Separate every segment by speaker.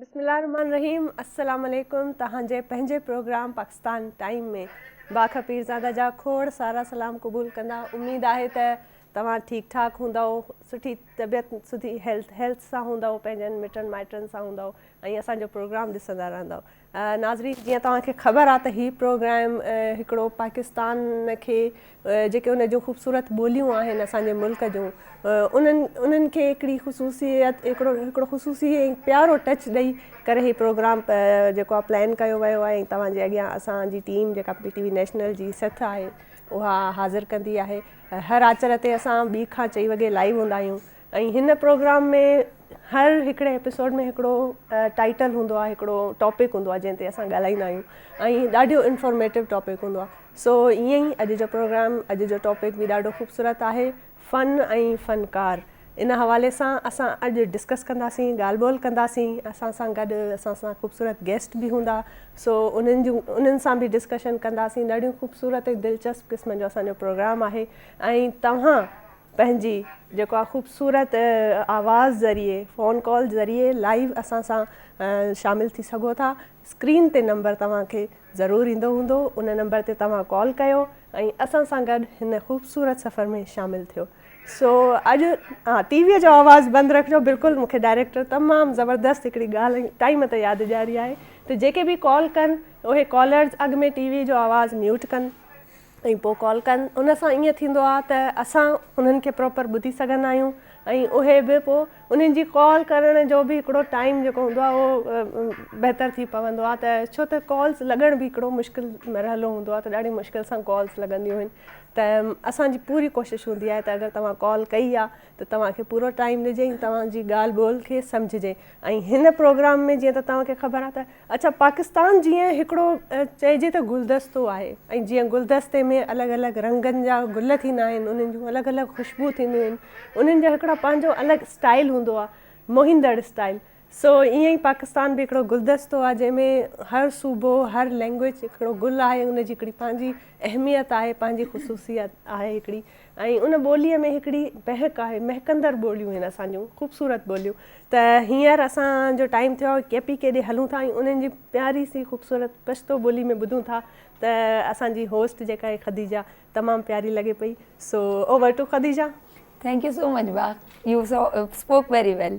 Speaker 1: बिस्मिल्लाहिर्रहमानिर्रहीम। अस्सलाम वालेकुम। तव्हांजे पंहिंजे प्रोग्राम पाकिस्तान टाइम में बाखा पीरज़ादा जा खोड़ सारा सलाम क़बूल कंदा। उम्मीद आहे त तव्हां ठीकु ठाक हूंदव, सुठी तबियत, सुठी हेल्थ सां हूंदव, पंहिंजनि मिटनि माइटनि सां हूंदव ऐं असांजो प्रोग्राम ॾिसंदा रहंदव। नाज़रीन, जीअं तव्हांखे ख़बर आहे त हीउ प्रोग्राम हिकिड़ो पाकिस्तान खे जेके उन जूं ख़ूबसूरत ॿोलियूं आहिनि असांजे मुल्क जूं, उन्हनि खे हिकिड़ी ख़ुशूसियत, हिकिड़ो ख़ुशूसी ऐं प्यारो टच ॾेई करे हीउ प्रोग्राम जेको आहे प्लैन कयो वियो आहे। ऐं तव्हांजे अॻियां असांजी टीम जेका PTV नेशनल जी सथ आहे उहा हाज़िर कंदी आहे। हर आचर ते असां 2 खां 4 वॻे लाइव हूंदा आहियूं ऐं हिन प्रोग्राम में हर हिकिड़े एपिसोड में हिकिड़ो टाइटल हूंदो आहे, हिकिड़ो टॉपिक हूंदो आहे जंहिं ते असां ॻाल्हाईंदा आहियूं ऐं ॾाढो इंफॉर्मेटिव टॉपिक हूंदो आहे। सो ईअं ई अॼु जो प्रोग्राम, अॼु जो टॉपिक बि ॾाढो ख़ूबसूरत आहे, फ़न ऐं फ़नकार। इन हवाले सां असां अॼु डिस्कस कंदासीं, ॻाल्हि ॿोल कंदासीं। असां सां गॾु असां सां ख़ूबसूरत गेस्ट बि हूंदा। सो उन्हनि सां बि डिस्कशन कंदासीं। ॾाढियूं ख़ूबसूरत ऐं दिलचस्प क़िस्म जो असांजो प्रोग्राम आहे ऐं तव्हां पंहिंजी जेको आहे ख़ूबसूरत आवाज़ ज़रिए, फ़ोन कॉल ज़रिए लाइव असां सां शामिलु थी सघो था। स्क्रीन ते नंबर तव्हांखे ज़रूरु ईंदो हूंदो, उन नंबर ते तव्हां कॉल कयो ऐं असां सां गॾु हिन ख़ूबसूरत सफ़र में शामिलु थियो। सो अॼु टीवीअ जो आवाज़ु बंदि रखिजो। बिल्कुलु मूंखे डायरेक्टर तमामु ज़बरदस्त हिकिड़ी ॻाल्हि टाइम ते यादि ॾियारी आहे त जेके बि कॉल कनि उहे कॉलर्स अॻु में टीवी जो आवाज़ु म्यूट कनि ऐं पोइ कॉल कनि। उन सां ईअं थींदो आहे त असां उन्हनि खे प्रॉपर ॿुधी सघंदा आहियूं ऐं उहे बि पोइ उन्हनि जी कॉल करण जो बि हिकिड़ो टाइम जेको हूंदो आहे उहो बहितर थी पवंदो आहे। त छो त कॉल्स लॻण बि हिकिड़ो मुश्किल मरहलो हूंदो आहे, त ॾाढी मुश्किल सां कॉल्स लॻंदियूं आहिनि। त असांजी पूरी कोशिशि हूंदी आहे त अगरि तव्हां कॉल कई आहे त तव्हांखे पूरो टाइम ॾिजे ऐं तव्हांजी ॻाल्हि ॿोल खे सम्झिजे। ऐं हिन प्रोग्राम में जीअं त तव्हांखे ख़बर आहे त अच्छा, पाकिस्तान जीअं हिकिड़ो चइजे त गुलदस्तो आहे ऐं जीअं गुलदस्ते में अलॻि अलॻि रंगनि जा गुल थींदा आहिनि, उन्हनि जूं अलॻि अलॻि ख़ुशबू थींदियूं आहिनि, उन्हनि जो हिकिड़ो पंहिंजो अलॻि स्टाइल हूंदो आहे, मोहींदड़ स्टाइल। सो ईअं ई पाकिस्तान बि हिकिड़ो गुलदस्तो आहे जंहिंमें हर सूबो, हर लैंग्वेज हिकिड़ो गुल आहे, उनजी हिकिड़ी पंहिंजी अहमियत आहे, पंहिंजी ख़ुशूसियत आहे हिकिड़ी। ऐं उन ॿोलीअ में हिकिड़ी महक आहे, महकंदड़ ॿोलियूं आहिनि असांजूं, ख़ूबसूरत ॿोलियूं। त हींअर असांजो टाइम थियो आहे KP केॾे हलूं था ऐं उन्हनि जी प्यारी सी ख़ूबसूरत पश्तो ॿोली में ॿुधूं था। त असांजी होस्ट जेका आहे ख़दीजा तमामु प्यारी लॻे पई। So over to Khadija.
Speaker 2: Thank you so much, Ba. You spoke very well.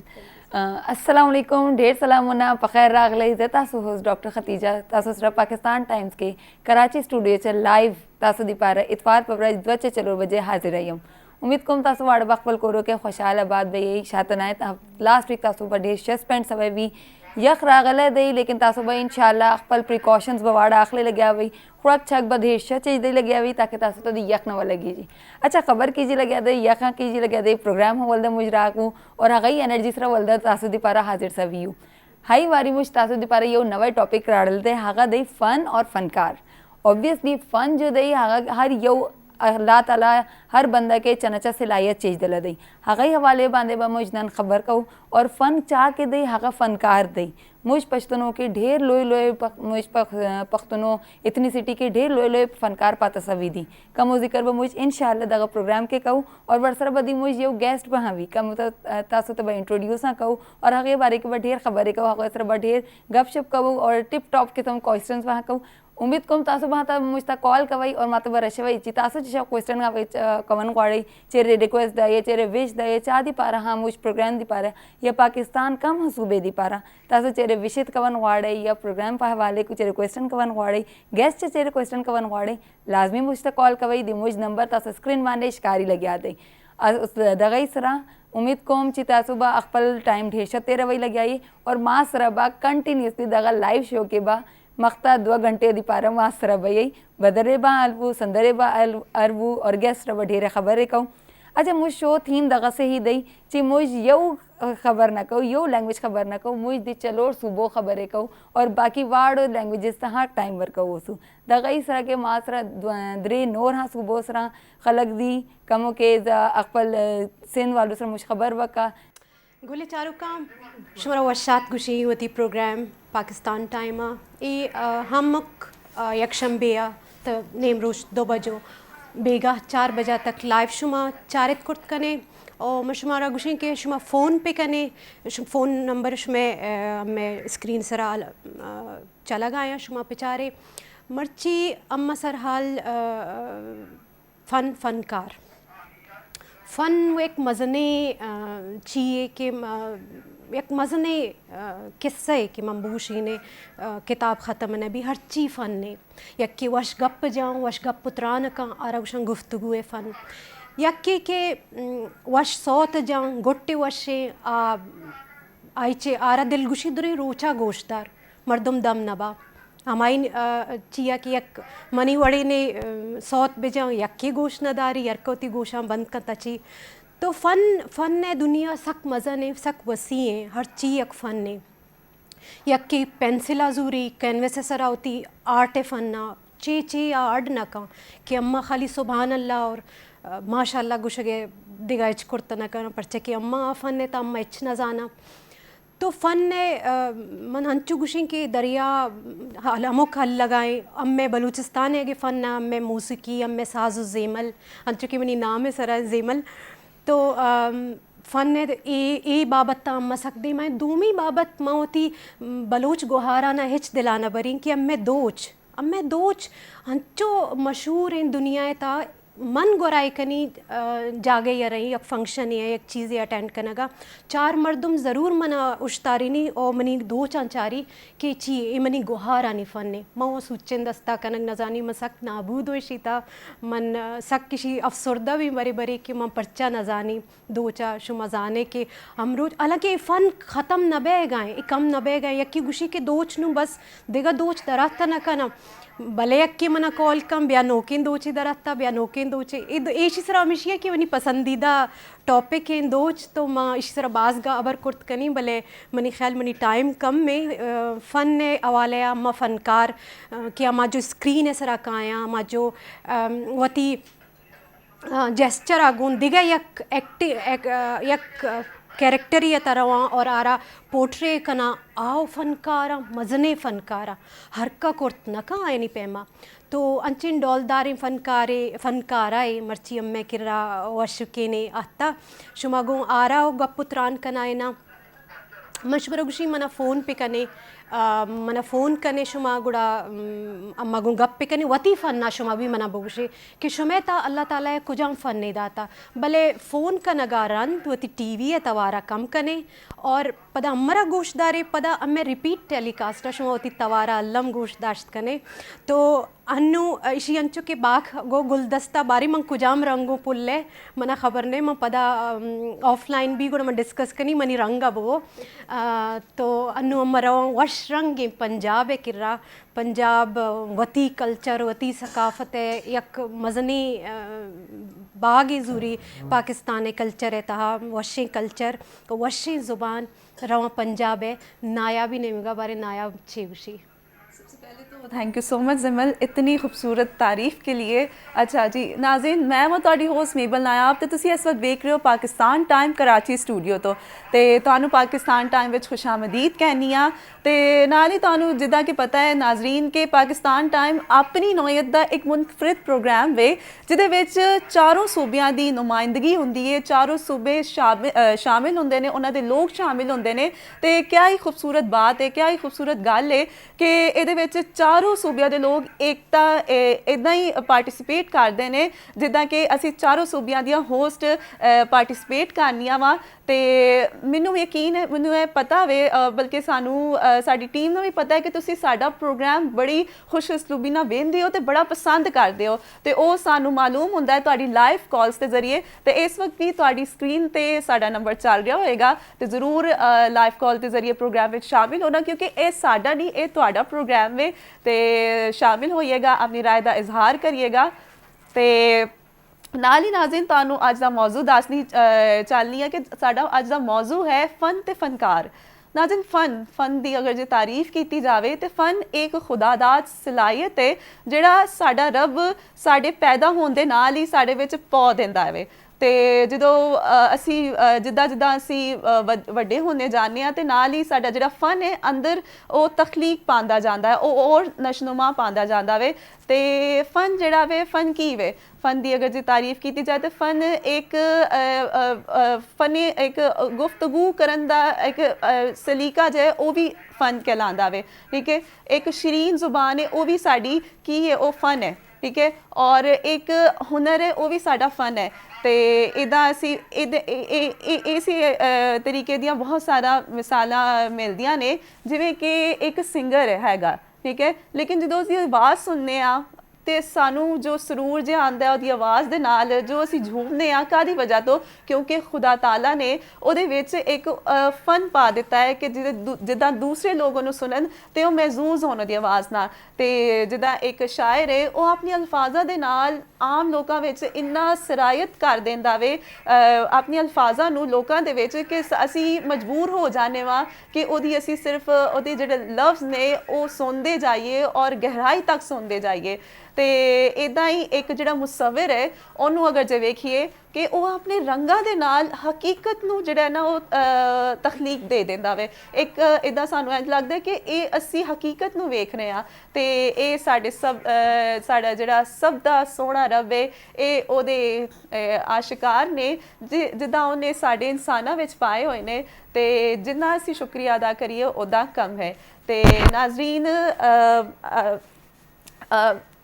Speaker 2: अस्सलाम वालेकुम, ढेर सलामुना, पखैर रागले ज़ तासु होस्ट डॉक्टर खतीजा तासु सिर्फ पाकिस्तान टाइम्स के कराची स्टूडियो च लाइव तासु दी पारा इतवार पवराज 2:04 बजे हाजिर आयम। उम्मीद कम तासु वाड़ बखबल कोरो के खुशहाल आबाद बे यही शातनाए लास्ट वीक तासु पर ढेर शस्पेंड सवे भी यख रागले दई, लेकिन तासु भाई इंशाल्लाह अखपल प्रिकॉशंस बवाड़ा आखले लगे हुई खुराक छक बधेर चीज दे लगे हुई ताकि तासु तो दी यख न लगी जी। अच्छा, खबर कीजिए लगे दे यख कीजिए लगे दे प्रोग्राम हो वल्दा मुजराकू और हगई एनर्जी सरा वल्दा तासु दी पारा हाजिर सवियू हाई वारी मुझ तासु दी पारा यो नवा टॉपिक राडलते हागा दई फन और फनकार। ऑब्वियसली फन जो दई हागा हर यो अल्लाह ताला हर बंदा के चनचा सलाहियत चीज दिला दई हगई हवाले बांधे बा मुझ नन खबर कहूँ और फन चाह के दई हागा फनकार दई। मुझ पश्तनों के ढेर लोए लोए मुझ पख्तनों इतनी के ढेर लोए लोए फनकार पाता सवी दी कमो जिक्र ब मुझ इंशाल्लाह दगा प्रोग्राम के कहूँ और वर्सर बदी मुझ यो गेस्ट बहावी कम तासो तब इंट्रोड्यूस ना कहूँ और हगे बारे के बा ढेर खबरें कहूँ हगे सर बा ढेर गपशप कहूँ और टिप टॉप के तुम क्वेश्चंस वहाँ कहूँ। उम्मीद कम तासु बहाता मुझता कॉल कवई और माता बरशवई ची तासु जिशा क्वेश्चन का कवन क्वाड़ी चेरे रिक्वेस्ट दे चेरे विश दे चा दी पारा हाँ मुझ प्रोग्राम दी पारा या पाकिस्तान कम हसूबे दी पारा तासु चेरे विशित कवन वाड़े या प्रोग्राम पा हवाले को चेरे क्वेश्चन कवन वाड़े गेस्ट चेरे क्वेश्चन कवन वाड़े लाजमी मुझता कॉल कवई दी मुझ नंबर तासु स्क्रीन मांडे शिकारी लगे दे दगई सरा। उम्मीद कोम ची तासु बा अखपल टाइम ढेर शते रवई लगे आई और माँ सरा बा कंटिन्यूसली दगा लाइव शो के बा मख्ता 2 घंटे दी पारा मास्तर भई बदरे बा अलबू संदरे बा अरबू और गेस्ट रब ढेर खबरें कहूँ। अच्छा, मुझ शो थीम दगा से ही दई ची मुझ यो खबर ना कहूँ, यो लैंग्वेज खबर ना कहूँ, मुझ दी चलोर सुबह खबरें कहूँ और बाकी वाड़ लैंग्वेजेस हाँ टाइम वर कहूँ सु दगा इस तरह के मासरा द्रे नोर हाँ सुबह सरा खलक दी कमो के अकपल सिंध वालों सर मुझ खबर वका
Speaker 3: गोले चारों काम शुरा वशात गुशी होती प्रोग्राम पाकिस्तान टाइम ए हमक यकशंबे त नेम रोज 2 बजो बेगा 4 बजा तक लाइव शुमा चारित कुर्त कने और मैं शुमारा गुशें के शुमा फ़ोन पे कने फ़ोन नंबर शुमे मैं स्क्रीन सरा चला गया शुमा बेचारे मर्ची अम्मा सर हाल फनकार फ़न वो एक मज़ने चाहिए कि एक मज़ने किस्सा है कि मम्बूशी ने किताब ख़त्म ने भी हर चीज़ फ़न ने यक कि वश गप जाऊँ वश गप पुत्रान का आरवशन गुफ्तगू है फ़न यक कि वश सौत जाऊँ गोटे वशे आइचे आरा दिल गुशी दुरे रोचा गोश्तदार मर्दम दम नबा हमारी चिया कि यक मनी वड़े ने सौत बेजाऊँ यक्की गोश नदारी यरकोती गोशा बंद का तची तो फ़न ने दुनिया सक मज़ा ने सक वसी है हर चीज़ एक फ़न ने यक्की पेंसिल जूरी कैनवस सरावती आर्ट है फ़न्ना चे आर्ट ना का कि अम्मा खाली सुभान अल्लाह और माशाल्लाह गुशगे दिगाइच कुर्ता ना करना परचे कि अम्मा फ़न ने तो अम्मा इच ना जाना तो फ़न ने मन हंचू गुशिं के दरिया अमुक हल लगाए अम्मे बलूचिस्तान है कि फ़न ना अम्मे मूसिकी अम्मे साज़ ज़ेमल हंचू की मनी नाम है सरा ज़ेमल तो फ़न ने ए बाबत अम्मा सकदी मैं दूमी बाबत मौती बलूच गुहारा ना हिच दिलाना बरी कि अम्मे दोच हंचो मशहूर इन दुनिया ता मन गोराई कनी जागे या रही एक फंक्शन या एक चीज़ अटेंड करने का चार मर्दम ज़रूर मना उश्तारी नहीं और मनी दो चांचारी कि ची ये मनी गुहार आनी फ़न ने मैं सूचन दस्ता कनक नजानी मैं सक नाबूद हो शीता मन सक किसी अफसरदा भी बरे बरे कि मैं पर्चा नजानी दो चा शुमा जाने के हम रोज हालांकि फ़न ख़त्म न बह गए कम न बह गए यकी गुशी के दोच नू बस देगा दोच दराता न कना भले अक्की मना कॉल कम ब्या नोकिन दोची दराता ब्या नोकिन दोचे इसी तरह मिशिया कि वनी पसंदीदा टॉपिक है दोच तो माँ इसी तरह बाज़गा अबर कुर्त कनी भले मनी ख्याल मनी टाइम कम में फ़न ने अवाले अम्मा फ़नकार कि अम्मा जो स्क्रीन है सरा काया अम्मा जो वती जेस्चर आगुन दिगा यक कैरेक्टर या तरह और आरा पोर्ट्रे कना आओ फ़नकारा मज़ने फ़नकारा हर का कुर्त न का आयनी पैमा तो अंचिन डॉलदारी फ़नकारा मर्ची अम्मे किरा वशुके ने आता शुमागो आरा ओ गपुत्रान कनायना मशवरा गुशी मना फ़ोन पे कने मना फ़ोन कने शुमा गुड़ा अम्मा गो गप पे कने वती फ़न्ना शुमा भी मना बगुशे कि शुमे ता अल्लाह ताला कुजाम फ़न नहीं दाता भले फ़ोन का नगारन वती टीवी है तवारा कम कने और पदा अम्मरा गोश्तदारे पदा अम्मे रिपीट टेलीकास्ट शुमा वती तवारा अल्लम गोश्तदाश्त कने तो अन्नु इशी अंचु के बाख गो गुलदस्ता बारी मंग कुजाम रंगो पुल्ले मना खबर ने मैं पदा ऑफलाइन भी गुड़ा मैं डिस्कस कनी मनी रंगा बो तो अन्नु अम्मरा वश रंग पंजाब है किर्रा पंजाब वती कल्चर वती सकाफत है यक मज़नी बागी ज़ूरी पाकिस्तान कल्चर है तहा वशी कल्चर तो वशी ज़ुबान रवा पंजाब है नायाबी नेमगा बारे नायाब छेवशी।
Speaker 4: थैंक यू सो मच जमल इतनी खूबसूरत तारीफ के लिए। अच्छा जी नाज़रीन मैं वो तुहाडी होस्ट मेबल नायाब तो तुसी इस वक्त देख रहे हो पाकिस्तान टाइम कराची स्टूडियो तो तुहानू पाकिस्तान टाइम विच खुशामदीद कहनी आ ते नाल ही तुहानू जिद्दां कि पता है नाज़रीन के पाकिस्तान टाइम अपनी नौयत दा एक मुनफरिद प्रोग्राम वे जिहदे विच चारों सूबियां दी नुमाइंदगी हुंदी है चारों सूबे शामिल हुंदे ने उन्हां दे लोग शामिल हुंदे ने ते क्या ही खूबसूरत बात है क्या ही खूबसूरत गल है कि इहदे विच चारों सूबिया के लोग एकता इदा ही पार्टिसिपेट करते हैं जिदा कि असी चारों सूबिया दियां होस्ट पार्टिसिपेट करनिया वा तो मैनू यकीन है मैनू ये पता वे बल्कि सानू साडी टीम नूं भी पता है कि तुसी साडा प्रोग्राम बड़ी खुश असलूबी नाल वेंदे हो तो बड़ा पसंद करते हो तो वो सानू मालूम हुंदा है तुहाडी लाइव कॉल्स के जरिए तो इस वक्त भी तुहाडी स्क्रीन ते साडा नंबर चल रहा होएगा तो जरूर लाइव कॉल के जरिए प्रोग्राम में शामिल होना क्योंकि ये साडा नहीं ये तुहाडा प्रोग्राम है तो शामिल होइएगा अपनी राय का इजहार करिएगा तो नाल ही नाज़रीन तुहानू अज दा मौजू दसनी चलनी है कि साडा अज दा मौजू है फ़न ते फ़नकार। नाज़रीन फ़न दी अगर जो तारीफ की जाए तो फ़न एक खुदादाद सलाहियत है जिहड़ा साडा रब साडे पैदा होने दे नाल ही साडे विच पौ दिंदा है ਤੇ ਜਦੋਂ ਅਸੀਂ ਜਿੱਦਾਂ ਜਿੱਦਾਂ ਅਸੀਂ ਵੱਡੇ ਹੁੰਦੇ ਜਾਂਦੇ ਹਾਂ ਤੇ ਨਾਲ ਹੀ ਸਾਡਾ ਜਿਹੜਾ ਫਨ ਹੈ ਅੰਦਰ ਉਹ ਤਖਲੀਕ ਪਾਉਂਦਾ ਜਾਂਦਾ ਹੈ, ਉਹ ਹੋਰ ਨਸ਼ਨੁਮਾ ਪਾਉਂਦਾ ਜਾਂਦਾ ਵੇ। ਤੇ ਫਨ ਜਿਹੜਾ ਵੇ ਫਨ ਕੀ ਵੇ, ਫਨ ਦੀ ਅਗਰ ਜੇ ਤਾਰੀਫ ਕੀਤੀ ਜਾਏ ਤਾਂ ਫਨ ਇੱਕ ਇੱਕ ਗੁਫ਼ਤਗੂ ਕਰਨ ਦਾ ਇੱਕ ਸਲੀਕਾ ਜਿਹਾ ਉਹ ਵੀ ਫਨ कहलांदा वे, ठीक है। एक शरीन ज़ुबान है वो भी साड़ी की है, वो फन है, ठीक है। और एक हुनर है वो भी साड़ा फन है। तो इदा असी इस तरीके दियां बहुत सारा मिसालां मिलदियां ने, जिवें कि एक सिंगर हैगा, ठीक है, लेकिन जो असी आवाज़ सुनने आ ਤੇ ਸਾਨੂੰ ਜੋ ਸਰੂਰ ਜਿਹਾ ਆਉਂਦਾ ਹੈ ਉਹਦੀ ਆਵਾਜ਼ ਦੇ ਨਾਲ, ਜੋ ਅਸੀਂ ਝੂਮਦੇ ਹਾਂ ਕਾਹਦੀ ਵਜ੍ਹਾ ਤੋਂ, ਕਿਉਂਕਿ ਖੁਦਾ ਤਾਲਾ ਨੇ ਉਹਦੇ ਵਿੱਚ ਇੱਕ ਫਨ ਪਾ ਦਿੱਤਾ ਹੈ ਕਿ ਜਿੱਦਾਂ ਦੂਸਰੇ ਲੋਕ ਉਹਨੂੰ ਸੁਣਨ ਤੇ ਉਹ ਮਹਿਜ਼ੂਜ਼ ਹੋਣ ਉਹਦੀ ਆਵਾਜ਼ ਨਾਲ। ਤੇ ਜਿੱਦਾਂ ਇੱਕ ਸ਼ਾਇਰ ਹੈ ਉਹ ਆਪਣੀ ਅਲਫਾਜ਼ਾਂ ਦੇ ਨਾਲ ਆਮ ਲੋਕਾਂ ਵਿੱਚ ਇੰਨਾ ਸਰਾਇਤ ਕਰ ਦਿੰਦਾ ਵੇ ਆਪਣੀ ਅਲਫਾਜ਼ਾਂ ਨੂੰ ਲੋਕਾਂ ਦੇ ਵਿੱਚ ਕਿ ਅਸੀਂ ਮਜਬੂਰ ਹੋ ਜਾਂਦੇ ਵਾਂ ਕਿ ਉਹਦੀ ਅਸੀਂ ਸਿਰਫ ਉਹਦੇ ਜਿਹੜੇ ਲਫ਼ਜ਼ ਨੇ ਉਹ ਸੁਣਦੇ ਜਾਈਏ ਔਰ ਗਹਿਰਾਈ ਤੱਕ ਸੁਣਦੇ ਜਾਈਏ। ਤੇ ਇੱਦਾਂ ਹੀ ਇੱਕ ਜਿਹੜਾ ਮੁਸੱਵਿਰ ਹੈ ਉਹਨੂੰ ਅਗਰ ਜੇ ਵੇਖੀਏ ਕਿ ਉਹ ਆਪਣੇ ਰੰਗਾਂ ਦੇ ਨਾਲ ਹਕੀਕਤ ਨੂੰ ਜਿਹੜਾ ਨਾ ਉਹ ਤਖਲੀਕ ਦੇ ਦਿੰਦਾ ਵੇ। ਇੱਕ ਇੱਦਾਂ ਸਾਨੂੰ ਇੰਝ ਲੱਗਦਾ ਕਿ ਇਹ ਅਸੀਂ ਹਕੀਕਤ ਨੂੰ ਵੇਖ ਰਹੇ ਹਾਂ ਤੇ ਇਹ ਸਾਡਾ ਜਿਹੜਾ ਸਭ ਦਾ ਸੋਹਣਾ ਰੱਬ ਹੈ, ਇਹ ਉਹਦੇ ਆਸ਼ਿਕਾਰ ਨੇ ਜਿੱਦਾਂ ਉਹਨੇ ਸਾਡੇ ਇਨਸਾਨਾਂ ਵਿੱਚ ਪਾਏ ਹੋਏ ਨੇ, ਤੇ ਜਿੰਨਾ ਅਸੀਂ ਸ਼ੁਕਰੀਆ ਅਦਾ ਕਰੀਏ ਉੱਦਾਂ ਕਮ ਹੈ। ਤੇ ਨਾਜ਼ਰੀਨ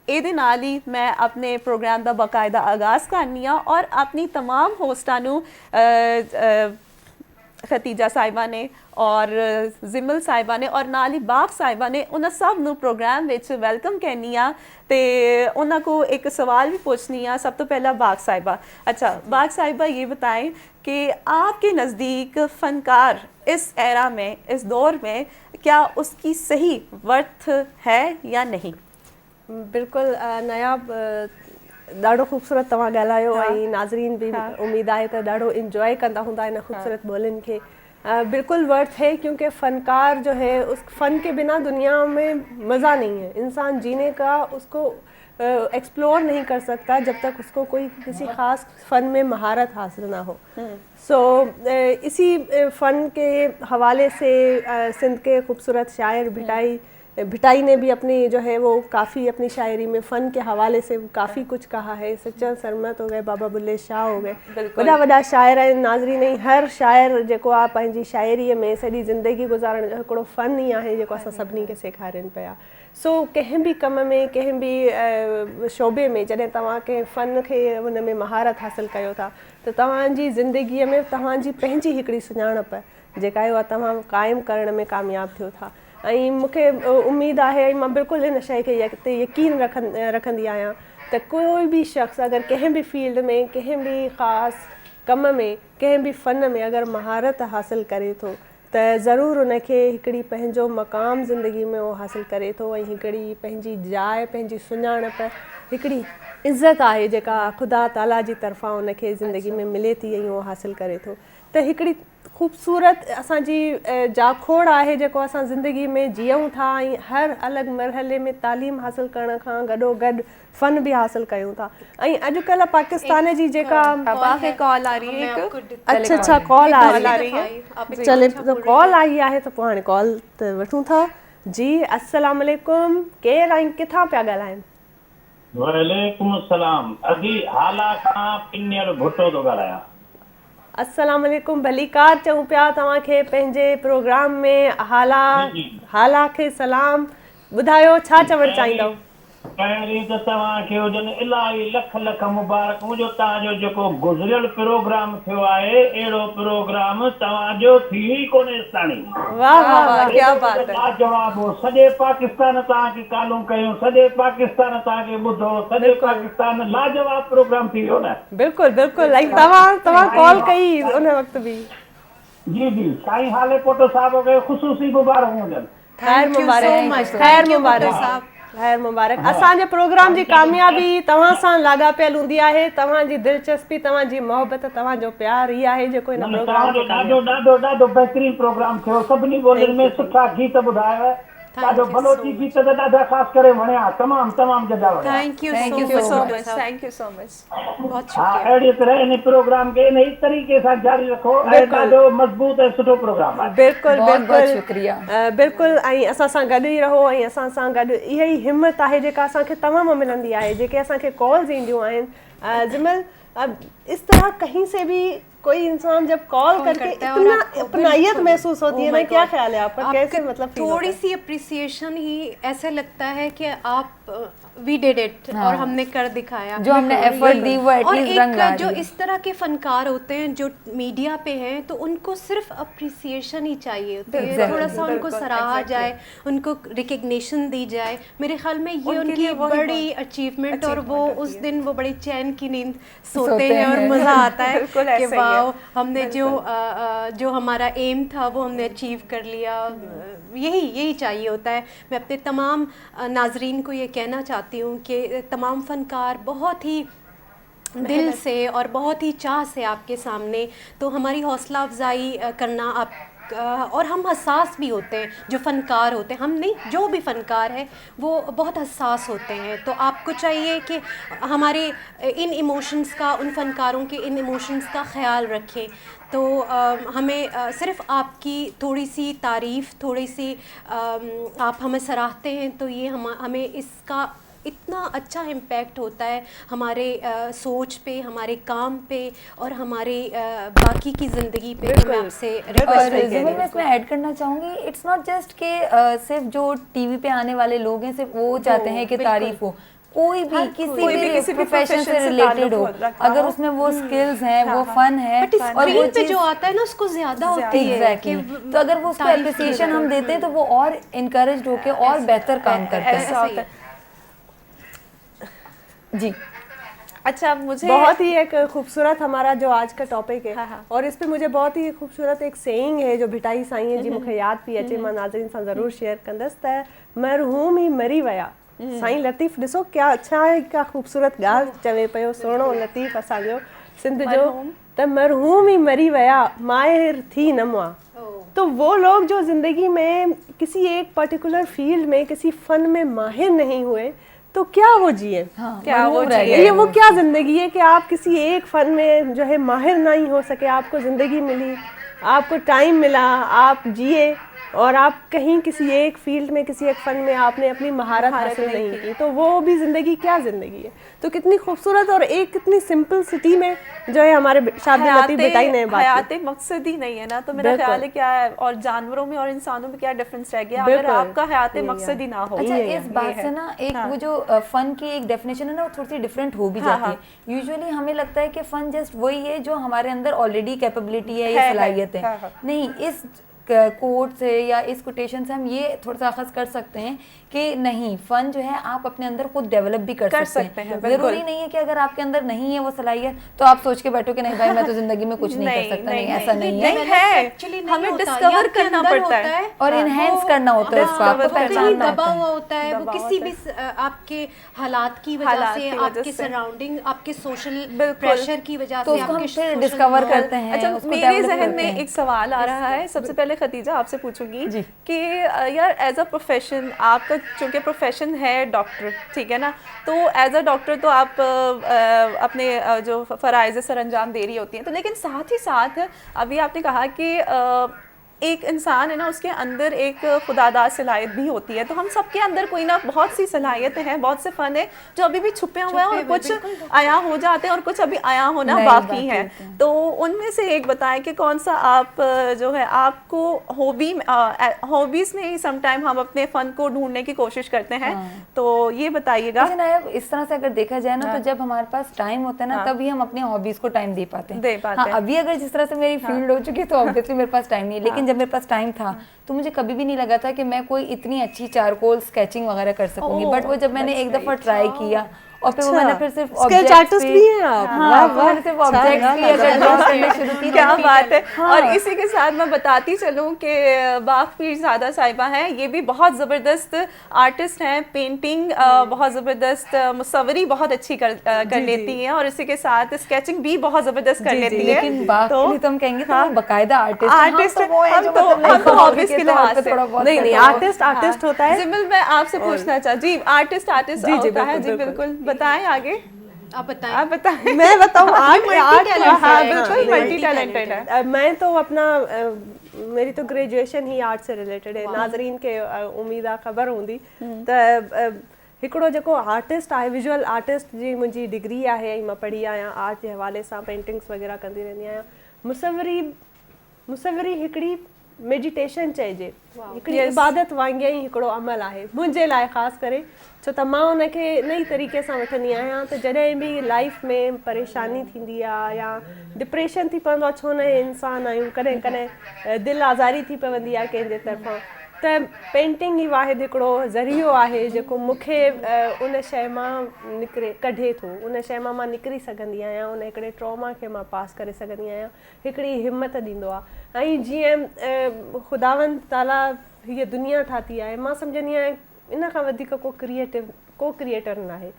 Speaker 4: ਇਹਦੇ ਨਾਲ ਹੀ ਮੈਂ ਆਪਣੇ ਪ੍ਰੋਗਰਾਮ ਦਾ ਬਾਕਾਇਦਾ ਆਗਾਜ਼ ਕਰਨੀ ਆ ਔਰ ਆਪਣੀ तमाम ਹੋਸਟਾਂ ਨੂੰ ਖਤੀਜਾ ਸਾਹਿਬਾ ਨੇ ਔਰ ਜ਼ਿਮਲ ਸਾਹਿਬਾ ਨੇ ਔਰ ਨਾਲ ਹੀ ਬਾਗ ਸਾਹਿਬਾ ਨੇ, ਉਹਨਾਂ ਸਭ ਨੂੰ ਪ੍ਰੋਗਰਾਮ ਵਿੱਚ ਵੈਲਕਮ कहनी ਆ ਤੇ ਉਹਨਾਂ को एक सवाल भी पूछनी है। सब तो पहला बाग साहिबा, अच्छा बाग साहिबा ये बताएं कि आपके नज़दीक फ़नकार इस एरा में, इस दौर में, क्या उसकी सही वर्थ है या नहीं?
Speaker 1: बिल्कुलु नायाब, ॾाढो ख़ूबसूरत तव्हां ॻाल्हायो ऐं नाज़रीन बि उमेदु आहे त ॾाढो इंजॉय कंदा हूंदा इन ख़ूबसूरत ॿोलियुनि खे। बिल्कुल वर्थ है, क्योंकि फ़नकार जो है उस फ़न के बिना दुनिया में मज़ा नहीं है। इंसान जीने का उसको एक्सप्लोर नहीं कर सकता जब तक उसको कोई किसी ख़ास फ़न में महारत हासिल ना हो। सो इसी फ़न के हवाले से सिंध के ख़ूबसूरत शायर भिटाई ने भी अपनी जो है वो काफ़ी अपनी शायरी में फ़न के हवाले से काफ़ी कुछ कहा है। सच्चन सरमत हो गए, बाबा बुल्ले शाह हो गए, वॾा वॾा शाइर आहिनि। नाज़रीन, हर शाइर जेको आहे पंहिंजी शाइरीअ में सॼी ज़िंदगी गुज़ारण जो हिकिड़ो फ़न ई आहे जेको असां सभिनी खे सेखारनि पिया। सो कंहिं बि कम में, कंहिं बि शोबे में जॾहिं तव्हां कंहिं फ़न खे हुन में महारत हासिल कयो था त तव्हांजी ज़िंदगीअ में तव्हांजी पंहिंजी हिकिड़ी सुञाणप जेका आहे उहा तव्हां क़ाइमु करण में कामयाबु थियो था। ऐं मूंखे उमेदु आहे, ऐं मां बिल्कुलु इन शइ खे ते यकीन रखंदी आहियां त कोई बि शख़्स अगरि कंहिं बि फील्ड में, कंहिं बि ख़ासि कम में, कंहिं बि फ़न में अगरि महारत हासिल करे थो त ज़रूरु उनखे हिकिड़ी पंहिंजो मक़ाम ज़िंदगी में उहो हासिल करे थो ऐं हिकिड़ी पंहिंजी जाइ, पंहिंजी सुञाणप, हिकिड़ी इज़त आहे जेका ख़ुदा ताला जी तरफ़ां उनखे ज़िंदगी में मिले थी ऐं उहो हासिल करे थो। त हिकिड़ी ख़ूबसूरत असांजी जाखोड़ आहे जेको असां ज़िंदगी में जीऊं था ऐं हर अलॻि मरहले में तालीम हासिल करण खां गॾोगॾु फ़न बि हासिल कयूं था। ऐं अॼुकल्ह पाकिस्तान जी जेका
Speaker 4: कॉल आ रही है,
Speaker 1: अच्छा कॉल आ रही है, चले तो कॉल आई आहे त पोइ हाणे कॉल त वठूं था। जी अस्सलाम वालेकुम, केरु ऐं किथां पिया ॻाल्हाइनि?
Speaker 5: वालेकुम अस्सलाम, अगी हाला खां पिनियल भुट्टो थो ॻाल्हायां।
Speaker 1: अस्सलाम वालेकुम, भलीकार चऊं पिया तव्हांखे पंहिंजे प्रोग्राम में। हाला खे सलाम, ॿुधायो छा चवणु चाहींदव?
Speaker 5: पहिरीं त तव्हांखे हुजनि इलाही लख लख मुबारक, मुंहिंजो तव्हांजो जेको गुज़रियल प्रोग्राम थियो आहे अहिड़ो प्रोग्राम तव्हांजो थी ई कोन्हे ताणी।
Speaker 1: वाह वाह वाह, क्या बात है।
Speaker 5: लाजवाब हो, सॼे पाकिस्तान तव्हांखे कॉलूं कयूं, सॼे पाकिस्तान तव्हांखे ॿुधो, सॼे पाकिस्तान लाजवाब प्रोग्राम थी वियो न।
Speaker 1: बिल्कुलु बिल्कुलु, ऐं तव्हां कॉल कई उन वक़्तु बि।
Speaker 5: जी जी, साईं हाले पोटो साहिब खे ख़ुसूसी मुबारक हुजनि।
Speaker 1: ख़ैर मुबारक, ख़ैर मुबारक, ख़ैर मुबारक। असांजे प्रोग्राम जी कामयाबी तव्हां सां लाॻापियल हूंदी आहे, तव्हांजी दिलचस्पी, तव्हांजी मोहबत, तव्हांजो प्यार ई आहे जेको हिन प्रोग्राम खे
Speaker 5: ॾाढो ॾाढो ॾाढो बहितरीन प्रोग्राम थियो। सभिनी ॿोलियुनि में सुठा गीत ॿुधायव ॾाढो बलोची गीत त ॾाढा ख़ासि करे वणिया, तमामु जॻह वणिया।
Speaker 3: Thank you
Speaker 2: Thank you
Speaker 3: so
Speaker 2: so
Speaker 3: much,
Speaker 2: much.
Speaker 4: Thank you so much.
Speaker 3: बहुत
Speaker 5: हा,
Speaker 3: शुक्रिया।
Speaker 5: अहिड़ी तरह इन प्रोग्राम खे इन ई तरीक़े सां जारी रखो ऐं ॾाढो मज़बूत ऐं सुठो प्रोग्राम आहे।
Speaker 1: बिल्कुलु
Speaker 2: बहुत
Speaker 1: बिल्कुलु
Speaker 2: शुक्रिया।
Speaker 1: बिल्कुलु ऐं असां सां गॾु ई रहो ऐं असां सां गॾु इहा ई हिमत आहे जेका असांखे तव्हां मां मिलंदी आहे, जेके असांखे कॉल्स ईंदियूं आहिनि। जिमल इस तरह कहीं से भी कोई इंसान जब कॉल करके
Speaker 3: करता है और
Speaker 1: इतना
Speaker 3: आपको
Speaker 1: अपनायत
Speaker 3: बिल्कुल,
Speaker 1: महसूस होती है
Speaker 3: oh
Speaker 1: ना,
Speaker 3: my
Speaker 1: क्या
Speaker 3: God,
Speaker 1: ख्याल है आपका, कैसे
Speaker 3: आपको
Speaker 1: मतलब feel होता
Speaker 3: थोड़ी
Speaker 1: है?
Speaker 3: सी अप्रिसिएशन ही ऐसे लगता है कि आप वी डिड इट
Speaker 2: हाँ।
Speaker 3: और हमने कर दिखाया।
Speaker 2: जो हमने
Speaker 3: और
Speaker 2: effort
Speaker 3: यही-
Speaker 2: दी वो at
Speaker 3: और
Speaker 2: least
Speaker 3: एक
Speaker 2: रंग ला
Speaker 3: जो
Speaker 2: रही है।
Speaker 3: इस तरह के फनकार होते हैं जो मीडिया पे हैं, तो उनको सिर्फ अप्रिसिएशन ही चाहिए होती है,
Speaker 2: Exactly,
Speaker 3: थोड़ा सा उनको
Speaker 4: बिल्कुल,
Speaker 3: सराहा
Speaker 4: exactly.
Speaker 3: जाए, उनको रिकग्निशन दी जाए। मेरे ख्याल में ये
Speaker 4: उनके
Speaker 3: उनकी
Speaker 4: लिए वही
Speaker 3: बड़ी अचीवमेंट, और वो
Speaker 4: achievement
Speaker 3: उस
Speaker 4: होती है।
Speaker 3: दिन वो बड़ी चैन की नींद
Speaker 2: सोते
Speaker 3: सोते हैं और
Speaker 2: हैं।
Speaker 3: मज़ा आता है
Speaker 4: बिल्कुल
Speaker 3: कि
Speaker 4: ऐसा ही है।
Speaker 3: वाओ, हमने जो हमारा एम था वो हमने अचीव कर लिया। यही चाहिए होता है। मैं अपने तमाम नाजरीन को ये कहना चाहती हूँ कि तमाम फनकार बहुत ही दिल से और बहुत ही चाह से आपके सामने, तो हमारी हौसला अफजाई करना आप और हम हसास भी होते हैं, जो फ़नकार होते हैं, हम नहीं, जो भी फ़नकार है वो बहुत हसास होते हैं। तो आपको चाहिए कि हमारे इन इमोशंस का, उन फ़नकारों के इन इमोशंस का ख्याल रखें। तो हमें सिर्फ़ आपकी थोड़ी सी तारीफ़, थोड़ी सी आप हमें सराहते हैं, तो ये हमें इसका इतना अच्छा इम्पैक्ट होता है हमारे सोच पे, हमारे काम पे और हमारे बाकी की ज़िंदगी पे। मैं आपसे
Speaker 2: और जिमल मैं इसमें ऐड करना चाहूँगी, इट्स नॉट जस्ट कि सिर्फ जो टीवी पे आने वाले लोग हैं सिर्फ वो चाहते हैं कि तारीफ हो। कोई भी किसी भी प्रोफेशन से रिलेटेड हो, अगर उसमें वो स्किल्स हैं, वो फन है
Speaker 3: बट
Speaker 2: और वो
Speaker 3: स्क्रीन पे
Speaker 2: चीज़
Speaker 3: जो आता है ना उसको ज़्यादा होती है
Speaker 2: एग्जैक्टली, तो अगर वो उसको
Speaker 3: तारीफ की
Speaker 2: अप्रिसिएशन हम
Speaker 3: जाए।
Speaker 2: देते हैं तो वो और इनकरेज होके और बेहतर काम करते हैं।
Speaker 4: ऐसा होता है।
Speaker 2: जी,
Speaker 4: अच्छा, मुझे
Speaker 1: बहुत ही एक खूबसूरत हमारा जो आज का टॉपिक है,
Speaker 4: हाँ।
Speaker 1: और इस पे मुझे बहुत ही खूबसूरत एक सेइंग है जो भिटाई साईं है जी मूंखे याद पई अचे, मां नाज़रीन सां ज़रूर शेयर कंदसि त मरहूम ई मरी विया। साईं लतीफ़ ॾिसो क्या अच्छा है, क्या खूबसूरत ॻाल्हि चवे पियो सुहिणो लतीफ़ असांजो सिंध जो, त मरहूम ई मरी विया माहिर थी न मुआ। तो वो लोग जो ज़िंदगी में किसी एक पर्टिकुलर फील्ड में, किसी फ़न में माहिर नहीं हुए, तो क्या वो जिए,
Speaker 4: क्या वो
Speaker 2: रह
Speaker 4: जिए?
Speaker 2: गए
Speaker 1: ये वो क्या ज़िंदगी है कि आप किसी एक फ़न में जो है माहिर नहीं हो सके, आपको ज़िंदगी मिली, आपको टाइम मिला, आप जिए, और आप कहीं किसी एक फील्ड में, किसी एक फ़न में आपने अपनी महारत हासिल नहीं की, तो वो भी ज़िंदगी क्या ज़िंदगी है। तो कितनी खूबसूरत और एक कितनी सिंपल सिटी में जो है हमारे शादी लतीफ़ भिटाई ने बात की।
Speaker 4: हयात मकसद ही नहीं है ना, तो मेरा
Speaker 1: बिल्कुल।
Speaker 4: ख्याल है क्या है, और जानवरों में और इंसानों में क्या डिफरेंस रह गया अगर
Speaker 1: बिल्कुल।
Speaker 4: आपका हयात मकसद ही ना हो।
Speaker 2: अच्छा,
Speaker 1: ये
Speaker 2: इस बात से ना एक वो जो फन की एक डेफिनेशन है ना, वो थोड़ी सी डिफरेंट हो भी जाती है। यूजुअली हमें लगता है कि फन जस्ट वही है जो हमारे अंदर ऑलरेडी कैपेबिलिटी है या सलाहियत है। नहीं, इस कोट से या इस कोटेशन से हम ये थोड़ा सा अखज़ कर सकते हैं कि नहीं, फन जो है आप अपने अंदर खुद डेवलप भी कर सकते हैं। जरूरी नहीं है कि अगर आपके अंदर नहीं है वो सलाहियत तो आप सोच के बैठो कि नहीं भाई मैं तो जिंदगी में कुछ नहीं कर सकता। नहीं, ऐसा नहीं है,
Speaker 4: हमें डिस्कवर करना पड़ता है
Speaker 2: और इनहेंस करना होता है उसको, आपको पहचानना
Speaker 3: दबा
Speaker 2: होता है।
Speaker 3: हुआ होता है वो किसी भी आपके हालात की वजह से, आपके सराउंडिंग, आपके सोशल प्रेशर की वजह
Speaker 2: तो
Speaker 3: से,
Speaker 2: उसको हम
Speaker 3: आपके
Speaker 2: फिर
Speaker 3: social
Speaker 2: डिस्कवर
Speaker 3: माहौल।
Speaker 2: करते हैं।
Speaker 4: अच्छा,
Speaker 2: उसको
Speaker 4: मेरे
Speaker 2: develop
Speaker 4: जहन
Speaker 2: करते
Speaker 4: में
Speaker 2: हैं।
Speaker 4: एक सवाल आ रहा है, सबसे पहले खतीजा आपसे पूछूंगी कि यार एज अ प्रोफेशन, आपका चूंकि प्रोफेशन है डॉक्टर, ठीक है ना, तो एज अ डॉक्टर तो आप अपने जो फ़राइज़ सर अंजाम दे रही होती हैं, तो लेकिन साथ ही साथ अभी आपने कहा कि एक इंसान है ना, उसके अंदर एक खुदादार सलाहियत भी होती है। तो हम सबके अंदर कोई ना बहुत सी सलाहियतें हैं, बहुत से फ़न है जो अभी भी छुपे हुए हैं, और कुछ आया हो जाते हैं और कुछ अभी आया होना बाकी है। तो उनमें से एक बताएं कि कौन सा आप जो है आपको हॉबीज़ में ही समटाइम हम अपने फ़न को ढूंढने की कोशिश करते हैं, तो ये बताइएगा।
Speaker 2: लेकिन इस तरह से अगर देखा जाए ना, तो जब हमारे पास टाइम होता है ना, तभी हम अपने हॉबीज को टाइम दे पाते हैं। हाँ, अभी अगर जिस तरह से मेरी फील्ड हो चुकी है तो ऑब्वियसली मेरे पास टाइम नहीं है, लेकिन जब मेरे पास टाइम था तो मुझे कभी भी नहीं लगा था कि मैं कोई इतनी अच्छी चारकोल स्केचिंग वगैरह कर सकूंगी। बट वो जब मैंने एक दफ़ा ट्राई किया और फिर वो मैंने फिर सिर्फ
Speaker 1: स्केच
Speaker 2: objects
Speaker 1: आर्टिस्ट भी हैं आप?
Speaker 2: हाँ,
Speaker 1: वाह,
Speaker 2: फिर
Speaker 1: वाह,
Speaker 2: मैंने सिर्फ
Speaker 1: अच्छा
Speaker 2: ऑब्जेक्ट्स
Speaker 1: लगा,
Speaker 2: की अगर
Speaker 1: लगा।
Speaker 2: ड्रॉ करनी शुरू की
Speaker 4: क्या बात है।
Speaker 2: हाँ।
Speaker 4: और इसी के साथ मैं बताती चलूँ कि बाख पीरज़ादा साहिबा हैं, ये भी बहुत ज़बरदस्त आर्टिस्ट हैं, पेंटिंग बहुत ज़बरदस्त, मुसव्वरी बहुत अच्छी कर लेती हैं और इसी के साथ स्केचिंग भी बहुत ज़बरदस्त कर लेती है।
Speaker 2: लेकिन बाकी
Speaker 4: तो
Speaker 2: लिए तो हम कहेंगे तो वो बकायदा आर्टिस्ट
Speaker 4: आर्टिस्ट
Speaker 2: हम तो वो है जो मतलब
Speaker 4: हम तो
Speaker 2: hobby
Speaker 4: हॉबीज के
Speaker 2: तौर
Speaker 4: लिहाज
Speaker 2: पे
Speaker 4: से
Speaker 2: थोड़ा बहुत
Speaker 1: नहीं नहीं,
Speaker 2: करते हो।
Speaker 1: आर्टिस्ट आर्टिस्ट होता है।
Speaker 4: जिमिल मैं आपसे पूछना चाह जी, आर्टिस्ट आर्टिस्ट
Speaker 1: जी, जी,
Speaker 4: होता है,
Speaker 1: बिल्कुल,
Speaker 4: जी
Speaker 1: बिल्कुल।
Speaker 4: बिल्कुल, बताएं आगे,
Speaker 3: आप बताएं।
Speaker 4: आप बताएं।
Speaker 1: मैं बताऊं, आर्ट आर्ट
Speaker 3: multi-talented
Speaker 4: हाँ
Speaker 3: है,
Speaker 4: बिल्कुल
Speaker 3: multi-talented
Speaker 4: मल्टी टैलेंटेड है।
Speaker 1: मैं तो अपना मेरी तो ग्रेजुएशन ही आर्ट से रिलेटेड है। नाज़रीन के उम्मीद आहे ख़बर हूंदी त हिकिड़ो जेको आर्टिस्ट आहे, विजुअल आर्टिस्ट जी मुंहिंजी डिग्री आहे ऐं मां पढ़ी आहियां आर्ट जे हवाले सां, पेंटिंग्स वग़ैरह कंदी रहंदी आहियां। मुसव्वरी हिकिड़ी मेडिटेशन चइजे, हिकिड़ी इबादत वांगुरु ई हिकिड़ो अमल आहे मुंहिंजे लाइ ख़ासि करे, छो त मां उनखे नई तरीक़े सां वठंदी आहियां। त जॾहिं बि लाइफ में परेशानी थींदी आहे या डिप्रेशन थी पवंदो आहे, छो न इंसान आहियूं, कॾहिं कॾहिं दिलि आज़ारी थी पवंदी आहे कंहिंजे तरफ़ां, त पेंटिंग ई वाहिद हिकिड़ो ज़रियो आहे जेको मूंखे उन शइ मां कढे थो, उन शइ मां निकिरी सघंदी आहियां, उन हिकिड़े ट्रॉमा खे मां पास करे सघंदी आहियां, हिकिड़ी हिमत ॾींदो आहे। ऐं जीअं ख़ुदावंद ताला हीअ दुनिया ठाती आहे, मां सम्झंदी आहियां इन खां वधीक को क्रिएटर न आहे,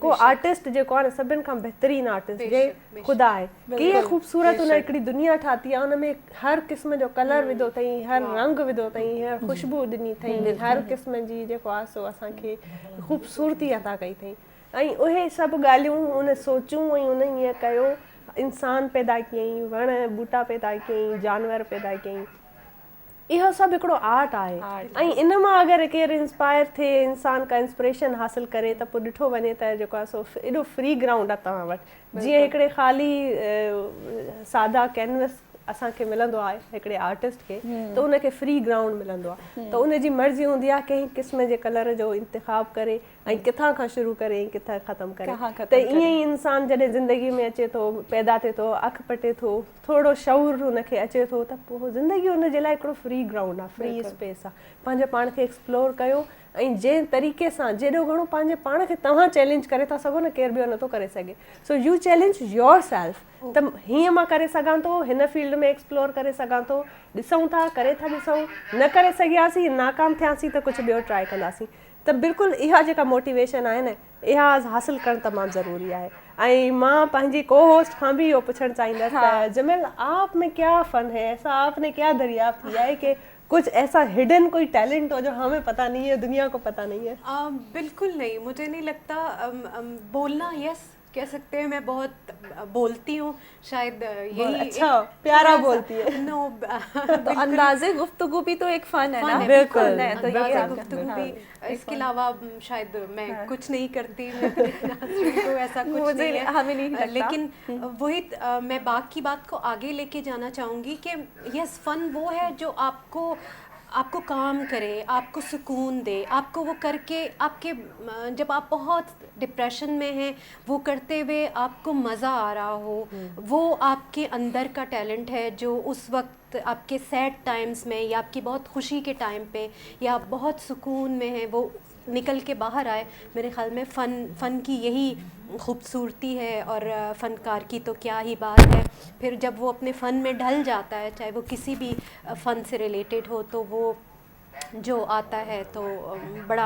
Speaker 1: को आर्टिस्ट जेको आहे न सभिनि खां बहितरीन आर्टिस्ट जे ख़ुदा आहे। कीअं ख़ूबसूरत उन हिकिड़ी दुनिया ठाती आहे, उन में हर क़िस्म जो कलर विधो अथई, हर रंग विधो अथई, हर ख़ुशबू ॾिनी अथई, हर क़िस्म जी जेको आहे सो असांखे ख़ूबसूरती अदा कई अथई। ऐं उहे सभु ॻाल्हियूं उन सोचूं ऐं उन ईअं कयो, इंसान पैदा कयईं, वण ॿूटा पैदा कयईं, जानवर पैदा कयईं, इहो सभु हिकिड़ो आर्ट आहे। ऐं इन मां अगरि केरु इंस्पायर थिए, इंसान का इंस्पिरेशन हासिल करे, त पोइ ॾिठो वञे त जेको आहे सो एॾो फ्री ग्राउंड आहे तव्हां वटि। जीअं हिकिड़े ख़ाली सादा कैनवस असांखे मिलंदो आहे हिकिड़े आर्टिस्ट खे, त उनखे फ्री ग्राउंड मिलंदो आहे, त उनजी मर्ज़ी हूंदी आहे कंहिं क़िस्म जे कलर जो इंतिखाब करे ऐं किथां खां शुरू करे ऐं किथां ख़तमु करे। त ईअं ई इंसान जॾहिं ज़िंदगी में अचे थो, पैदा थिए थो, अखि पटे थो, थोरो शऊर हुनखे अचे थो, त पोइ ज़िंदगी हुनजे लाइ हिकिड़ो फ्री ग्राउंड आहे, फ्री स्पेस आहे। पंहिंजे पाण खे एक्सप्लोर कयो ऐं जंहिं तरीक़े सां जेॾो घणो पंहिंजे पाण खे तव्हां चैलेंज करे था सघो न, केरु ॿियो नथो करे सघे। So you challenge your self, त हीअं मां करे सघां थो, हिन फील्ड में एक्सप्लोर करे सघां थो, ॾिसूं था, करे था ॾिसूं, न करे सघियासीं, नाकाम थियासीं त कुझु ॿियो ट्राई कंदासीं। त बिल्कुलु इहा जेका मोटिवेशन आहे न, इहा हासिलु करणु तमामु ज़रूरी आहे। ऐं मां पंहिंजी को होस्ट खां बि इहो पुछणु चाहींदसि त जमिल, आप में क्या फ़न है, ऐसा आपने क्या दरियाफ़्त किया है कि कुछ ऐसा हिडन कोई टैलेंट हो जो हमें पता नहीं है, दुनिया को पता नहीं है?
Speaker 3: बिल्कुल नहीं, मुझे नहीं लगता। बोलना यस कह सकते हैं, मैं बहुत बोलती हूँ, शायद यही
Speaker 1: अच्छा प्यारा बोलती है।
Speaker 3: नो
Speaker 4: तो अंदाज़े गुफ्तगू भी तो एक फन है ना,
Speaker 1: बिल्कुल,
Speaker 4: तो ये
Speaker 3: अंदाज़ा
Speaker 4: आपका-
Speaker 3: गुफ्तगू
Speaker 4: हाँ।
Speaker 3: भी। इसके अलावा शायद मैं कुछ नहीं करती, मैं तो ऐसा कुछ
Speaker 4: मुझे
Speaker 3: नहीं है,
Speaker 4: हमें नहीं लगता।
Speaker 3: लेकिन वही मैं बाकी बात को आगे लेके जाना चाहूँगी कि यस, फन वो है जो आपको काम करे, आपको सुकून दे, आपको वो करके आपके जब आप बहुत डिप्रेशन में हैं, वो करते हुए आपको मज़ा आ रहा हो, वो आपके अंदर का टैलेंट है जो उस वक्त आपके सैड टाइम्स में या आपकी बहुत खुशी के टाइम पे या आप बहुत सुकून में हैं, वो निकल के बाहर आए। मेरे ख्याल में फ़न की यही खूबसूरती है, और फ़नकार की तो क्या ही बात है। फिर जब वो अपने फ़न में ढल जाता है, चाहे वो किसी भी फ़न से रिलेटेड हो, तो वो जो आता है तो बड़ा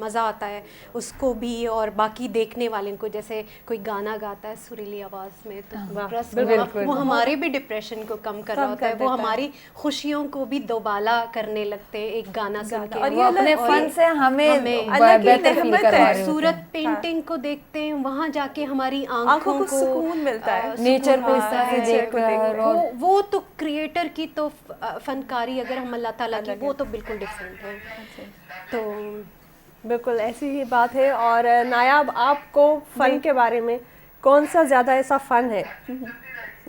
Speaker 3: मज़ा आता है उसको भी, और बाकी देखने वाले को। जैसे कोई गाना गाता है सुरीली आवाज़ में, तो बस वो हमारे भी डिप्रेशन को कम कर रहा होता है, वो हमारी खुशियों को भी दोबाला करने लगते हैं एक गाना सुन के।
Speaker 2: और वो अपने फन से हमें
Speaker 4: अलग ही
Speaker 2: बेहतर फील
Speaker 4: रहमत
Speaker 2: करवा
Speaker 4: है।
Speaker 2: रहे होते
Speaker 3: खूबसूरत पेंटिंग को देखते हैं, वहाँ जाके हमारी आंखों को
Speaker 4: सुकून मिलता है,
Speaker 2: हैं। नेचर को इस तरह से देख कर, और
Speaker 3: वो तो क्रिएटर की तो फनकारी, अगर हम अल्लाह ताला की, वो तो बिल्कुल डिफरेंट है। तो
Speaker 1: बिल्कुल ऐसी ही बात है। और नायाब, आपको फ़न के बारे में कौन सा ज़्यादा ऐसा फ़न है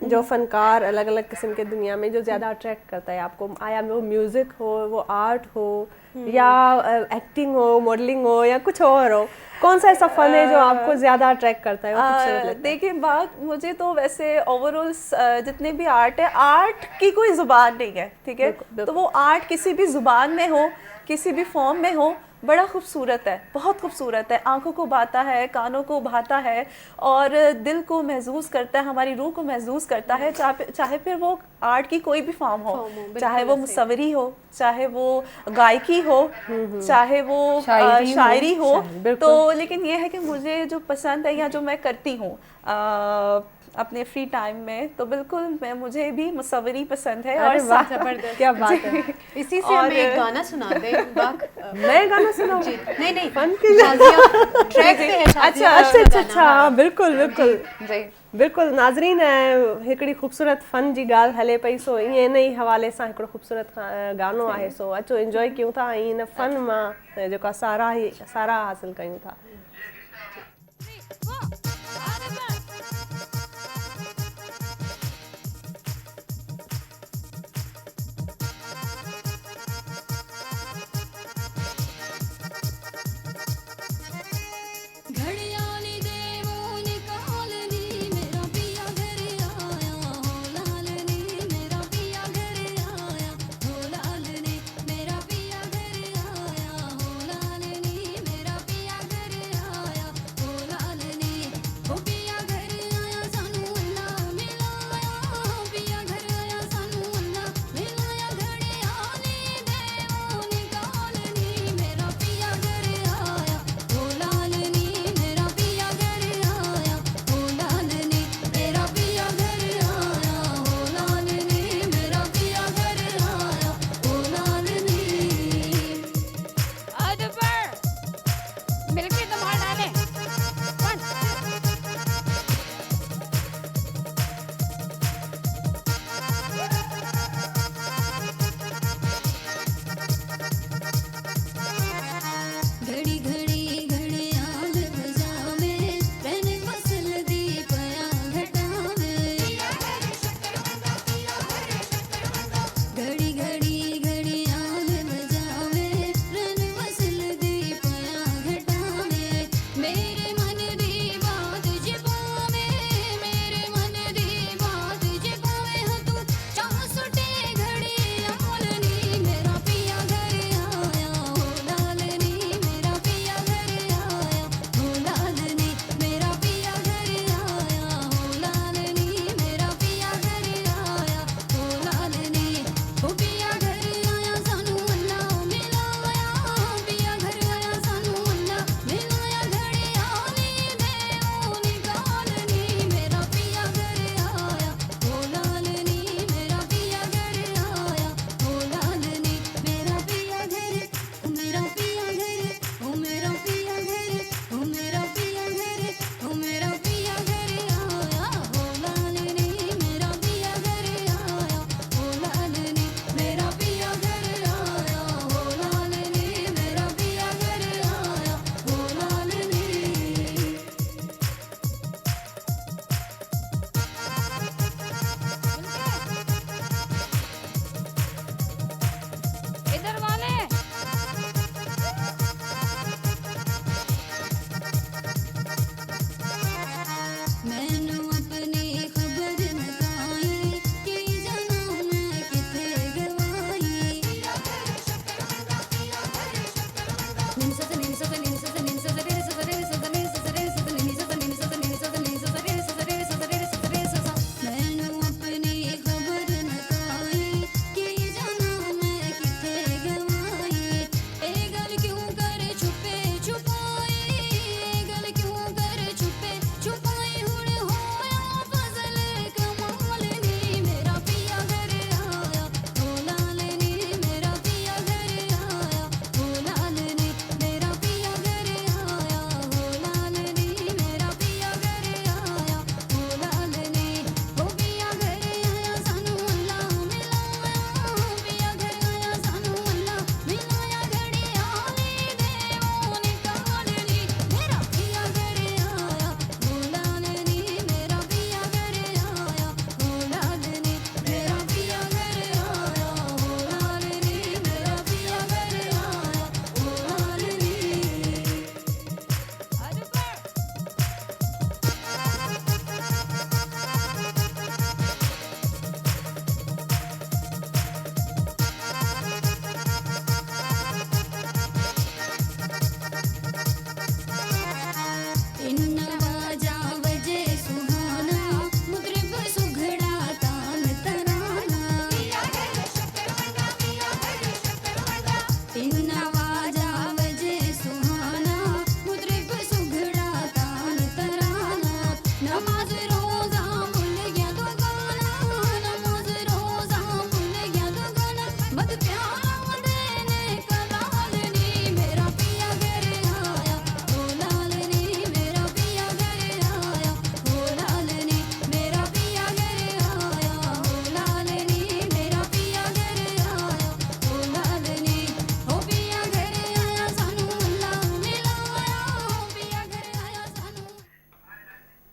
Speaker 1: जो फ़नकार अलग अलग किस्म के दुनिया में जो ज़्यादा अट्रैक्ट करता है आपको? आया वो म्यूज़िक हो, वो आर्ट हो, या एक्टिंग हो, मॉडलिंग हो, या कुछ और हो? कौन सा ऐसा फ़न है जो आपको ज़्यादा अट्रैक्ट करता है, खूबसूरत लगता है?
Speaker 4: देखिए, बात मुझे तो वैसे ओवरऑल जितने भी आर्ट है, आर्ट की कोई ज़ुबान नहीं है, ठीक है? तो वो आर्ट किसी भी ज़ुबान में हो, किसी भी फॉर्म में हो, बड़ा खूबसूरत है, बहुत खूबसूरत है, आंखों को भाता है, कानों को भाता है और दिल को महसूस करता है, हमारी रूह को महसूस करता है, चाहे फिर वो आर्ट की कोई भी फॉर्म हो, चाहे वो मुसव्वरी हो, चाहे वो गायकी हो, चाहे वो शायरी हो। तो लेकिन ये है कि मुझे जो पसंद है या जो मैं करती हूँ अपने फ्री टाइम में, तो बिल्कुल मुझे भी मुसव्वरी पसंद है। और
Speaker 3: जबरदस्त,
Speaker 1: क्या बात है।
Speaker 3: इसी से हमें एक गाना सुना दे बाक।
Speaker 1: मैं गाना सुनाऊं?
Speaker 3: जी नहीं
Speaker 1: फन की
Speaker 3: ट्रैक पे है शाज़िया
Speaker 1: अच्छा
Speaker 3: का
Speaker 1: अच्छा
Speaker 3: गाना।
Speaker 1: अच्छा, बिल्कुल बिल्कुल
Speaker 4: जी
Speaker 1: बिल्कुल। नाज़रीन, हिकिड़ी ख़ूबसूरत फ़न जी ॻाल्हि हले पई, सो ईअं इन ई हवाले सां हिकिड़ो ख़ूबसूरत गानो आहे, सो अचो इंजॉय कयूं था ऐं इन फ़न मां जेको आहे सारा हासिल कयूं था।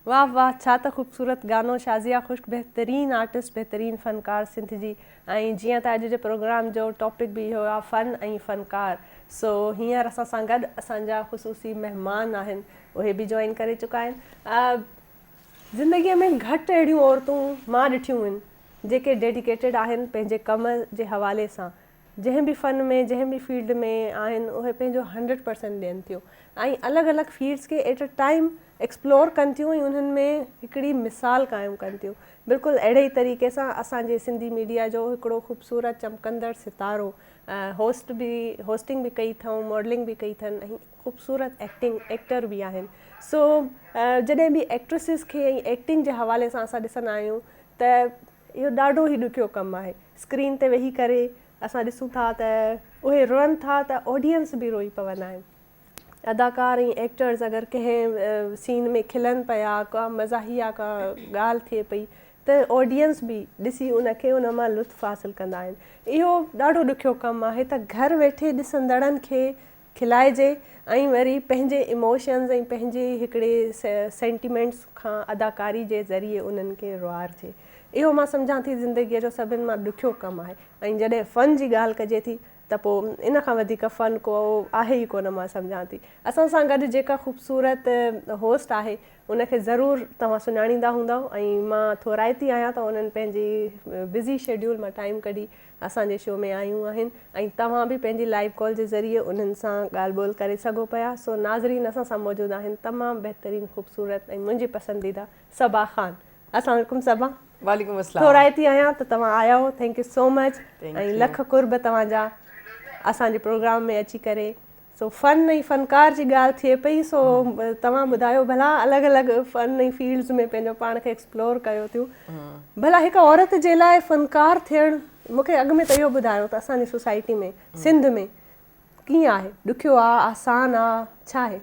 Speaker 1: वाह वाह, छा त ख़ूबसूरत गानो। शाज़िया ख़ुश्क बहितरीन आर्टिस्ट, बहितरीन फ़नकार सिंध जी। ऐं जीअं त अॼु जे प्रोग्राम जो टॉपिक बि इहो आहे फ़न ऐं फ़नकार। सो हींअर असां सां गॾु असांजा ख़ुसूसी महिमान आहिनि, उहे बि जॉइन करे चुका आहिनि। ज़िंदगीअ में घटि अहिड़ियूं औरतूं मां ॾिठियूं आहिनि जेके डेडिकेटेड आहिनि पंहिंजे कम जे हवाले सां। जंहिं बि फ़न में, जंहिं बि फील्ड में आहिनि, उहे पंहिंजो 100% ॾियनि थियूं ऐं अलॻि अलॻि फील्ड्स खे एट अ टाइम एक्सप्लोर कनि थियूं ऐं उन्हनि में हिकिड़ी मिसाल क़ाइमु कनि थियूं। बिल्कुलु अहिड़े ई तरीक़े सां असांजे सिंधी मीडिया जो हिकिड़ो ख़ूबसूरत चमकंदड़ सितारो, होस्टिंग बि कई अथऊं, मॉडलिंग बि कई अथनि ऐं ख़ूबसूरत एक्टर बि आहिनि। सो जॾहिं बि एक्ट्रेसिस खे ऐं एक्टिंग जे हवाले सां असां ॾिसंदा आहियूं त इहो ॾाढो ई ॾुखियो कमु आहे। स्क्रीन ते वेही करे असां ॾिसूं था त उहे रोअनि था त ऑडियंस बि रोई पवंदा आहिनि। अदाकार ऐं एक्टर्स अगरि कंहिं सीन में खिलनि पिया, का मज़ाहिया का ॻाल्हि थिए पई त ऑडियंस बि ॾिसी उनखे उन मां लुत्फ़ हासिलु कंदा आहिनि। इहो ॾाढो ॾुखियो कमु आहे त घर वेठे ॾिसंदड़नि खे खिलाइजे ऐं वरी पंहिंजे इमोशन्स ऐं पंहिंजे हिकिड़े सेंटिमेंट्स खां अदाकारी जे ज़रिए उन्हनि खे रुआरिजे। इहो मां सम्झां थी ज़िंदगीअ जो सभिनि मां ॾुखियो कमु आहे। ऐं जॾहिं फ़न जी ॻाल्हि कजे थी त पोइ इन खां वधीक फ़न को आहे ई कोन, मां सम्झां थी। असां सां गॾु जेका ख़ूबसूरत होस्ट आहे उनखे ज़रूरु तव्हां सुञाणींदा हूंदव ऐं मां थोराइती आहियां त उन्हनि पंहिंजी बिज़ी शेड्यूल मां टाइम कढी असांजे शो में आयूं आहिनि ऐं तव्हां बि पंहिंजी लाइव कॉल जे ज़रिए उन्हनि सां ॻाल्हि ॿोल करे सघो पिया। सो नाज़रीन असां सां मौजूदु आहिनि तमामु बहितरीनु ख़ूबसूरत ऐं मुंहिंजी पसंदीदा सबा ख़ान। अस्सलाम वालेकुम सबा।
Speaker 6: वालेकुम अस्सलाम।
Speaker 1: थोराइती आहियां त तव्हां आया हो, थैंक यू सो मच ऐं लख कुर्ब तव्हांजा असांजे प्रोग्राम में अची करे। सो फ़न ऐं फ़नकार जी ॻाल्हि थिए पई, सो तव्हां ॿुधायो भला अलॻि अलॻि फ़न ऐं फील्ड्स में पंहिंजो पाण खे एक्सप्लोर कयो थियूं, भला हिकु औरत जे लाइ फ़नकार थियणु मूंखे अॻु में त इहो ॿुधायो त असांजी सोसाइटी में सिंध में कीअं आहे, ॾुखियो आहे, आसान आहे, छा आहे?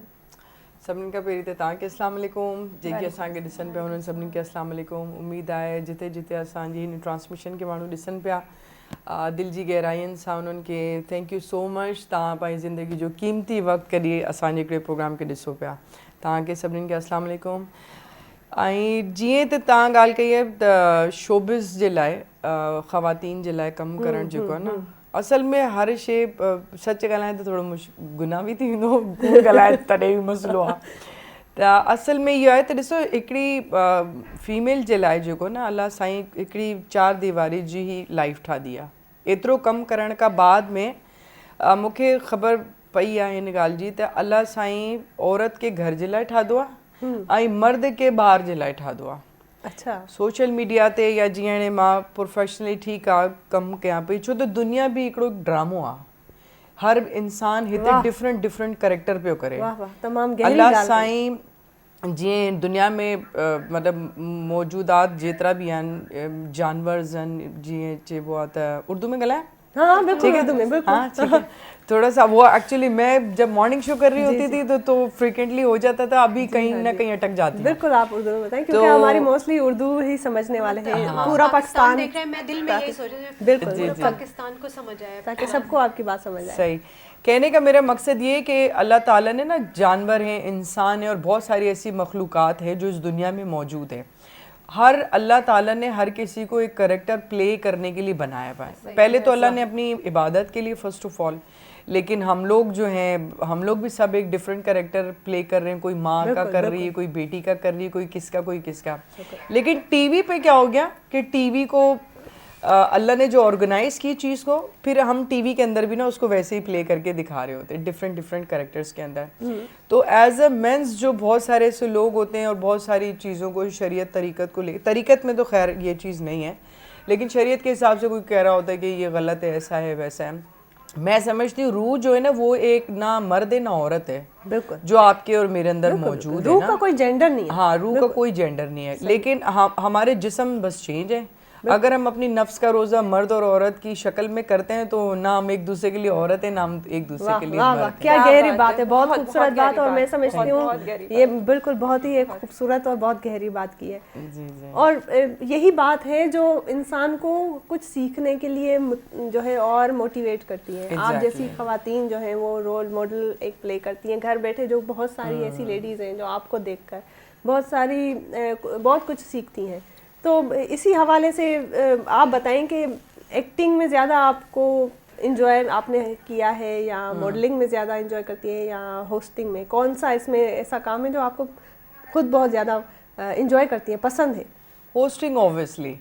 Speaker 6: सभिनीनि खां पहिरीं त तव्हांखे अस्सलाम वालेकुम, जेके असांखे ॾिसनि पिया उन्हनि सभिनीनि खे अस्सलाम वालेकुम। उमेदु आहे जिते जिते असांजी हिन ट्रांसमिशन खे माण्हू ॾिसनि पिया, दिलि जी गहराइयुनि सां उन्हनि खे थैंक यू सो मच। तव्हां पंहिंजी ज़िंदगी जो क़ीमती वक़्तु कढी असांजे हिकिड़े प्रोग्राम खे ॾिसो पिया, तव्हांखे सभिनीनि खे अस्सलाम वालेकुम। ऐं जीअं त तव्हां ॻाल्हि कई आहे त शोबिज़ जे लाइ, ख़वातीन जे लाइ कमु करणु जेको आहे न, असल में हर शइ सच ॻाल्हाए त थोरो गुनाह बि थी वेंदो, कूड़ ॻाल्हाए तॾहिं बि मसइलो आहे। त असल में इहो आहे त ॾिसो हिकिड़ी फीमेल जे लाइ जेको न अलाह साईं हिकिड़ी 4 दीवारी जी ई लाइफ ठाही आहे। एतिरो कमु करण खां बाद में मूंखे ख़बर पई आहे हिन ॻाल्हि जी त अलाह साईं औरत खे घर जे लाइ ठाहियो आहे ऐं मर्द खे ॿार जे लाइ ठाहियो आहे।
Speaker 1: अच्छा,
Speaker 6: सोशल मीडिया ते या जीअं हाणे मां प्रोफेशनली ठीकु आहे कमु कयां पई, छो त दुनिया बि हिकिड़ो ड्रामो आहे। हर इंसान हिते डिफरेंट डिफरेंट कैरेक्टर पियो करे। अलाह साईं जीअं दुनिया में मतिलबु मौजूदात जेतिरा बि आहिनि, जानवर्स आहिनि, जीअं चइबो आहे त उर्दू में ॻाल्हाए।
Speaker 1: हाँ बिल्कुल,
Speaker 6: हाँ ठीक है। थोड़ा सा वो एक्चुअली मैं जब मॉर्निंग शो कर रही होती थी तो फ्रिक्वेंटली हो जाता था, अभी कहीं ना कहीं अटक जाती है।
Speaker 1: बिल्कुल, आप उर्दू में बताएं क्योंकि हमारी मोस्टली उर्दू ही समझने वाले हैं। पूरा पाकिस्तान
Speaker 3: देख रहे हैं, मैं दिल में यही सोच रही हूँ
Speaker 1: बिल्कुल
Speaker 3: पाकिस्तान को समझ आए,
Speaker 1: ताकि सबको आपकी बात समझ आए।
Speaker 6: सही कहने का मेरा मकसद ये कि अल्लाह ताला ने ना जानवर हैं, इंसान है और बहुत सारी ऐसी मखलूक़ात है जो इस दुनिया में मौजूद है। हर अल्लाह ताला ने हर किसी को एक करैक्टर प्ले करने के लिए बनाया हुआ है। पहले तो अल्लाह ने अपनी इबादत के लिए फर्स्ट ऑफ ऑल, लेकिन हम लोग जो हैं हम लोग भी सब एक डिफरेंट करैक्टर प्ले कर रहे हैं। कोई माँ का कर रही है, कोई बेटी का कर रही है, कोई किसका। लेकिन टीवी पे क्या हो गया कि टीवी को अल्लाह ने जो ऑर्गेनाइज की चीज़ को, फिर हम टीवी के अंदर भी ना उसको वैसे ही प्ले करके दिखा रहे होते हैं डिफरेंट कैरेक्टर्स के अंदर। तो एज अ मेंस जो बहुत सारे ऐसे लोग होते हैं और बहुत सारी चीज़ों को शरीयत तरीक़त को ले, तरीक़त में तो खैर ये चीज़ नहीं है, लेकिन शरीयत के हिसाब से कोई कह रहा होता है कि ये गलत है, ऐसा है वैसा है। मैं समझती हूँ रूह जो है ना वो एक ना मर्द है ना औरत है,
Speaker 1: बिल्कुल,
Speaker 6: जो आपके और मेरे अंदर मौजूद है।
Speaker 1: रूह का कोई जेंडर नहीं है।
Speaker 6: हाँ, रूह का कोई जेंडर नहीं है, लेकिन हमारे जिस्म बस चेंज है। अगर हम अपनी नफ्स का रोजा मर्द और औरत की शक्ल में करते हैं तो ना हम एक दूसरे के लिए औरत है, ना हम एक दूसरे
Speaker 1: वाह
Speaker 6: के लिए
Speaker 1: वाह वाह,
Speaker 6: मर्द हैं।
Speaker 1: क्या गहरी बात है, बहुत
Speaker 4: बहुत
Speaker 1: खूबसूरत
Speaker 4: गहरी
Speaker 1: बात। और
Speaker 4: बात,
Speaker 1: मैं समझती
Speaker 4: बहुत
Speaker 1: हूँ
Speaker 4: गहरी
Speaker 1: ये बिल्कुल बहुत ही एक खूबसूरत और बहुत गहरी बात की है।
Speaker 6: जी जी।
Speaker 1: और यही बात है जो इंसान को कुछ सीखने के लिए जो है और मोटिवेट करती है। आप जैसी
Speaker 6: Exactly.
Speaker 1: खवातीन जो हैं वो रोल मॉडल एक प्ले करती हैं घर बैठे, जो बहुत सारी ऐसी लेडीज़ हैं जो आपको देखकर बहुत सारी बहुत कुछ सीखती हैं। तो इसी हवाले से आप बताएं कि एक्टिंग में ज़्यादा आपको इंजॉय आपने किया है या मॉडलिंग में ज़्यादा इंजॉय करती है या होस्टिंग में, कौन सा इसमें ऐसा काम है जो आपको खुद बहुत ज़्यादा इंजॉय करती है, पसंद है?
Speaker 6: Hosting obviously.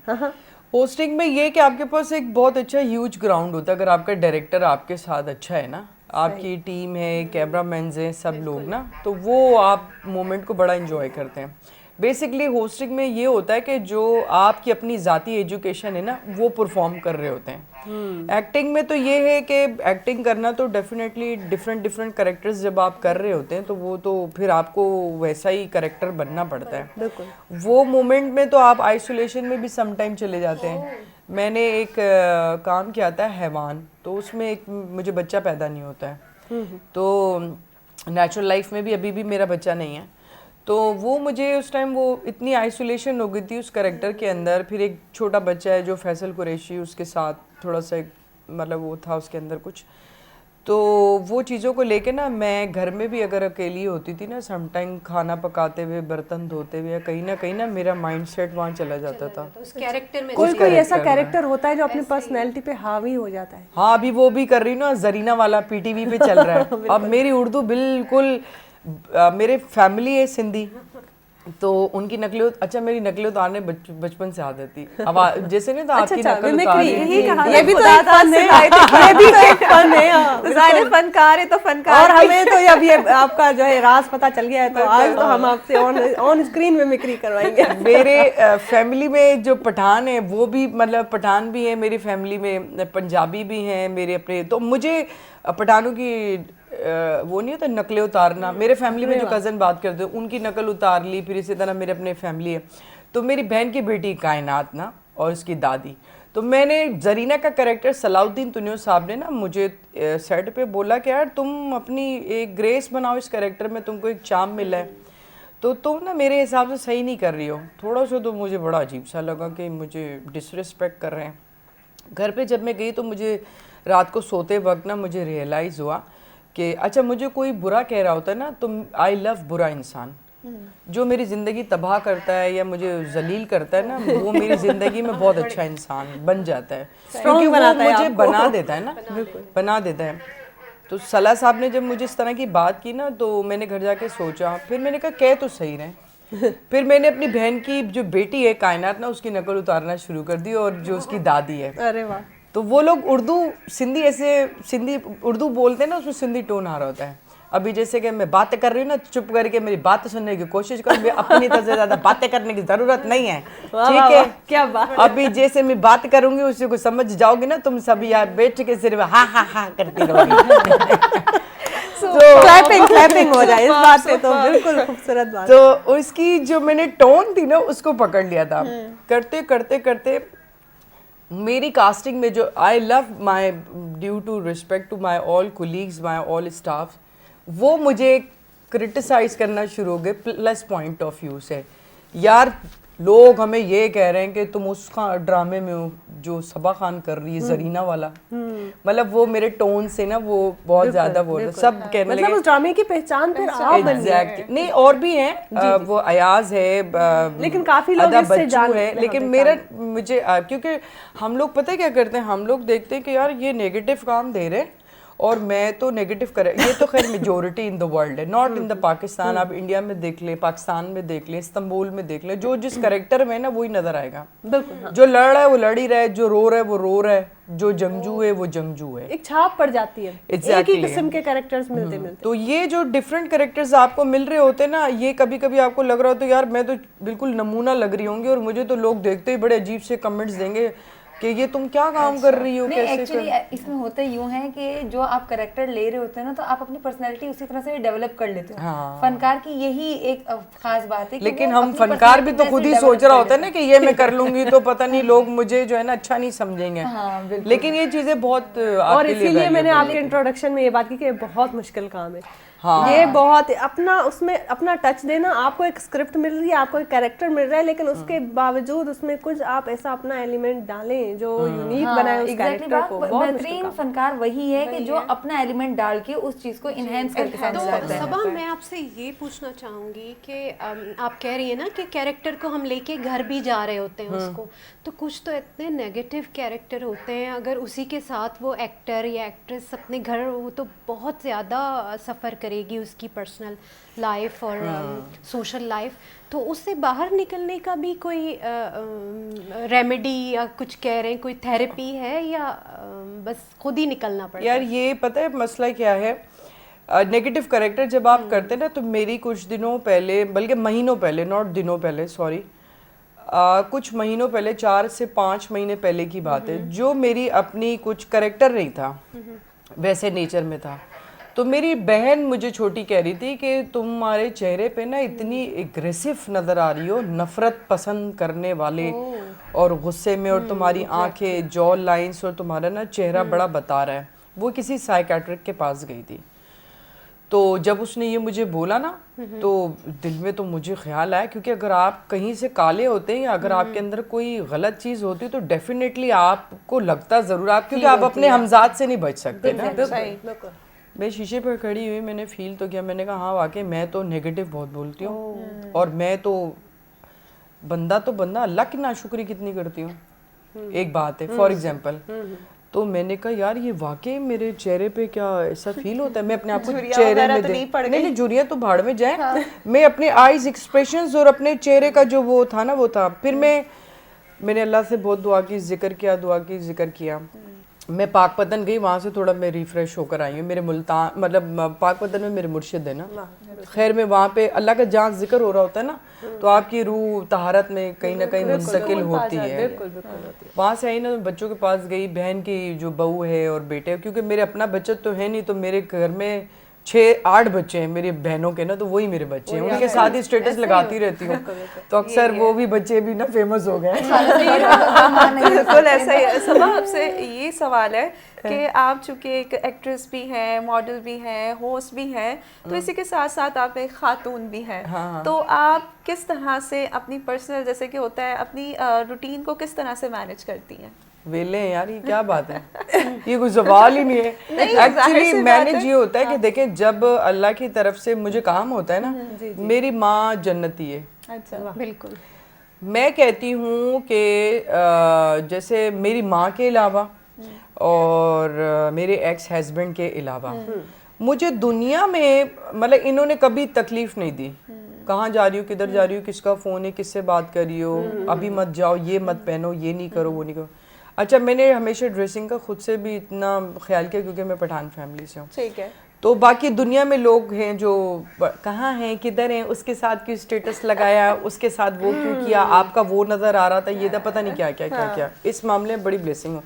Speaker 6: होस्टिंग में ये कि आपके पास एक बहुत अच्छा ह्यूज ग्राउंड होता है। अगर आपका डायरेक्टर आपके साथ अच्छा है ना, आपकी टीम है, कैमरामैन हैं, सब लोग ना, तो वो आप मोमेंट को बड़ा इंजॉय करते हैं। बेसिकली होस्टिंग में ये होता है कि जो आपकी अपनी ज़ाती एजुकेशन है ना, वो परफॉर्म कर रहे होते हैं। एक्टिंग में तो ये है कि एक्टिंग करना तो डेफिनेटली डिफरेंट कैरेक्टर्स जब आप कर रहे होते हैं तो वो तो फिर आपको वैसा ही कैरेक्टर बनना पड़ता है।
Speaker 1: बिल्कुल।
Speaker 6: वो मोमेंट में तो आप आइसोलेशन में भी सम टाइम चले जाते हैं। मैंने एक काम किया था हैवान, तो उसमें एक मुझे बच्चा पैदा नहीं होता है, तो नेचुरल लाइफ में भी अभी भी मेरा बच्चा नहीं है। तो वो मुझे उस टाइम वो इतनी आइसोलेशन हो गई थी उस कैरेक्टर के अंदर। फिर एक छोटा बच्चा है जो फैसल कुरैशी, उसके साथ थोड़ा सा मतलब वो था उसके अंदर कुछ, तो वो चीज़ों को लेके ना मैं घर में भी अगर अकेली होती थी ना, सम टाइम खाना पकाते हुए, बर्तन धोते हुए, कहीं ना मेरा माइंड सेट वहाँ चला जाता था।
Speaker 3: उस कैरेक्टर में
Speaker 1: कोई कोई ऐसा
Speaker 6: character में।
Speaker 1: कैरेक्टर होता है जो अपनी पर्सनैलिटी पे हावी हो जाता है।
Speaker 6: हाँ, अभी वो भी कर रही हूँ ना, जरीना वाला पीटीवी पे चल रहा है। अब मेरी उर्दू बिल्कुल मेरे फैमिली है सिंधी, तो उनकी नकली, अच्छा मेरी नकली उतारने बचपन से आदत थी। अब जैसे नहीं था आपकी नकल उतारने
Speaker 1: यही
Speaker 6: की।
Speaker 1: कहा,
Speaker 4: ये भी तो एक
Speaker 1: फन है, ये भी तो एक फन है। हाँ,
Speaker 4: ज़ाहिर फनकार है तो फनकार
Speaker 1: और हमें तो अब ये आपका जो है राज पता चल गया है, तो आज तो हम आपसे ऑन स्क्रीन में मिक्री करवाएंगे।
Speaker 6: मेरे फैमिली में जो पठान है वो भी, मतलब पठान भी है मेरी फैमिली में, पंजाबी भी हैं मेरे अपने, तो मुझे पठानों की वो नहीं होता नकलें उतारना। मेरे फैमिली में जो कज़न बात करते हैं उनकी नकल उतार ली। फिर इसी तरह मेरे अपने फैमिली है, तो मेरी बहन की बेटी कायनात ना और उसकी दादी, तो मैंने जरीना का कैरेक्टर सलाउद्दीन तुनियो साहब ने ना मुझे सेट पे बोला कि यार तुम अपनी एक ग्रेस बनाओ इस कैरेक्टर में, तुमको एक चार्म मिला है, तो तुम ना मेरे हिसाब से सही नहीं कर रही हो थोड़ा सा। तो मुझे बड़ा अजीब सा लगा कि मुझे डिसरिस्पेक्ट कर रहे हैं। घर पे जब मैं गई तो मुझे रात को सोते वक्त ना मुझे रियलाइज़ हुआ कि अच्छा मुझे कोई बुरा कह रहा होता है ना, तो आई लव बुरा इंसान। जो मेरी ज़िंदगी तबाह करता है या मुझे जलील करता है ना, वो मेरी ज़िंदगी में बहुत अच्छा इंसान बन जाता है, क्योंकि वो मुझे बना देता है ना, बना देता है। तो सलाह साहब ने जब मुझे इस तरह की बात की ना, तो मैंने घर जाके सोचा, फिर मैंने कहा कह तो सही रहे। फिर मैंने अपनी बहन की जो बेटी है कायनात ना, उसकी नकल उतारना शुरू कर दी, और जो उसकी दादी है,
Speaker 1: अरे वाह,
Speaker 6: तो वो लोग उर्दू सिंधी ऐसे सिंधी उर्दू बोलते हैं ना, उसमें सिंधी टोन आ रहा होता है। अभी जैसे कि मैं बातें कर रही हूँ ना, चुप करके मेरी बात सुनने की कोशिश करो, मैं अपनी तरफ से ज़्यादा बातें करने की ज़रूरत नहीं है, ठीक है?
Speaker 1: क्या बात।
Speaker 6: अभी जैसे मैं बात करूंगी उससे को समझ जाओगे ना, तुम सब यार बैठ के सिर्फ हाँ हाँ हाँ करती रहोगी।
Speaker 1: क्लैपिंग हो जाए इस बात पे, तो बिल्कुल खूबसूरत बात।
Speaker 6: तो उसकी जो मैंने टोन थी ना उसको पकड़ लिया था। करते करते करते मेरी कास्टिंग में जो I love my due to respect to my all colleagues, my all staff, वो मुझे क्रिटिसाइज करना शुरू हो गए प्लस पॉइंट ऑफ व्यू से। यार लोग हमें ये कह रहे हैं कि तुम उस ड्रामे में हो जो सबा खान कर रही है, जरीना वाला, मतलब वो मेरे टोन से ना वो बहुत ज्यादा बोल सब कहने
Speaker 1: मतलब
Speaker 6: लगे
Speaker 1: उस ड्रामे की पहचान फिर आप बन गए।
Speaker 6: एग्जैक्टली। नहीं और भी हैं, वो अयाज है,
Speaker 1: लेकिन काफी लोग
Speaker 6: अदा
Speaker 1: इससे
Speaker 6: बच्चू
Speaker 1: जान
Speaker 6: है, लेकिन मेरा मुझे क्योंकि हम लोग पता है क्या करते हैं, हम लोग देखते हैं कि यार ये नेगेटिव काम दे रहे हैं और मैं तो नेगेटिव कर, ये तो खैर मेजोरिटी इन द वर्ल्ड है, नॉट इन द पाकिस्तान। आप इंडिया में देख ले, पाकिस्तान में देख ले, इस्तांबुल में देख ले, जो जिस कैरेक्टर में ना वही नजर आएगा।
Speaker 1: बिल्कुल।
Speaker 6: जो लड़ रहा है वो लड़ ही रहा है, जो रो रहा है वो रो रहा है, जो जंगजू है वो जंगजू है।
Speaker 1: एक छाप पड़ जाती है, एक ही किस्म के कैरेक्टर्स मिलते मिलते।
Speaker 6: तो ये जो डिफरेंट कैरेक्टर्स आपको मिल रहे होते हैं ना, ये कभी कभी आपको लग रहा हो तो यार मैं तो बिल्कुल नमूना लग रही होंगी और मुझे तो लोग देखते ही बड़े अजीब से कमेंट्स देंगे, कि ये तुम क्या काम कर रही हो,
Speaker 2: नहीं
Speaker 6: कैसे
Speaker 2: एक्चुअली इसमें होता यूं है कि जो आप करेक्टर ले रहे होते हैं ना तो आप अपनी पर्सनैलिटी उसी तरह से डेवलप कर लेते हो।
Speaker 6: हाँ।
Speaker 2: फनकार की यही एक खास बात है कि
Speaker 6: लेकिन
Speaker 2: वो
Speaker 6: हम
Speaker 2: अपनी
Speaker 6: फनकार भी
Speaker 2: personality
Speaker 6: तो खुद ही
Speaker 2: वैसे
Speaker 6: सोच
Speaker 2: develop
Speaker 6: रहा
Speaker 2: कर
Speaker 6: होता है ना
Speaker 2: लेते
Speaker 6: कि ये मैं कर लूंगी तो पता नहीं लोग मुझे जो है ना अच्छा नहीं समझेंगे।
Speaker 2: हाँ, बिल्कुल।
Speaker 6: लेकिन ये चीजें बहुत
Speaker 1: और
Speaker 6: आपके लिए
Speaker 1: इसीलिए मैंने
Speaker 6: valuable
Speaker 1: आपके इंट्रोडक्शन में ये बात की कि ये बहुत मुश्किल काम है।
Speaker 6: हाँ।
Speaker 1: ये बहुत अपना उसमें अपना टच देना, आपको एक स्क्रिप्ट मिल रही है, आपको एक कैरेक्टर मिल रहा है, लेकिन उसके बावजूद उसमें कुछ आप ऐसा अपना एलिमेंट डालें जो यूनिक बनाए उस कैरेक्टर को। बहुत मुश्किल
Speaker 2: बेहतरीन
Speaker 1: काम।
Speaker 2: फनकार वही है कि जो अपना एलिमेंट डाल के उस चीज को इनहेंस करके सामने
Speaker 3: तो
Speaker 2: लाता है।
Speaker 3: सबा मैं आपसे ये पूछना चाहूँगी कि आप कह रही है ना कि कैरेक्टर को हम लेके घर भी जा रहे होते हैं उसको, तो कुछ तो इतने नेगेटिव कैरेक्टर होते हैं, अगर उसी के साथ वो एक्टर या एक्ट्रेस अपने घर, वो तो बहुत ज़्यादा सफ़र करेगी उसकी पर्सनल लाइफ और सोशल लाइफ। तो उससे बाहर निकलने का भी कोई रेमेडी या कुछ कह रहे हैं, कोई थेरेपी है या बस खुद ही निकलना पड़ता
Speaker 6: यार
Speaker 3: है?
Speaker 6: ये पता है मसला क्या है, नेगेटिव कैरेक्टर जब आप करते हैं ना तो मेरी कुछ दिनों पहले, बल्कि महीनों पहले, नॉट दिनों पहले, सॉरी, कुछ महीनों पहले, 4 से 5 महीने पहले की बात है, जो मेरी अपनी कुछ कैरेक्टर नहीं था, वैसे नेचर में था। तो मेरी बहन मुझे छोटी कह रही थी कि तुम्हारे चेहरे पे ना इतनी एग्रेसिव नज़र आ रही हो, नफ़रत पसंद करने वाले और गुस्से में, और तुम्हारी आंखें, जॉ लाइंस, और तुम्हारा ना चेहरा बड़ा बता रहा है। वो किसी साइकेट्रिक के पास गई थी। तो जब उसने ये मुझे बोला ना तो दिल में तो मुझे ख्याल आया, क्योंकि अगर आप कहीं से काले होते हैं या अगर आपके अंदर कोई गलत चीज़ होती है तो डेफिनेटली आपको लगता ज़रूर, आप क्योंकि आप अपने हमजात से नहीं बच सकते ना। मैं शीशे पर खड़ी हुई, मैंने फील तो किया, मैंने कहा हाँ वाकई मैं तो नेगेटिव बहुत बोलती हूँ, और मैं तो बंदा अल्लाह की नाशुक्री कितनी करती हूँ। एक बात है फॉर एग्जांपल, तो मैंने कहा यार ये वाकई मेरे चेहरे पे क्या ऐसा फील होता है, मैं अपने आप को चेहरे में नहीं झुर्रियाँ तो भाड़ में जाए, मैं अपने आईज एक्सप्रेशंस और अपने चेहरे का जो वो था ना वो था। फिर मैंने अल्लाह से बहुत दुआ की, जिक्र किया। मैं पाकपतन गई, वहाँ से थोड़ा मैं रिफ्रेश होकर आई हूँ। मेरे मुल्तान मतलब पाकपतन में मेरे मुर्शिद है ना, खैर में वहाँ पे अल्लाह का जहाँ जिक्र हो रहा होता है ना तो आपकी रूह तहारत में कहीं ना कहीं मुंतकिल होती है। वहाँ से आई ना, बच्चों के पास गई, बहन की जो बहू है और बेटे, क्योंकि मेरे अपना बच्चा तो है नहीं, तो मेरे घर में 6-8 बच्चे हैं मेरी बहनों के ना, तो वही मेरे बच्चे हैं, उनके साथ ही स्टेटस लगाती रहती हूँ, तो अक्सर वो भी बच्चे भी ना फेमस हो गए।
Speaker 4: बिल्कुल ऐसा ही है। सबा आपसे ये सवाल है कि आप चूंकि एक एक्ट्रेस भी हैं, मॉडल भी हैं, होस्ट भी हैं, तो इसी के साथ साथ आप एक खातून भी हैं, तो आप किस तरह से अपनी पर्सनल, जैसे कि होता है, अपनी रूटीन को किस तरह से मैनेज करती हैं?
Speaker 6: वेले हैं यार, ये क्या बात है, ये कोई सवाल ही नहीं है। एक्चुअली मैनेज ये होता है कि देखें, जब अल्लाह की तरफ से मुझे काम होता है ना, मेरी माँ जन्नती है।
Speaker 4: अच्छा,
Speaker 3: बिल्कुल।
Speaker 6: मैं कहती हूँ कि जैसे मेरी माँ के अलावा और मेरे एक्स हस्बैंड के अलावा मुझे दुनिया में मतलब इन्होंने कभी तकलीफ नहीं दी। कहाँ जा रही हो, किधर जा रही हो, किसका फ़ोन है, किससे बात कर रही हो, अभी मत जाओ, ये मत पहनो, ये नहीं करो, वो नहीं करो। अच्छा, मैंने हमेशा ड्रेसिंग का खुद से भी इतना ख्याल किया क्योंकि मैं पठान फैमिली से हूँ।
Speaker 4: ठीक है।
Speaker 6: तो बाकी दुनिया में लोग हैं जो कहाँ हैं, किधर हैं, उसके साथ क्यों स्टेटस लगाया, उसके साथ वो क्यों किया, आपका वो नज़र आ रहा था, ये था, पता नहीं क्या क्या क्या क्या। इस मामले में बड़ी ब्लेसिंग हूँ।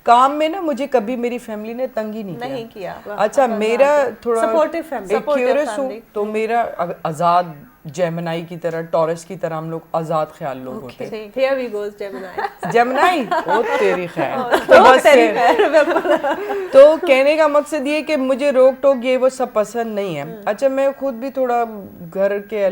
Speaker 6: काम में ना मुझे कभी मेरी फैमिली ने तंग ही नहीं किया। अच्छा, मेरा थोड़ा
Speaker 1: सपोर्टिव फैमिली,
Speaker 6: क्यूरियस हूँ, तो मेरा आज़ाद जेमिनाई की तरह, टॉरस की तरह हम लोग आज़ाद ख्याल लोग होते हैं।
Speaker 1: Here we goes Gemini।
Speaker 6: Gemini, ओ तेरी खैर। तो बस तो कहने का मकसद ये कि मुझे रोक टोक ये वो सब पसंद नहीं है। अच्छा, मैं खुद भी थोड़ा घर के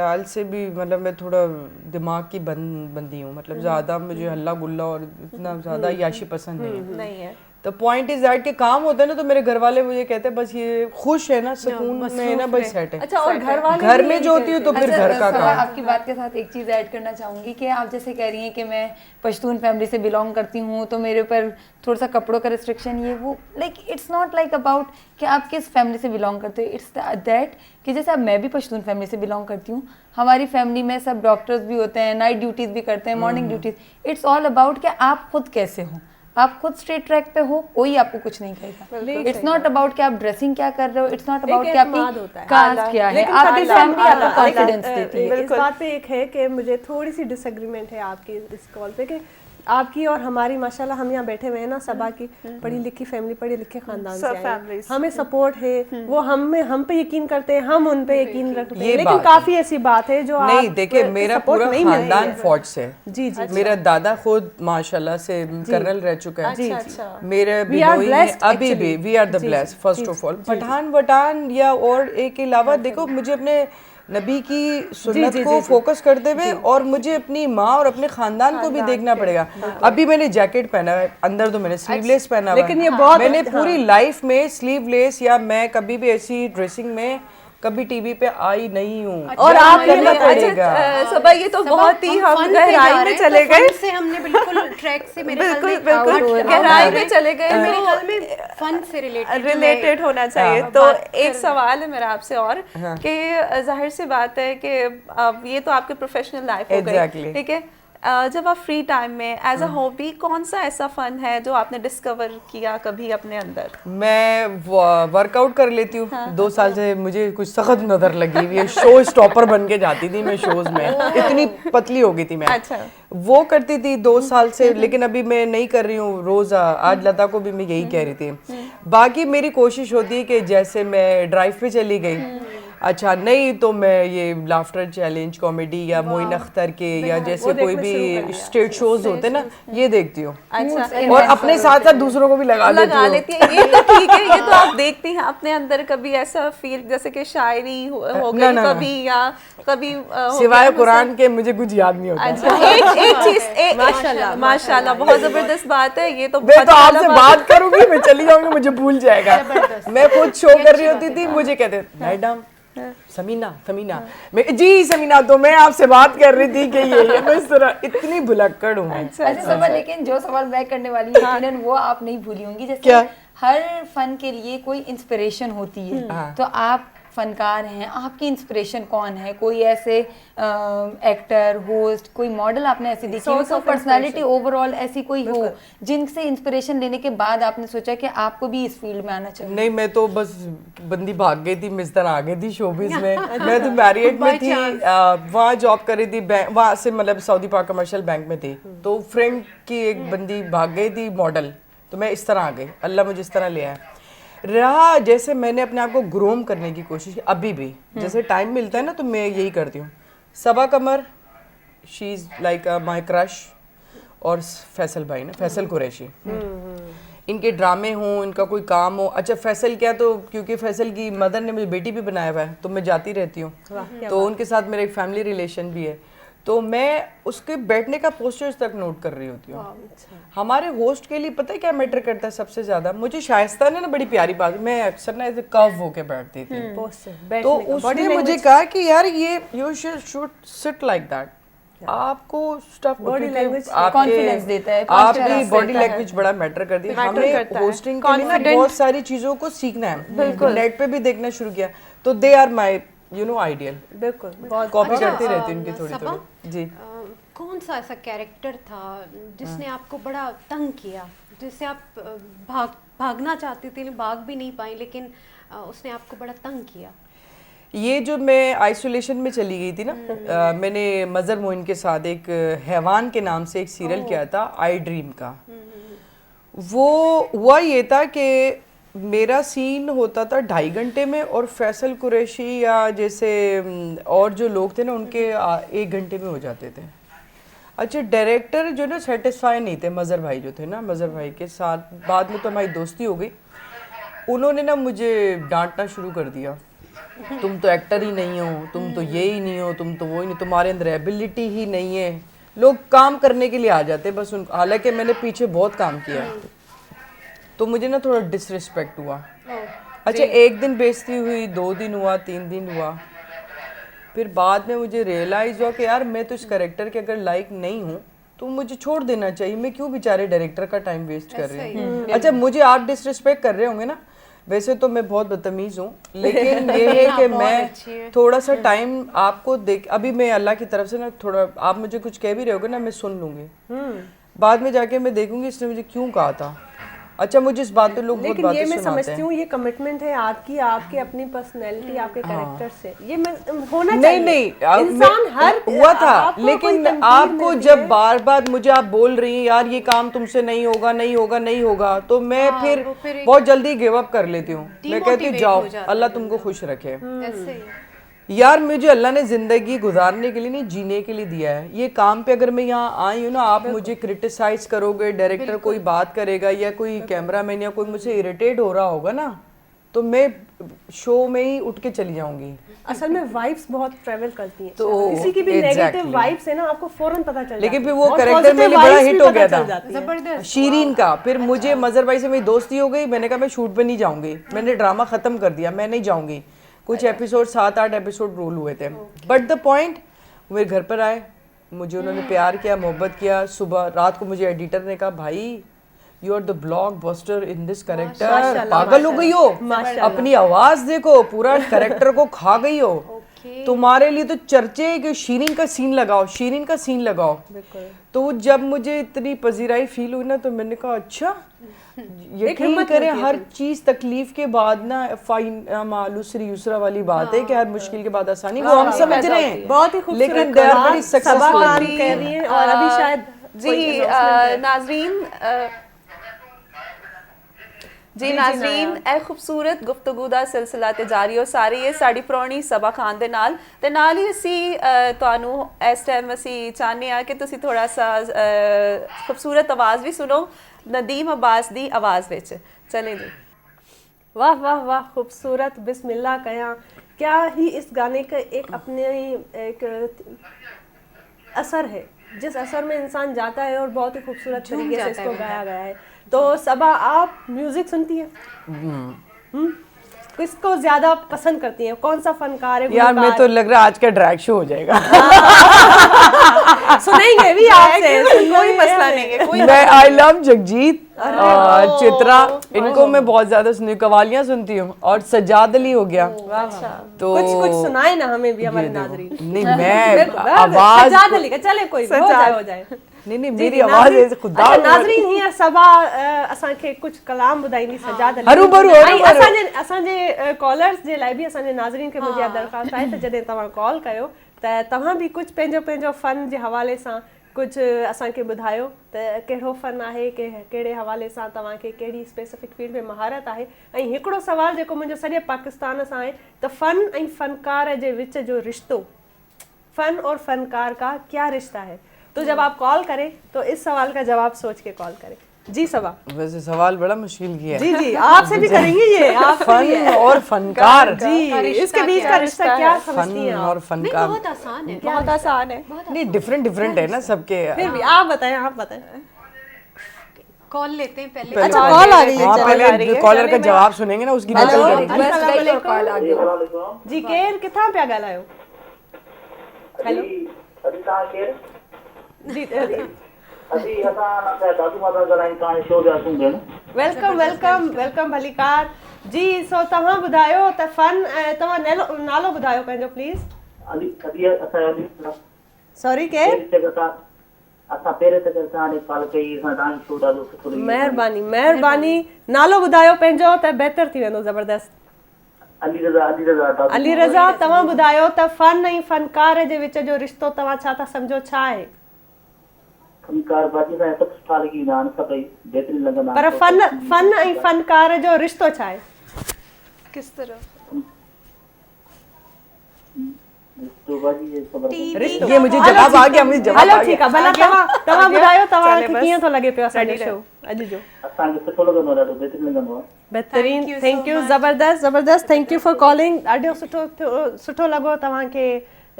Speaker 6: आल से भी मतलब मैं थोड़ा दिमाग की बंदी हूँ, मतलब ज़्यादा मुझे हल्ला गुल्ला और इतना ज़्यादा याशी पसंद नहीं है। तो पॉइंट इज दैट कि काम होता है ना, तो मेरे घर वाले मुझे कहते हैं बस ये खुश है ना, सुकून में है ना, बस सेट है।
Speaker 1: अच्छा, और
Speaker 6: घर में जो होती है तो फिर घर का काम।
Speaker 2: आपकी बात के साथ एक चीज़ ऐड करना चाहूँगी कि आप जैसे कह रही हैं कि मैं पश्तून फैमिली से बिलोंग करती हूँ, तो मेरे ऊपर थोड़ा सा कपड़ों का रिस्ट्रिक्शन ये वो, like it's not like about कि आप किस फैमिली से बिलोंग करते हो, इट्स दैट कि जैसे अब मैं भी पश्तून फैमिली से बिलोंग करती हूँ, हमारी फैमिली में सब डॉक्टर्स भी होते हैं, नाइट ड्यूटीज़ भी करते हैं, morning duties. It's all about कि आप खुद कैसे हो, आप खुद स्ट्रेट ट्रैक पे हो, कोई आपको कुछ नहीं कहेगा। इट्स नॉट अबाउट कि आप ड्रेसिंग क्या कर रहे हो, इट्स नॉट अबाउट कि आपकी कास्ट क्या है, आपकी फैमिली आपको कॉन्फिडेंस देती है।
Speaker 1: इस बात पे एक है कि मुझे थोड़ी सी डिसएग्रीमेंट है आपकी इस कॉल पे कि आपकी और हमारी माशाल्लाह हम यहाँ बैठे हुए हैं ना, सबा की पढ़ी लिखी फैमिली, पढ़े लिखे खानदान से
Speaker 4: सब
Speaker 1: आए
Speaker 4: families।
Speaker 1: हैं। हमें सपोर्ट है, वो हम पे यकीन करते हैं, हम उन पे यकीन रखते हैं।
Speaker 6: ये
Speaker 1: लेकिन
Speaker 6: बात
Speaker 1: काफी ऐसी बात है जो
Speaker 6: नहीं,
Speaker 1: आप
Speaker 6: देखिए मेरा
Speaker 1: support
Speaker 6: पूरा
Speaker 1: नहीं मिल रही
Speaker 6: खानदान
Speaker 1: है।
Speaker 6: फौज से है।
Speaker 1: जी जी
Speaker 6: मेरा दादा खुद माशाल्लाह से कर्नल रह चुका है।
Speaker 1: जी
Speaker 4: अच्छा।
Speaker 6: मेरे
Speaker 1: We are
Speaker 6: बिनोई में
Speaker 1: blessed
Speaker 6: अभी भी
Speaker 1: actually।
Speaker 6: We are the blessed first of all. Pathan वठान या और एक के अलावा देखो, मुझे अपने नबी की सुन्नत को फोकस करते हुए और मुझे अपनी माँ और अपने खानदान को भी देखना पड़ेगा। अभी मैंने जैकेट पहना है, अंदर तो मैंने स्लीवलेस पहना हुआ है।
Speaker 1: लेकिन ये बहुत
Speaker 6: मैंने पूरी लाइफ में स्लीवलेस या मैं कभी भी ऐसी ड्रेसिंग में कभी टीवी पे आई नहीं हूँ।
Speaker 1: और आप ये
Speaker 6: करना पड़ेगा।
Speaker 4: सबा ये तो बहुत ही हम
Speaker 3: fun पे जा
Speaker 4: गहराई
Speaker 3: रहे
Speaker 4: में
Speaker 3: हैं,
Speaker 4: चले
Speaker 3: तो
Speaker 4: गए।
Speaker 3: fun से हमने बिल्कुल ट्रैक से मेरे ख्याल
Speaker 4: बिल्कुल
Speaker 3: में
Speaker 4: बिल्कुल
Speaker 3: out
Speaker 4: गहराई
Speaker 3: हो
Speaker 4: में
Speaker 3: गए।
Speaker 4: चले गए।
Speaker 3: तो मेरे
Speaker 4: तो
Speaker 3: ख्याल में फन से
Speaker 4: रिलेटेड होना चाहिए।
Speaker 6: हाँ।
Speaker 4: तो एक सवाल है मेरा आपसे और कि जाहिर सी बात है कि अब ये तो आपकी प्रोफेशनल लाइफ हो गई,
Speaker 6: Exactly।
Speaker 4: ठीक है। जब आप फ्री टाइम में एज अ हॉबी कौन सा ऐसा फन है जो आपने डिस्कवर किया कभी अपने अंदर?
Speaker 6: मैं वर्कआउट कर लेती हूँ। 2 साल से मुझे कुछ सख्त नजर लगी हुई है। शो स्टॉपर बन के जाती थी मैं शोज में, इतनी पतली हो गई थी मैं।
Speaker 4: अच्छा।
Speaker 6: वो करती थी 2 साल से, लेकिन अभी मैं नहीं कर रही हूँ रोज। आज लता को भी मैं यही कह रही थी। बाकी मेरी कोशिश होती है कि जैसे मैं ड्राइव पे चली गई, अच्छा नहीं तो मैं ये लाफ्टर चैलेंज कॉमेडी या मोइन अख्तर के या जैसे कोई भी स्टेज शोज होते ना, ये देखती हूँ।
Speaker 4: अच्छा।
Speaker 6: और अपने साथ साथ दूसरों को भी लगा
Speaker 4: लगा
Speaker 6: लेती
Speaker 4: लेती है, ये तो ठीक है। ये तो आप देखती हैं अपने अंदर कभी ऐसा फील जैसे कि शायरी हो
Speaker 6: ना,
Speaker 4: गई
Speaker 6: ना।
Speaker 4: कभी, या कभी हो
Speaker 6: सिवाय
Speaker 4: गया
Speaker 6: कुरान के मुझे कुछ याद नहीं होता।
Speaker 4: अच्छा, एक चीज माशाल्लाह माशाल्लाह बहुत जबरदस्त बात है ये तो।
Speaker 6: मैं
Speaker 4: बहुत
Speaker 6: तो
Speaker 4: आला
Speaker 6: आपसे
Speaker 4: बात
Speaker 6: बात करूंगी, मैं चली जाऊंगी, मुझे भूल जाएगा। मैं खुद शो कर रही होती थी, मुझे कहते मैडम समीना समीना, मैं जी समीना, तो मैं आपसे बात कर रही थी कि ये मैं इस तरह इतनी भुलक्कड़ हूँ।
Speaker 2: अच्छा सवाल, लेकिन जो सवाल मैं करने वाली हूँ यकीनन वो आप नहीं भूली होंगी। जैसे
Speaker 6: क्या?
Speaker 2: हर फन के लिए कोई इंस्पिरेशन होती है, तो आप फनकार हैं, आपकी इंस्पिरेशन कौन है? कोई ऐसे एक्टर, होस्ट, कोई मॉडल आपने ऐसी देखी हो, कोई पर्सनालिटी ओवरऑल ऐसी कोई हो जिनसे इंस्पिरेशन लेने के बाद आपने सोचा कि आपको भी इस फील्ड में आना चाहिए?
Speaker 6: नहीं, मैं तो बस बंदी भाग गई थी, मिस तरह आ गई थी शोबिज में। मैं तो मैरियट में थी, वहाँ जॉब कर रही थी, वहाँ से मतलब सऊदी पाक कमर्शियल बैंक में थी। तो फ्रेंड की एक बंदी भाग गई थी मॉडल, तो मैं इस तरह आ गई। अल्लाह मुझे इस तरह ले आया। रहा जैसे मैंने अपने आप को ग्रोम करने की कोशिश की, अभी भी जैसे टाइम मिलता है ना तो मैं यही करती हूँ। Saba Qamar, she is like my crush, और फैसल भाई ना, फैसल कुरैशी, इनके ड्रामे हों, इनका कोई काम हो। अच्छा फैसल क्या, तो क्योंकि फैसल की मदर ने मुझे बेटी भी बनाया हुआ है तो मैं जाती रहती हूँ, तो उनके साथ मेरा एक फैमिली रिलेशन भी है, तो मैं उसके बैठने का पोस्टर्स तक नोट कर रही होती हूँ। हमारे होस्ट के लिए पता है क्या मैटर करता है सबसे ज्यादा? मुझे शाइस्ता ने ना बड़ी प्यारी बात, मैं अक्सर ना ऐसे कव होके बैठती थी, तो उसने मुझे कहा कि यार ये you should sit like that. आपको स्टफ
Speaker 1: Body language
Speaker 2: confidence देता है,
Speaker 6: आपकी
Speaker 2: confidence
Speaker 6: बॉडी
Speaker 2: देता है।
Speaker 6: लैंग्वेज बड़ा मैटर करती है।
Speaker 4: Matter
Speaker 6: हमें
Speaker 4: करता है।
Speaker 6: होस्टिंग के लिए ना बहुत सारी चीजों को सीखना है। नेट पे भी देखना शुरू किया, तो they are my you know ideal.
Speaker 1: बिल्कुल, बहुत
Speaker 6: कॉपी करती रहती हूँ उनकी थोड़ी
Speaker 3: सबा,
Speaker 6: थोड़ी। जी,
Speaker 3: कौन सा ऐसा कैरेक्टर था जिसने आपको बड़ा तंग किया, जिससे आप भागना चाहती थी, भाग भी नहीं पाई, लेकिन उसने आपको बड़ा तंग किया?
Speaker 6: ये जो मैं आइसोलेशन में चली गई थी ना, मैंने मजर मोइन के साथ एक हैवान के नाम से एक सीरियल किया था, आई ड्रीम का। वो हुआ ये था कि मेरा सीन होता था 2.5 घंटे में, और फैसल कुरैशी या जैसे और जो लोग थे ना उनके 1 घंटे में हो जाते थे। अच्छा डायरेक्टर जो ना सेटिस्फाई नहीं थे, मज़र भाई जो थे ना, मज़र भाई के साथ बाद में तो हमारी दोस्ती हो गई। उन्होंने ना मुझे डांटना शुरू कर दिया, तुम तो एक्टर ही नहीं हो, तुम तो ये ही नहीं हो, तुम तो वो ही नहीं, तुम्हारे अंदर एबिलिटी ही नहीं है। लोग काम करने के लिए आ जाते बस उन, हालांकि मैंने पीछे बहुत काम किया, तो मुझे ना थोड़ा डिसरिस्पेक्ट हुआ। अच्छा 1 दिन बेइज्जती हुई, 2 दिन हुआ, 3 दिन हुआ, फिर बाद में मुझे रियलाइज हुआ कि यार मैं तो इस कैरेक्टर के अगर लाइक नहीं हूँ तो मुझे छोड़ देना चाहिए। मैं क्यों बेचारे डायरेक्टर का टाइम वेस्ट कर रही हूँ। अच्छा मुझे आप डिसरिस्पेक्ट कर रहे होंगे ना, वैसे तो मैं बहुत बदतमीज हूँ, लेकिन ये है कि मैं थोड़ा सा टाइम आपको देख, अभी मैं अल्लाह की तरफ से ना थोड़ा, आप मुझे कुछ कह भी रहे होगे ना मैं सुन लूंगी, बाद में जाके मैं देखूंगी इसने मुझे क्यों कहा था, अच्छा मुझे इस बात पे लोग बहुत
Speaker 1: लेकिन ये
Speaker 6: बातें
Speaker 1: मैं
Speaker 6: सुनाते
Speaker 1: समझती
Speaker 6: हैं।
Speaker 1: हूँ ये कमिटमेंट है आपकी, आपकी अपनी पर्सनैलिटी, आपके कैरेक्टर से, ये मैं होना
Speaker 6: नहीं
Speaker 1: चाहिए।
Speaker 6: नहीं
Speaker 1: इंसान हर
Speaker 6: हुआ था,
Speaker 1: आपको कोई
Speaker 6: लेकिन
Speaker 1: तनकीद
Speaker 6: आपको
Speaker 1: मिलती
Speaker 6: जब
Speaker 1: है।
Speaker 6: बार बार मुझे आप बोल रही हैं यार ये काम तुमसे नहीं होगा नहीं होगा नहीं होगा, तो मैं फिर
Speaker 3: वो फिर एक
Speaker 6: बहुत जल्दी गिव अप कर लेती हूँ। मैं कहती हूँ
Speaker 3: demotivate
Speaker 6: जाओ
Speaker 3: हो जाता
Speaker 6: अल्लाह तुमको खुश रखे।
Speaker 3: ऐसे ही
Speaker 6: यार मुझे अल्लाह ने जिंदगी गुजारने के लिए नहीं जीने के लिए दिया है। ये काम पे अगर मैं यहाँ आई हूँ ना, आप मुझे क्रिटिसाइज करोगे, डायरेक्टर कोई बात करेगा या कोई कैमरामैन या कोई मुझसे इरिटेट हो रहा होगा ना, तो मैं शो में ही उठ के चली जाऊंगी।
Speaker 1: असल में वाइब्स बहुत ट्रेवल करती हैं,
Speaker 6: तो
Speaker 1: किसी की भी
Speaker 6: exactly.
Speaker 1: नेगेटिव वाइब्स है ना आपको फौरन पता चल जाती है।
Speaker 6: लेकिन फिर वो
Speaker 1: और
Speaker 6: कैरेक्टर
Speaker 1: positive
Speaker 6: मेरे लिए बड़ा
Speaker 1: vibes
Speaker 6: हिट
Speaker 1: भी
Speaker 6: हो
Speaker 1: पता
Speaker 6: गया
Speaker 1: चल
Speaker 6: था,
Speaker 1: जाती हैं।
Speaker 3: जबरदस्त
Speaker 6: शीरीन का। फिर मुझे मजहर भाई से मेरी दोस्ती हो गई, मैंने कहा मैं शूट पे नहीं जाऊंगी, मैंने ड्रामा खत्म कर दिया, मैं नहीं जाऊंगी। कुछ एपिसोड 7-8 एपिसोड रोल हुए थे, बट द पॉइंट मेरे घर पर आए, मुझे उन्होंने प्यार किया, मोहब्बत किया। सुबह रात को मुझे एडिटर ने कहा भाई you are the blockbuster in this character, पागल हो गई हो, अपनी आवाज देखो, पूरा कैरेक्टर को खा गई हो, तुम्हारे लिए तो चर्चे है कि शीरीन का सीन लगाओ, शीरीन का सीन लगाओ। तो जब मुझे इतनी पजीराई फील हुई ना, तो मैंने कहा अच्छा यकीन करें हर चीज तकलीफ के बाद ना मालूसरी यूसरा वाली बात है कि हर मुश्किल के बाद आसानी, वो हम समझ रहे हैं
Speaker 1: बहुत ही खूबसूरत
Speaker 6: लेकिन they are very
Speaker 1: Saba
Speaker 6: successful।
Speaker 1: Khan कह रही हैं और अभी शायद
Speaker 4: जी नाजरीन नाजरीन ए खूबसूरत गुफ्तगू ਦਾ ਸਿਲਸਿਲਾ ਤੇ ਜਾਰੀ ਹੋ ਸਾਰੀ ਹੈ ਸਾਡੀ ਪੁਰਾਣੀ ਸਭਾ ਖਾਨ ਦੇ ਨਾਲ ਤੇ ਨਾਲ ਹੀ ਅਸੀਂ ਤੁਹਾਨੂੰ ਇਸ ਟਾਈਮ ਅਸੀਂ ਚਾਹੁੰਦੇ ਆ ਕਿ ਤੁਸੀਂ ਥੋੜਾ ਸਾ ਖੂਬਸੂਰਤ ਆਵਾਜ਼ ਵੀ ਸੁਣੋ नदीम अब्बास दी आवाज़ विच। चले जी।
Speaker 1: वाह वाह वाह, खूबसूरत, बिस्मिल्लाह कया। क्या ही इस गाने का एक अपने एक असर है, जिस असर में इंसान जाता है और बहुत ही खूबसूरत तरीके से इसको गाया गया है। तो सबा आप म्यूजिक सुनती हैं? किसको ज्यादा पसंद करती हैं, कौन सा फनकार है?
Speaker 6: यार मैं तो लग रहा है आज का ड्रैग शो हो जाएगा।
Speaker 1: सुनेंगे भी आपसे,
Speaker 4: कोई मसला नहीं है, कोई
Speaker 6: मैं आई लव जगजीत, चित्रा, इनको मैं बहुत ज्यादा सुनी, कवालियां सुनती हूँ, और सजाद अली हो गया। तो
Speaker 1: कुछ सुनाए ना हमें भी, हमारे नाज़रीन।
Speaker 6: नहीं मैं आवाज
Speaker 1: सजाद अली का चले कोई भी, हो जाए।
Speaker 6: नहीं मेरी आवाज है खुदा।
Speaker 1: अच्छा नाज़रीन हीअं सबा असांखे कुछ कलाम ॿुधाईंदी सजाद अली।
Speaker 6: हरू भरू
Speaker 1: असांजे कॉलर्स जे लाइ बि असांजे नाज़रीन खे मुंहिंजी दरख़्वास्त आहे त जॾहिं तव्हां कॉल कयो त तव्हां बि कुझु पंहिंजो फ़न जे हवाले सां कुझु असांखे ॿुधायो त कहिड़ो फ़न आहे, कहिड़े हवाले सां तव्हांखे कहिड़ी स्पेसिफिक फील्ड में महारत आहे। ऐं हिकिड़ो सुवाल जेको मुंहिंजो सॼे पाकिस्तान सां आहे त फ़न ऐं फ़नकार जे विच जो रिश्तो, फ़न और फ़नकार का क्या रिश्ता है? तो जब आप कॉल करें तो इस सवाल का जवाब सोच के कॉल करें। जी सबा।
Speaker 6: वैसे सवाल बड़ा मुश्किल किया है।
Speaker 1: जी आपसे भी करेंगे ये, आप
Speaker 6: फन और फनकार
Speaker 1: जी, इसके बीच का रिश्ता क्या समझती हैं
Speaker 6: फन
Speaker 1: आप?
Speaker 6: और फनकार
Speaker 3: बहुत आसान है,
Speaker 4: बहुत आसान है।
Speaker 6: नहीं डिफरेंट है ना सबके।
Speaker 1: फिर भी आप बताएं।
Speaker 3: कॉल लेते हैं पहले।
Speaker 1: अच्छा कॉल आ गई है,
Speaker 6: हाँ पहले कॉलर का जवाब सुनेंगे ना, उसकी नकल करेंगे।
Speaker 1: जी केर किथां पिया ॻाल्हायो? हेलो जी वेलकम भलीकार जी। सो तव्हां ॿुधायो त फ़न, तव्हां नालो ॿुधायो पंहिंजो प्लीज़। सॉरी केर? महिरबानी नालो ॿुधायो पंहिंजो त बहितर थी वेंदो ज़बरदस्त। अली रज़ा, तव्हां ॿुधायो त फ़न ऐं फ़नकार जे विच जो रिश्तो तव्हां छा था सम्झो, छा आहे? पर फ़न ऐं फ़नकार जो रिश्तो छा आहे?
Speaker 4: किस तरह?
Speaker 6: ये मुझे जवाब आ गया, मुझे जवाब आ
Speaker 1: हलो
Speaker 6: गया।
Speaker 1: ठीक है, भला तव्हां ॿुधायो तव्हांखे कीअं थो लॻे पियो असांजो शो अॼु जो? बहितरीन, थैंक यू, ज़बरदस्त, थैंक यू फॉर कॉलिंग। ॾाढो सुठो लॻो तव्हांखे,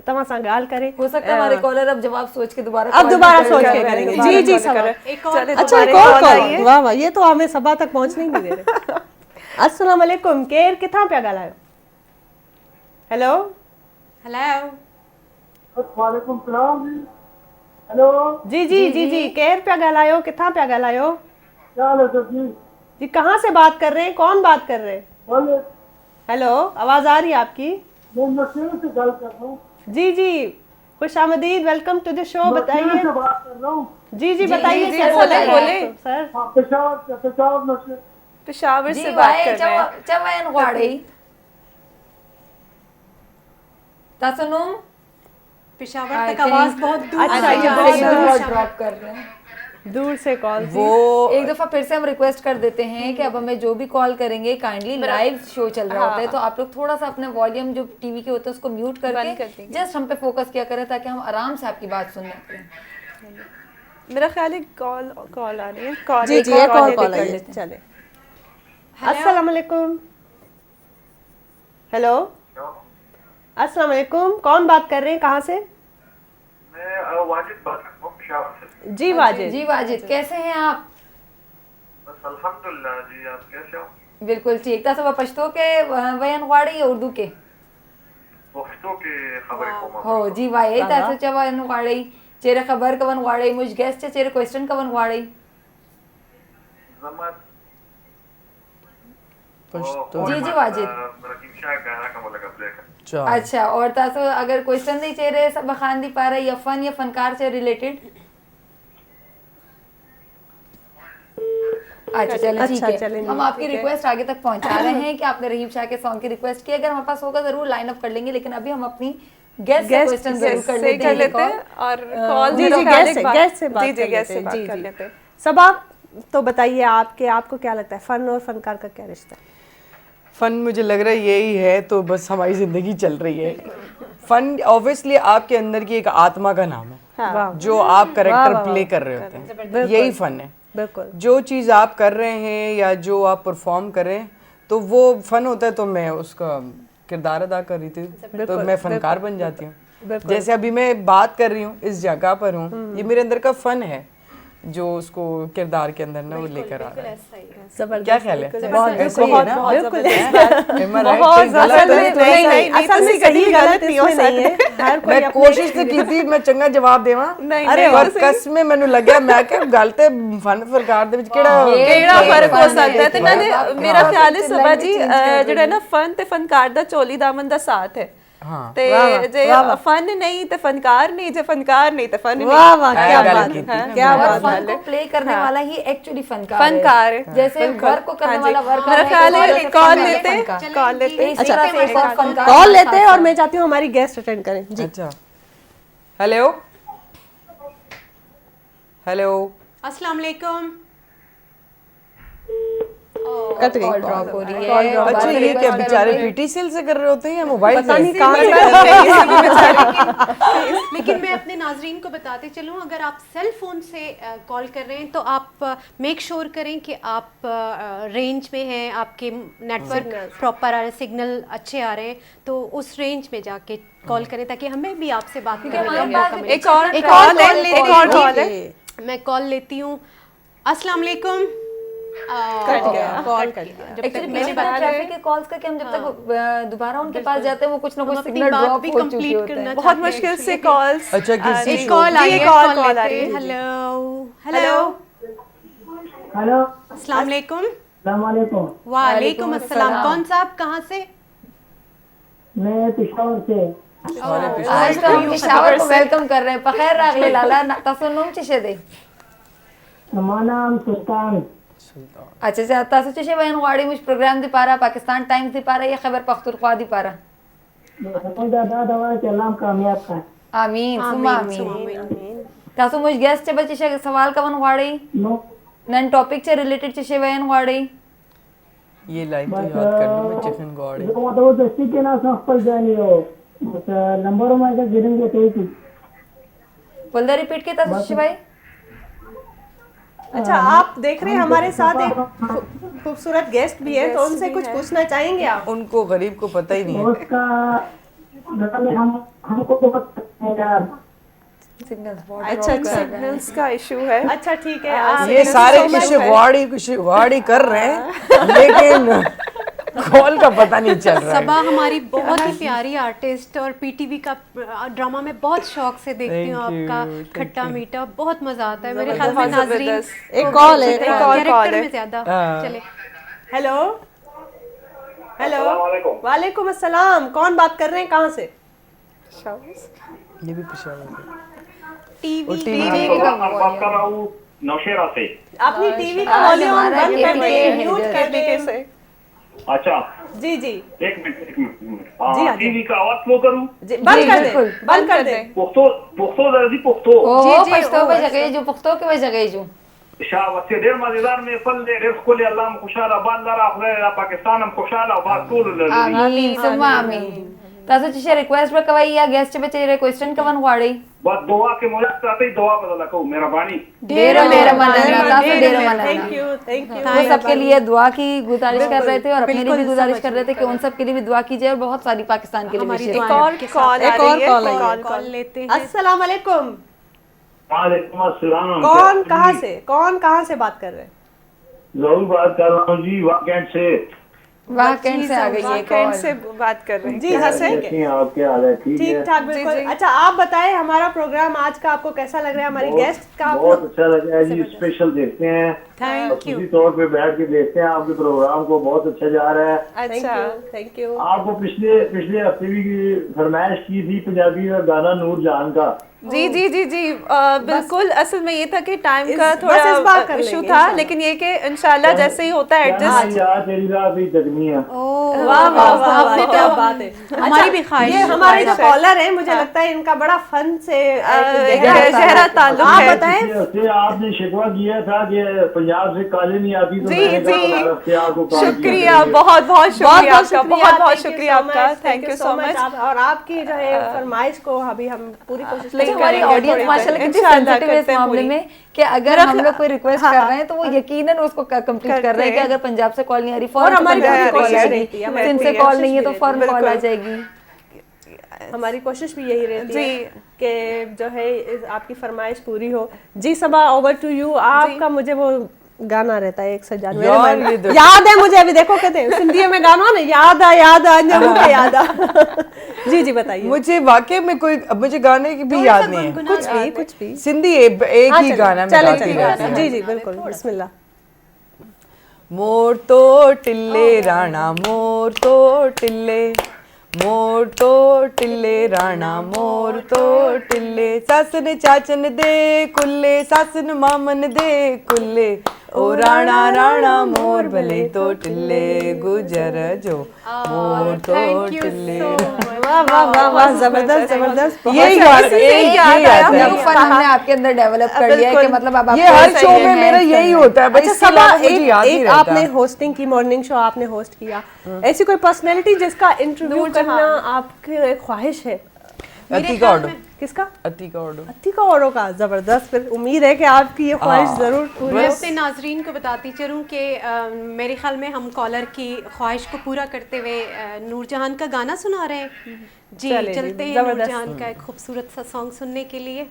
Speaker 1: तव्हां सां ॻाल्हि करे।
Speaker 2: हो सकता है हमारे कॉलर अब जवाब सोच के दोबारा
Speaker 1: सोच के करेंगे। जी सबा। अच्छा एक और कॉल, वाह ये तो हमें सबा तक पहुंचने ही नहीं दे रहे। अस्सलाम वालेकुम, केर किथां पिया ॻाल्हायो? हेलो जी केर पिया ॻाल्हायो, किथां पिया ॻाल्हायो? जी कहाँ से बात कर रहे हैं, कौन बात कर रहे हैं? हेलो, आवाज आ रही है आपकी? जी खुशामदीद, वेलकम टू द शो। बताइए
Speaker 7: से बात कर रहा हूँ।
Speaker 1: जी
Speaker 2: जी,
Speaker 1: बताइए
Speaker 2: जी,
Speaker 1: कैसा
Speaker 4: बोले,
Speaker 1: लग रहा है
Speaker 4: बोले।
Speaker 1: आपको, सर?
Speaker 7: हाँ, पेशावर में से।
Speaker 4: पेशावर
Speaker 2: जी
Speaker 4: से बात
Speaker 2: वाए
Speaker 4: कर रहे हैं।
Speaker 2: चवायन वाड़ी तासुनुम
Speaker 3: पेशावर
Speaker 2: I
Speaker 3: तक आवाज
Speaker 2: think-
Speaker 3: बहुत दूर
Speaker 1: अच्छा,
Speaker 3: से
Speaker 1: ये
Speaker 3: आ
Speaker 1: बहुत
Speaker 3: रही है।
Speaker 1: दूर
Speaker 2: ड्रॉप कर रहे हैं।
Speaker 1: दूर से कॉल
Speaker 6: वो
Speaker 2: एक दफा फिर से हम रिक्वेस्ट कर देते हैं कि अब हमें जो भी कॉल करेंगे काइंडली लाइव शो चल रहा होता है तो आप लोग थोड़ा सा अपने वॉल्यूम जो टीवी के होते हैं उसको म्यूट
Speaker 4: बंद कर
Speaker 2: करके
Speaker 4: देंगे।
Speaker 2: जस्ट हम पे फोकस किया करें ताकि हम आराम से आपकी बात सुन सकें।
Speaker 4: मेरा ख्याल है कॉल आ रही है। कॉल
Speaker 1: जी
Speaker 4: एक
Speaker 1: जी
Speaker 4: और
Speaker 1: एक और
Speaker 4: कॉल
Speaker 1: कॉल
Speaker 4: कर
Speaker 1: आई
Speaker 4: लेते हैं।
Speaker 1: चले। अस्सलाम वालेकुम। हेलो अस्सलाम वालेकुम, कौन बात कर रहे हैं, कहाँ से?
Speaker 8: मैं वाजिद बात कर रहा हूँ पेशावर से।
Speaker 1: जी वाजिद।
Speaker 2: जी वाजिद कैसे हैं आप?
Speaker 8: बस अल्हम्दुलिल्लाह जी, आप कैसे हो?
Speaker 2: बिल्कुल ठीक था। सब पश्तो के वयन वाड़ी या उर्दू के
Speaker 8: पुख्तो के खबर को
Speaker 2: हो जी वाई तासु चवायन वाड़ी चेरे खबर कवन वाड़ी मुझ गेस्ट चेरे क्वेश्चन कवन वाड़ी
Speaker 8: जमात
Speaker 6: पश्तो
Speaker 2: जी, जी, वाजिद।
Speaker 8: रकीब शाह गाना का बोला कब देखा।
Speaker 6: चार।
Speaker 2: अच्छा और तासु अगर क्वेश्चन दी चेरे सब बखान दी पा रहे या फन या फनकार से रिलेटेड? अच्छा चलें ठीक
Speaker 1: अच्छा,
Speaker 2: है
Speaker 1: चलें,
Speaker 2: हम आपकी रिक्वेस्ट आगे तक पहुंचा रहे हैं कि आपने रहीम शाह के सॉन्ग की रिक्वेस्ट की। अगर हमारे पास होगा जरूर लाइन अप कर लेंगे, लेकिन अभी हम अपनी गेस्ट से
Speaker 1: Guest
Speaker 2: क्वेश्चन
Speaker 1: से
Speaker 2: जरूर कर
Speaker 4: से
Speaker 2: लेते
Speaker 4: कर
Speaker 2: हैं
Speaker 4: लेते
Speaker 2: call।
Speaker 4: हैं और कॉल
Speaker 1: जी जी गेस्ट से बात
Speaker 4: जी
Speaker 1: कर
Speaker 4: गेस्ट
Speaker 1: लेते
Speaker 4: से
Speaker 1: हैं।
Speaker 4: बात
Speaker 1: जी
Speaker 4: कर
Speaker 1: जी
Speaker 4: लेते हैं।
Speaker 1: सब आप तो बताइए आपको क्या लगता है फन और फनकार का क्या रिश्ता है?
Speaker 6: फन मुझे लग रहा है यही है तो बस हमारी जिंदगी चल रही है। फन ऑब्वियसली आपके अंदर की एक आत्मा का नाम है
Speaker 1: हाँ।
Speaker 6: जो आप करेक्टर प्ले कर रहे होते हैं, यही फन है।
Speaker 1: बिल्कुल
Speaker 6: जो चीज़ आप कर रहे हैं या जो आप परफॉर्म कर रहे हैं तो वो फन होता है। तो मैं उसका किरदार अदा कर रही थी तो मैं फनकार बन जाती हूँ। जैसे अभी मैं बात कर रही हूँ इस जगह पर हूँ, ये मेरे अंदर का फन है जो उसको किरदार के अंदर ना वो लेकर आ रहा है। क्या ख्याल है?
Speaker 1: बहुत
Speaker 6: ऐसे ही है ना?
Speaker 1: बिल्कुल
Speaker 6: Am I right?
Speaker 4: बहुत
Speaker 6: कहीं गलत
Speaker 4: ज़्यादा
Speaker 6: है?
Speaker 4: नहीं,
Speaker 1: असल में कहीं गलत नहीं है। हर कोई
Speaker 6: मैं कोशिश तो की थी मैं चंगा जवाब देवा
Speaker 4: नहीं,
Speaker 6: अरे
Speaker 4: नहीं,
Speaker 6: और कस में ਮੈਨੂੰ ਲੱਗਿਆ ਮੈਂ ਕਿ ਗੱਲ ਤੇ ਫਨ ਫਰਕਾਰ ਦੇ ਵਿੱਚ ਕਿਹੜਾ
Speaker 4: ਕਿਹੜਾ ਫਰਕ ਹੋ ਸਕਦਾ ਹੈ ਤੇ
Speaker 2: हाँ,
Speaker 4: ਨਾਲੇ ਮੇਰਾ ਖਿਆਲ ਹੈ ਸਭਾ ਜੀ ਜਿਹੜਾ ਹੈ ਨਾ ਫਨ ਤੇ ਫਨਕਾਰ ਦਾ ਚੋਲੀ ਦਾਮਨ ਦਾ ਸਾਥ ਹੈ
Speaker 6: ਹਾਂ
Speaker 4: ਤੇ ਜੇ ਫਨ ਨਹੀਂ ਤੇ ਫਨਕਾਰ ਨਹੀਂ, ਜੇ फनकार नहीं तो फन
Speaker 1: वाह वाह क्या
Speaker 6: गल
Speaker 1: बात
Speaker 6: की
Speaker 1: है,
Speaker 6: थी।
Speaker 1: क्या
Speaker 2: और
Speaker 1: बात
Speaker 2: फन
Speaker 1: है।
Speaker 2: को प्ले करने वाला ही एक्चुअली फनकार
Speaker 4: फनकार है।
Speaker 2: जैसे वर्क को करने वाला वर्क
Speaker 4: मेरा ख्याल है कॉल लेते कॉल लेते
Speaker 2: इस तरह से एक और फनकार
Speaker 1: कॉल
Speaker 2: हमारे
Speaker 1: लेते हैं
Speaker 2: साथ
Speaker 1: और मैं चाहती हूँ हमारी गेस्ट अटेंड करें जी।
Speaker 6: अच्छा हेलो हेलो
Speaker 3: अस्सलाम वालेकुम।
Speaker 1: कट गई
Speaker 2: कॉल
Speaker 1: call।
Speaker 2: ड्रॉप हो रही है। और
Speaker 6: अच्छा
Speaker 2: बात
Speaker 6: ये
Speaker 2: request
Speaker 6: क्या
Speaker 2: कर
Speaker 6: बेचारे
Speaker 2: रहे हैं।
Speaker 6: पीटीसीएल से कर रहे होते हैं या मोबाइल
Speaker 1: पता
Speaker 6: से?
Speaker 1: नहीं कहाँ
Speaker 3: लेकिन मैं अपने नाजरीन को बताते चलूँ, अगर आप सेल फोन से कॉल कर रहे हैं तो आप मेक श्योर करें कि आप रेंज में हैं, आपके नेटवर्क प्रॉपर आ रहे, सिग्नल अच्छे आ रहे हैं, तो उस रेंज में जाके कॉल करें ताकि हमें भी आपसे बात करने का
Speaker 2: हमारे
Speaker 3: मौका
Speaker 2: पास
Speaker 3: मिले।
Speaker 4: एक और
Speaker 3: एक
Speaker 4: कॉल
Speaker 3: और
Speaker 4: है,
Speaker 3: कॉल
Speaker 4: एक और कॉल है।
Speaker 3: मैं कॉल लेती हूँ। अस्सलाम वालेकुम।
Speaker 4: कट गया
Speaker 3: कॉल कर दिया। जब तक
Speaker 2: एक्चुअली
Speaker 3: मैंने
Speaker 2: पीछे
Speaker 3: बात
Speaker 2: ट्रैफिक के कॉल्स करके हम जब तक दोबारा उनके पास जाते हैं वो कुछ ना कुछ
Speaker 3: अपनी
Speaker 2: सिग्नल
Speaker 3: बात
Speaker 2: ड्रॉप
Speaker 3: भी
Speaker 2: हो चुके
Speaker 3: कंप्लीट
Speaker 2: होते
Speaker 3: करना
Speaker 2: हैं।
Speaker 4: बहुत मुश्किल से कॉल्स
Speaker 6: अच्छा किसी
Speaker 3: एक कॉल आई है,
Speaker 4: एक
Speaker 3: कॉल
Speaker 4: कॉल आ
Speaker 3: लेते
Speaker 4: रही
Speaker 3: हैं।
Speaker 4: है।
Speaker 3: हेलो हेलो
Speaker 7: हेलो
Speaker 3: अस्सलाम वालेकुम।
Speaker 7: अस्सलाम वालेकुम।
Speaker 3: वालेकुम अस्सलाम। कौन सा आप कहाँ से?
Speaker 7: मैं पेशावर से।
Speaker 2: आज तो हम पेशावर को वेलकम कर रहे हैं। पखैर रागले लाला तसन्नुम चिशे दे।
Speaker 7: हमारा नाम सुल्तान।
Speaker 2: अच्छा अच्छा तासु चिशे वयन वाड़ी मुझ प्रोग्राम दी पारा पाकिस्तान टाइम्स दी पारा या खबर पख्तूनख्वा दी पारा।
Speaker 7: दादा दवा के अल्लाह कामयाब का।
Speaker 2: आमीन सुमा आमीन। तासु मुझ गेस्ट चे बचिशे सवाल कवन वाड़ी
Speaker 7: नो
Speaker 2: नन टॉपिक चे रिलेटेड चिशे वयन वाड़ी।
Speaker 6: ये लाइन तो याद कर लो मैं चिकन गॉड
Speaker 7: जो तो दस्ती के ना पर जानी हो बस नंबर में का गिरेंगे तो ही।
Speaker 2: बोल दे रिपीट के तासु चिशे भाई।
Speaker 1: अच्छा आप देख रहे हैं हमारे साथ एक खूबसूरत गेस्ट भी है तो उनसे कुछ पूछना चाहेंगे आप?
Speaker 6: उनको गरीब को पता ही नहीं है।
Speaker 7: उसका हमको बहुत यार
Speaker 1: अच्छा अच्छा
Speaker 4: सिग्नल्स का इशू है।
Speaker 1: अच्छा ठीक है आप
Speaker 6: ये सारे कुछ वाड़ी कर रहे हैं लेकिन कॉल का पता नहीं चल रहा है।
Speaker 3: सबा हमारी बहुत ही प्यारी आर्टिस्ट और पीटीवी का ड्रामा में बहुत शौक से देखती हूँ
Speaker 6: Thank you,
Speaker 3: आपका
Speaker 6: thank
Speaker 3: खट्टा
Speaker 6: you.
Speaker 3: मीठा बहुत मजा आता है मेरे ख्याल में
Speaker 4: बहुत
Speaker 3: नाजरीन
Speaker 4: जबरदस्त।
Speaker 1: एक कॉल है,
Speaker 4: एक और कॉल
Speaker 3: कैरेक्टर
Speaker 4: है।
Speaker 3: में ज्यादा
Speaker 6: हाँ।
Speaker 3: चले।
Speaker 1: हेलो हेलो वालेकुम अस्सलाम, कौन बात कर रहे हैं, कहाँ से?
Speaker 6: ये भी पेशावर से।
Speaker 3: टीवी
Speaker 8: मैं बात कर रहा हूँ नौशेरा से।
Speaker 1: अपनी टीवी का वॉल्यूम
Speaker 2: हमारा
Speaker 1: बंद
Speaker 2: ये
Speaker 1: कर
Speaker 2: भी
Speaker 1: दे,
Speaker 2: है
Speaker 1: म्यूट कर दे।
Speaker 4: से
Speaker 8: अच्छा
Speaker 1: जी जी
Speaker 8: एक मिनट
Speaker 1: जी, हाँ जी।
Speaker 8: टीवी का आवाज स्लो करूँ
Speaker 1: जी, बंद कर दे,
Speaker 2: बिल्कुल,
Speaker 1: बंद कर दे।
Speaker 8: पुख्तो दर्जी पुख्तो
Speaker 2: ओ पछतो पे जगह जो पुख्तो के जगह जो
Speaker 8: शाह वसे डेर मजेदार में फल डेर स्कूल अल्लाह हम खुशाल आबाद ला रहा पाकिस्तान हम खुशाल आबाद स्कूल
Speaker 2: आमीन सुम्मा आमीन तासो ची रिक्वेस्ट पे कवाई या गेस्ट पे चे क्वेश्चन कवन वाड़ी
Speaker 8: बस दुआ के मुझे चाहते ही दुआ बदला को मेहरबानी
Speaker 2: ढेर मेरा मनना तासो ढेर मनना
Speaker 1: थैंक यू थैंक यू।
Speaker 2: वो सबके लिए दुआ की गुजारिश कर रहे थे और अपने लिए भी गुजारिश कर रहे थे कि उन सब के लिए भी दुआ कीजिए और बहुत सारी पाकिस्तान के लिए
Speaker 3: हमारी
Speaker 2: विशेष
Speaker 3: दुआएं
Speaker 4: एक और कॉल आ रही है।
Speaker 3: कॉल लेते हैं।
Speaker 1: अस्सलाम वालेकुम।
Speaker 8: वालेकुम अस्सलाम।
Speaker 1: कौन कहाँ से बात कर रहे हैं?
Speaker 8: जरूर बात कर रहा हूँ जी वाकैंड से।
Speaker 2: वाकैंड से आ गई ये कॉल
Speaker 4: से बात कर रहे हैं।
Speaker 1: जी हाँ सही
Speaker 8: कैसी हैं आप, क्या हाल है? ठीक है।
Speaker 1: ठीक ठाक बिल्कुल। अच्छा आप बताएं हमारा प्रोग्राम आज का आपको कैसा लग रहा है? हमारी गेस्ट का आप
Speaker 8: बहुत
Speaker 1: लोग
Speaker 8: अच्छा लगा है जी। स्पेशल देखते हैं,
Speaker 3: थैंक यू।
Speaker 8: उसी तौर पे बैठ के देखते हैं आपके प्रोग्राम को। बहुत अच्छा जा रहा है।
Speaker 4: अच्छा
Speaker 1: थैंक यू।
Speaker 8: आपको पिछले हफ्ते भी फरमाइश की थी पंजाबी का गाना नूर जान का।
Speaker 4: जी जी जी जी बिल्कुल। असल में ये था कि टाइम का
Speaker 1: बस इस बार कर
Speaker 4: थोड़ा इशू
Speaker 1: लेंगे,
Speaker 4: था,
Speaker 1: इंशाल्लाह।
Speaker 4: लेकिन ये कि इंशाल्लाह जैसे ही होता है एडजस्ट।
Speaker 8: यार तेरी राह भी तकनी है।
Speaker 1: वाह वाह वाह वाह क्या बात है।
Speaker 3: हमारी भी ख्वाहिश
Speaker 1: ये
Speaker 3: है।
Speaker 1: हमारे जो कॉलर है मुझे लगता है इनका बड़ा फन से
Speaker 4: गहरा ताल्लुक
Speaker 1: आप
Speaker 4: है।
Speaker 1: बताएं।
Speaker 8: पिछले हफ्ते आपने शिकवा किया था कि पंजाब से काले नहीं आती, तो
Speaker 4: जी,
Speaker 8: मैंने कहा
Speaker 4: जी।
Speaker 8: बनारस से आपको कॉल किया
Speaker 4: शुक्रिया,
Speaker 8: करेंगे।
Speaker 4: बहुत बहुत शुक्रिया आपका, बहुत बहुत
Speaker 1: thank you
Speaker 4: शुक्रिया
Speaker 1: so
Speaker 4: आपका।
Speaker 1: much,
Speaker 4: thank you so much.
Speaker 1: और आपकी जो है फरमाइश को अभी हम पूरी कोशिश
Speaker 4: Play
Speaker 1: करेंगे।
Speaker 2: हमारी
Speaker 4: करेंगे
Speaker 2: ऑडियंस
Speaker 4: थोड़ी
Speaker 2: माशाल्लाह
Speaker 4: देर।
Speaker 2: कितनी
Speaker 4: इंशाल्लाह
Speaker 2: सेंसिटिव है इस
Speaker 4: करते हैं
Speaker 2: मामले
Speaker 4: पूरी।
Speaker 2: में कि अगर हम लोग कोई रिक्वेस्ट कर रहे हैं तो वो यकीनन उसको कंप्लीट कर रहे हैं कि अगर पंजाब से कॉल नहीं आ रही
Speaker 1: और
Speaker 2: फौरन
Speaker 1: हमारी
Speaker 2: पंजाब से
Speaker 1: पूरी
Speaker 2: कॉल
Speaker 1: कोशिश
Speaker 2: आएगी,
Speaker 1: रहती है, हमारी
Speaker 2: सिंध से
Speaker 1: पूरी
Speaker 2: कॉल
Speaker 1: कोशिश
Speaker 2: नहीं है
Speaker 1: भी
Speaker 2: तो
Speaker 1: रहती
Speaker 2: फौरन कॉल आ
Speaker 4: बिल्कुल।
Speaker 2: जाएगी।
Speaker 1: हमारी कोशिश भी यही रहती
Speaker 4: जी।
Speaker 1: है कि जो है आपकी फरमाइश पूरी हो। जी सबा ओवर टू यू। आपका मुझे वो गाना रहता है 1 सजान मेरे
Speaker 6: यार,
Speaker 1: मन
Speaker 6: ये देखो।
Speaker 1: याद है मुझे। अभी देखो कहते हैं सिंधी में गाना ना याद आ अंजू के याद आ। जी जी बताइए।
Speaker 6: मुझे वाकई में कोई अब मुझे गाने की भी याद नहीं है।
Speaker 1: कुछ भी
Speaker 6: सिंधी एक ही गाना मैं
Speaker 1: चले
Speaker 6: गाती रहती हूँ।
Speaker 1: जी जी बिल्कुल बिस्मिल्लाह।
Speaker 6: मोर तो टिल्ले राणा मोर तो टिल्ले, मोर तो टिल्ले राणा मोर तो टिल्ले, सासन चाचन दे कुल्ले सासन मामन दे कुल्ले, ओ राणा राणा मोर भले तो टिल्ले गुजर जो मोर तो टिल्ले।
Speaker 1: वाह वाह वाह वाह जबरदस्त जबरदस्त।
Speaker 6: यही याद
Speaker 4: यही याद आया।
Speaker 2: न्यू फन हमने आपके अंदर डेवलप कर लिया है कि मतलब अब
Speaker 6: ये
Speaker 2: आपको
Speaker 6: हर
Speaker 2: ऐसा
Speaker 6: शो
Speaker 2: ही
Speaker 6: में
Speaker 2: है,
Speaker 6: मेरा
Speaker 2: इस
Speaker 6: यही
Speaker 2: तरह।
Speaker 6: होता है भाई।
Speaker 1: अच्छा
Speaker 6: इसके
Speaker 1: सबा
Speaker 6: अलावा मुझे याद नहीं
Speaker 1: एक
Speaker 6: रहता।
Speaker 1: आपने होस्टिंग की, मॉर्निंग शो आपने होस्ट किया, ऐसी कोई पर्सनैलिटी जिसका इंटरव्यू करना आपकी एक ख्वाहिश है?
Speaker 6: अतिका ऑर्डो,
Speaker 1: किसका?
Speaker 6: अतिका ऑर्डो।
Speaker 1: अतिका औरों का। जबरदस्त। फिर उम्मीद है कि आपकी ये ख्वाहिश जरूर पूरी
Speaker 3: मैं
Speaker 1: हो।
Speaker 3: अपने नाजरीन को बताती चलूँ कि मेरे ख्याल में हम कॉलर की ख्वाहिश को पूरा करते हुए नूरजहान का गाना सुना रहे हैं। जी
Speaker 1: चले जी,
Speaker 3: चलते हैं
Speaker 1: जबरदस्त।
Speaker 3: नूरजहान का एक खूबसूरत सा सॉन्ग सुनने के लिए।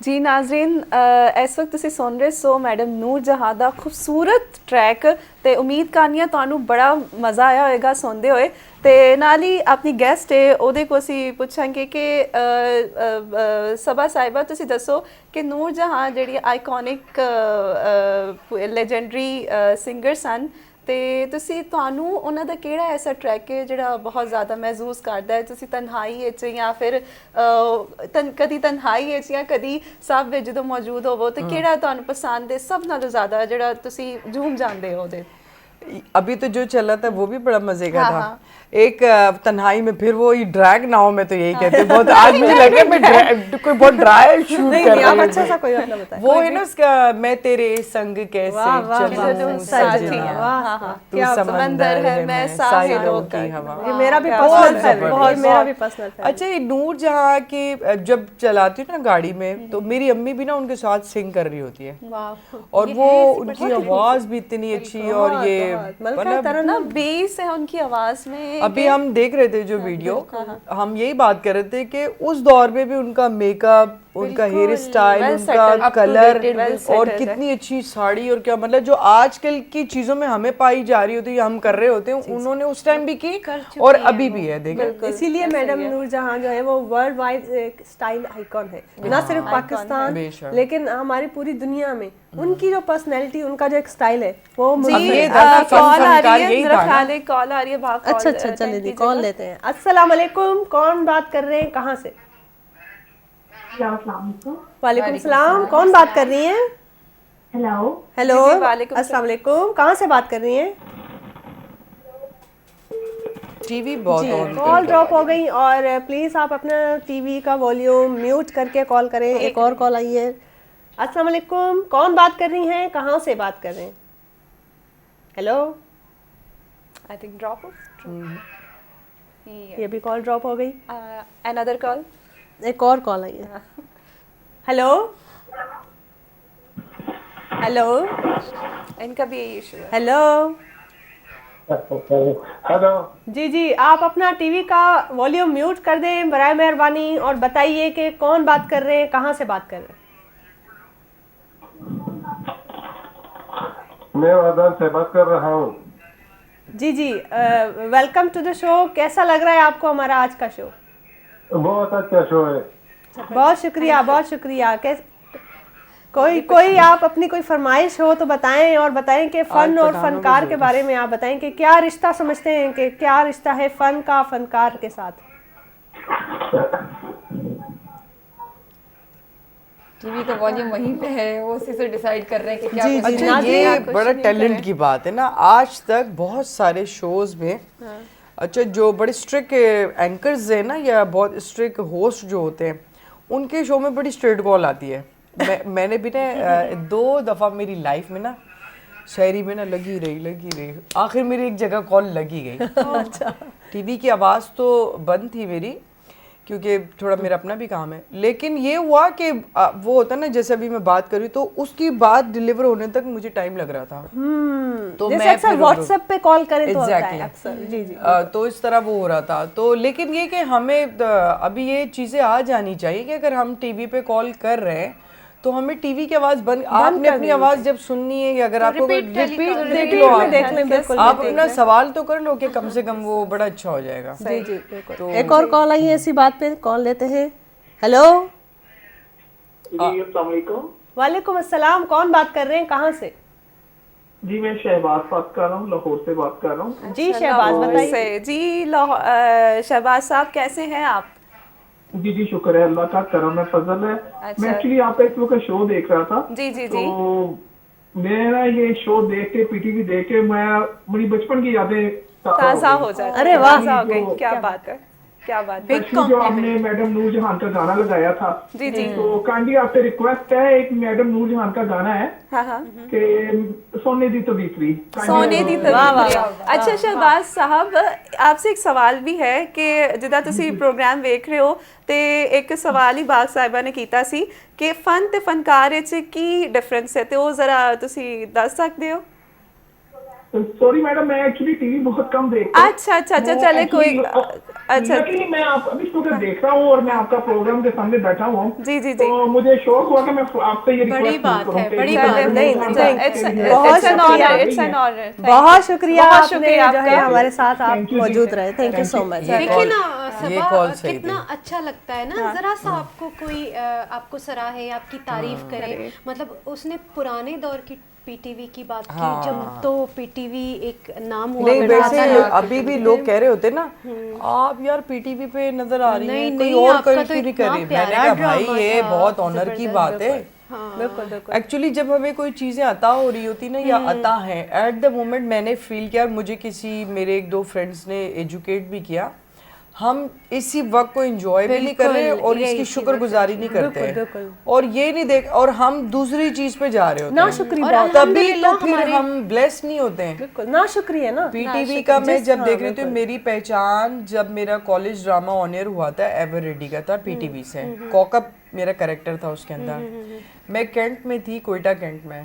Speaker 4: जी नाज़रीन इस वक्त तुसी सुन रहे सो मैडम नूर जहां दा खूबसूरत ट्रैक ते उम्मीद करनी तुहानू बड़ा मज़ा आया होएगा सुनते हुए ते नाल ही अपनी गेस्ट है ओहदे को असी पुछांगे कि सबा साहिबा तुसी दसो कि नूर जहां जेहड़ी आइकॉनिक लेजेंडरी सिंगर सन ते तुसी तुहानू उन्हां दा केड़ा ऐसा ट्रैक है जेहड़ा बहुत ज़्यादा महसूस करदा है तुसी तन्हाई विच या फिर कदी तन्हाई विच या कदी सब विच जदों मौजूद होवो ते केड़ा तुहानू पसंद है सब नालों ज़्यादा जेहड़ा तुसी झूम जांदे हो ओहदे
Speaker 6: अभी तो जो चला था वो भी बड़ा मजे का
Speaker 4: हाँ,
Speaker 6: था
Speaker 4: हाँ।
Speaker 6: एक तन्हाई में फिर वो ये ड्रैग ना हो मैं तो यही कहती हूँ बहुत आज मुझे लगे मैं कोई बहुत ड्राई शूट
Speaker 1: नहीं
Speaker 6: कर
Speaker 1: नहीं,
Speaker 6: रही
Speaker 1: आप
Speaker 6: हूँ
Speaker 1: अच्छा सा कोई अपना बताएं।
Speaker 6: वो है ना उसका मैं तेरे संग कैसे
Speaker 1: वाह, वाह, वाह,
Speaker 6: चलूं
Speaker 4: साथी
Speaker 6: सजना
Speaker 1: वाह,
Speaker 4: हाँ हाँ
Speaker 6: तू
Speaker 4: क्या
Speaker 6: समंदर है मैं साहिलों की हवा
Speaker 1: ये मेरा भी
Speaker 4: क्या
Speaker 1: पर्सनल
Speaker 4: बात
Speaker 1: है,
Speaker 4: है,
Speaker 1: बहुत मेरा भी पर्सनल है।
Speaker 6: अच्छा ये नूर जहाँ के जब चलाती हूँ ना गाड़ी में तो मेरी अम्मी भी ना उनके साथ सिंग कर रही होती है और वो उनकी आवाज भी इतनी अच्छी और ये मतलब
Speaker 4: ना बेस है उनकी आवाज में
Speaker 6: अभी हम देख रहे थे जो वीडियो हम यही बात कर रहे थे कि उस दौर में भी उनका मेकअप उनका हेयर स्टाइल
Speaker 4: well
Speaker 6: उनका
Speaker 4: settled, up to
Speaker 6: colour
Speaker 4: date, well
Speaker 6: और
Speaker 4: settled
Speaker 6: कितनी अच्छी साड़ी और क्या मतलब जो आजकल की चीजों में हमें पाई जा रही होती है हम कर रहे होते हैं उन्होंने उस टाइम भी की और अभी भी है देखें
Speaker 1: इसीलिए मैडम नूर जहां जो है वो वर्ल्ड वाइड एक स्टाइल आइकॉन है ना सिर्फ पाकिस्तान
Speaker 6: बेशक।
Speaker 1: लेकिन हमारी पूरी दुनिया में उनकी जो पर्सनैलिटी उनका जो एक स्टाइल है वो
Speaker 4: जी
Speaker 6: ये
Speaker 1: मुझे
Speaker 4: कॉल आ
Speaker 6: फनकार
Speaker 4: रही है
Speaker 6: यही
Speaker 4: मेरा
Speaker 6: था ना।
Speaker 4: ख्याल है कॉल आ रही है भाग
Speaker 1: अच्छा अच्छा चलिए जी कॉल लेते हैं। अस्सलाम वालेकुम, कौन बात कर रहे हैं, कहाँ से? वालेकुम सलाम, कौन बात कर रही हैं?
Speaker 7: हेलो
Speaker 1: हेलो
Speaker 4: जी, वालेकुम
Speaker 1: अस्सलाम वालेकुम, कहाँ से बात कर रही हैं?
Speaker 6: टीवी बहुत ऑन
Speaker 1: कॉल ड्रॉप हो गई और प्लीज़ आप अपना टीवी का वॉल्यूम म्यूट करके कॉल करें। एक और कॉल आई है। अस्सलाम वालेकुम, कौन बात कर रही हैं, कहाँ से बात कर रहे हैं? हेलो,
Speaker 4: आई थिंक ड्रॉप
Speaker 1: ये भी कॉल ड्रॉप हो गई।
Speaker 4: अनदर कॉल
Speaker 1: एक और कॉल आई है। हेलो हेलो
Speaker 4: इनका भी यही इशू है
Speaker 1: हेलो
Speaker 8: हेलो
Speaker 1: जी जी, आप अपना टीवी का वॉल्यूम म्यूट कर दें बराए मेहरबानी और बताइए कि कौन बात कर रहे हैं, कहाँ से बात कर रहे हैं?
Speaker 8: मैं आदम से बात कर रहा हूँ।
Speaker 1: जी जी, वेलकम टू द शो। कैसा लग रहा है आपको हमारा आज का शो?
Speaker 8: बहुत अच्छा शो है।
Speaker 1: बहुत शुक्रिया, बहुत शुक्रिया। कोई आप अपनी कोई फरमाइश हो तो बताएं और बताएं कि फन और फनकार के बारे में आप बताएं कि क्या रिश्ता समझते हैं, कि क्या रिश्ता है फन का फनकार के साथ?
Speaker 2: टीवी का वॉल्यूम वहीं पे है, वो उसी से डिसाइड कर रहे हैं कि क्या
Speaker 1: जी,
Speaker 2: कुछ
Speaker 1: जी,
Speaker 6: अच्छा
Speaker 1: नाज़रीन,
Speaker 6: ये
Speaker 1: आप कुछ
Speaker 6: बड़ा
Speaker 1: नहीं
Speaker 6: टैलेंट
Speaker 1: करें।
Speaker 6: की बात है ना आज तक बहुत सारे शोज में अच्छा जो बड़े स्ट्रिक्ट एंकर्स हैं ना या बहुत स्ट्रिक्ट होस्ट जो होते हैं उनके शो में बड़ी स्ट्रेट कॉल आती है। मैंने भी ना 2 दफ़ा मेरी लाइफ में ना शायरी में ना लगी रही आखिर मेरी एक जगह कॉल लगी गई। टीवी की आवाज़ तो बंद थी मेरी क्योंकि थोड़ा मेरा अपना भी काम है, लेकिन ये हुआ कि वो होता ना जैसे अभी मैं बात कर रही तो उसकी बात डिलीवर होने तक मुझे टाइम लग रहा था। तो
Speaker 1: जैसे
Speaker 6: मैं
Speaker 1: अक्सर
Speaker 6: फिर
Speaker 1: व्हाट्सएप पे कॉल करें तो होता है
Speaker 6: Exactly.
Speaker 1: अक्सर। जी जी,
Speaker 6: तो इस तरह वो हो रहा था। तो लेकिन ये कि हमें अभी ये चीज़ें आ जानी चाहिए कि अगर हम टीवी पे कॉल कर रहे हैं तो हमें टीवी की आवाज़ बंद आपने अपनी आवाज़ जब सुननी है या अगर आपको रिपीट देख लो आप
Speaker 1: देख लें, बिल्कुल
Speaker 6: आप अपना सवाल तो कर लो कि कम से कम वो बड़ा अच्छा हो जाएगा।
Speaker 1: जी जी बिल्कुल। एक और कॉल आई है, इसी बात पे कॉल लेते हैं। हेलो,
Speaker 8: जी अस्सलाम वालेकुम।
Speaker 1: वालेकुम अस्सलाम, कौन बात कर रहे हैं, कहाँ से?
Speaker 8: जी मैं शहबाज बात कर रहा हूँ, लाहौर से बात कर रहा हूँ।
Speaker 1: जी शहबाज बताइए।
Speaker 4: जी शहबाज साहब कैसे हैं आप?
Speaker 8: जी जी शुक्र है, अल्लाह का करम है, फजल है। मैं एक्चुअली आपका एक का शो देख रहा था।
Speaker 4: जी जी जी
Speaker 8: तो मैं ना ये शो देख के पीटीवी देख के मैं मेरी बचपन की यादें
Speaker 4: ताज़ा हो जाए।
Speaker 1: अरे वाह,
Speaker 4: ताज़ा हो गई, क्या बात है, क्या बात है।
Speaker 8: Actually जो आपने मैडम नूर जहान का गाना लगाया था
Speaker 4: जी जी
Speaker 8: तो काइंडली आपसे रिक्वेस्ट है, एक मैडम नूर जहान का गाना है
Speaker 4: हाँ हाँ
Speaker 8: कि सोने दी तवीसरी
Speaker 4: सोने दी अच्छा शहबाज साहब आपसे एक सवाल भी है कि जिदा तुसी प्रोग्राम वेख रहे हो ते एक सवाल ही बाग साहिबा ने कीता सी कि फन ते फनकार विच की डिफरेंस है ते वो जरा तुसी दस सकदे हो?
Speaker 8: सॉरी मैडम, मैं एक्चुअली टीवी बहुत कम देखता हूँ।
Speaker 4: अच्छा अच्छा अच्छा, चले कोई अच्छा
Speaker 8: लेकिन मैं आप अभी तो देख रहा हूँ और मैं आपका प्रोग्राम के सामने बैठा हुआ हूँ।
Speaker 4: जी जी जी,
Speaker 8: तो मुझे शौक हुआ कि मैं आपसे ये
Speaker 3: बड़ी
Speaker 8: रिक्वेस्ट
Speaker 3: बात
Speaker 8: करूं
Speaker 3: है,
Speaker 8: कि
Speaker 3: बड़ी
Speaker 8: मैं-
Speaker 3: बात है।
Speaker 1: नहीं,
Speaker 4: बहुत an honour, it's an honour.
Speaker 1: बहुत शुक्रिया
Speaker 4: बहुत
Speaker 1: आपने
Speaker 4: शुक्रिया
Speaker 1: जो है
Speaker 4: आपका।
Speaker 1: हमारे साथ आप
Speaker 8: Thank you जी,
Speaker 1: मौजूद रहे। Thank you so much.
Speaker 3: देखिए ना
Speaker 6: ये
Speaker 3: सबा,
Speaker 6: कॉल सही
Speaker 3: कितना अच्छा लगता है ना, जरा सा आपको कोई आपको सराहे, आपकी तारीफ करे। मतलब उसने पुराने दौर की पीटीवी की बात की, जब तो पीटीवी एक नाम हुआ
Speaker 6: नहीं,
Speaker 3: करता
Speaker 6: वैसे
Speaker 3: था।
Speaker 6: अभी भी लोग कह रहे होते ना, आप यार पीटीवी पे नजर आ रही
Speaker 3: नहीं,
Speaker 6: हैं, कोई
Speaker 3: नहीं,
Speaker 6: और
Speaker 3: आपका
Speaker 6: कोई
Speaker 3: तो
Speaker 6: क्यों नहीं
Speaker 3: इतना
Speaker 6: कर रही। मैंने
Speaker 3: प्यारा
Speaker 6: कहा भाई
Speaker 3: ड्रामा
Speaker 6: ये
Speaker 3: था,
Speaker 6: बहुत ऑनर की बात है।
Speaker 1: बिल्कुल बिल्कुल।
Speaker 6: एक्चुअली जब हमें कोई चीज़ें अता हो रही होती ना या अता है, एट द मोमेंट मैंने फील किया, मुझे किसी मेरे एक दो फ्रेंड्स ने एजुकेट भी किया, हम इसी वक्त को एंजॉय भी नहीं कर रहे और इसकी शुक्रगुजारी नहीं करते हैं। और ये नहीं देख, और हम दूसरी चीज पे जा रहे होते
Speaker 1: ना
Speaker 6: हैं।
Speaker 1: शुक्रिया
Speaker 3: और
Speaker 1: बहुत।
Speaker 6: तभी तो
Speaker 3: अल्हम्दुलिल्लाह
Speaker 6: फिर हम ब्लेस नहीं होते हैं।
Speaker 1: बिल्कुल ना शुक्रिया ना।
Speaker 6: पीटीवी का मैं जब देख रही थी, मेरी पहचान जब मेरा कॉलेज ड्रामा ऑन एयर हुआ था, एवर रेडी का था पीटीवी से। कॉकअप मेरा कैरेक्टर था उसके अंदर। मैं कैंट में थी, कोयटा कैंट में।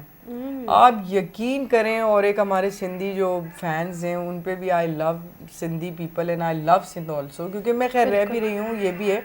Speaker 6: आप यकीन करें, और एक हमारे सिंधी जो फैंस हैं उन पे भी, I love Sindhi people and I love Sindh also, क्योंकि मैं खैर रह भी रही हूँ, ये भी है।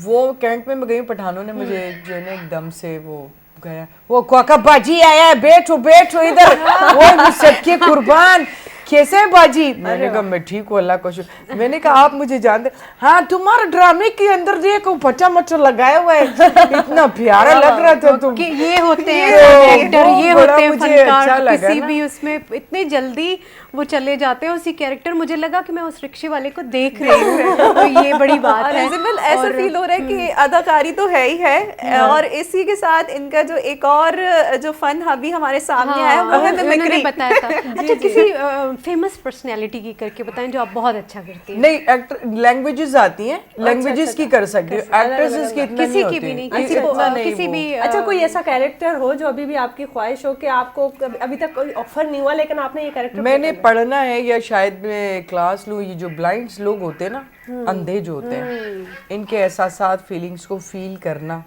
Speaker 6: वो कैंट में मैं गई, पठानों ने मुझे जो है ना एकदम से वो गया, वो कोका बाजी आया है, बैठो बैठो इधर, वो सबके कुर्बान, कैसे है बाजी? मैंने कहा मैं ठीक हूँ, अल्लाह का शुक्र। मैंने कहा आप मुझे जानते? हाँ, तुम्हारा ड्रामे के अंदर देखो फटा मटर लगाया हुआ है, इतना प्यारा लग रहा था तुम।
Speaker 3: कि ये होते हैं
Speaker 6: तो
Speaker 3: एक्टर, ये
Speaker 6: बड़ा
Speaker 3: होते हैं
Speaker 6: मुझे अच्छा
Speaker 3: फनकार,
Speaker 6: लगा
Speaker 3: किसी
Speaker 6: ना।
Speaker 3: भी उसमें इतने जल्दी वो चले जाते हैं उसी कैरेक्टर। मुझे लगा कि मैं उस रिक्शे वाले को देख रही हूँ, तो ये बड़ी बात है।
Speaker 4: रिजबल ऐसा फील हो रहा है कि अदाकारी तो है ही है, और इसी के साथ इनका जो एक और जो फन अभी हमारे सामने आया वो है
Speaker 3: उन्होंने
Speaker 4: मिमिक्री।
Speaker 3: बताया था। अच्छा, किसी फेमस पर्सनैलिटी की करके बताएं जो आप बहुत अच्छा करती हैं।
Speaker 6: नहीं, एक्टर लैंग्वेजेस आती हैं, लैंग्वेजेस की कर सकती हो, एक्ट्रेसेस की इतना
Speaker 3: किसी
Speaker 6: नहीं
Speaker 3: की
Speaker 6: होती।
Speaker 3: भी नहीं,
Speaker 6: इतना
Speaker 3: किसी को
Speaker 6: नहीं
Speaker 3: किसी
Speaker 6: वो।
Speaker 3: भी
Speaker 1: अच्छा, कोई ऐसा कैरेक्टर हो जो अभी भी आपकी ख्वाहिश हो कि आपको अभी तक कोई ऑफर नहीं हुआ लेकिन आपने ये कैरेक्टर
Speaker 6: मैंने पढ़ना है या शायद मैं क्लास लूँ, ये जो ब्लाइंड्स लोग होते हैं ना, अंधे जो होते हैं, इनके एहसासात फीलिंग्स को फील करना,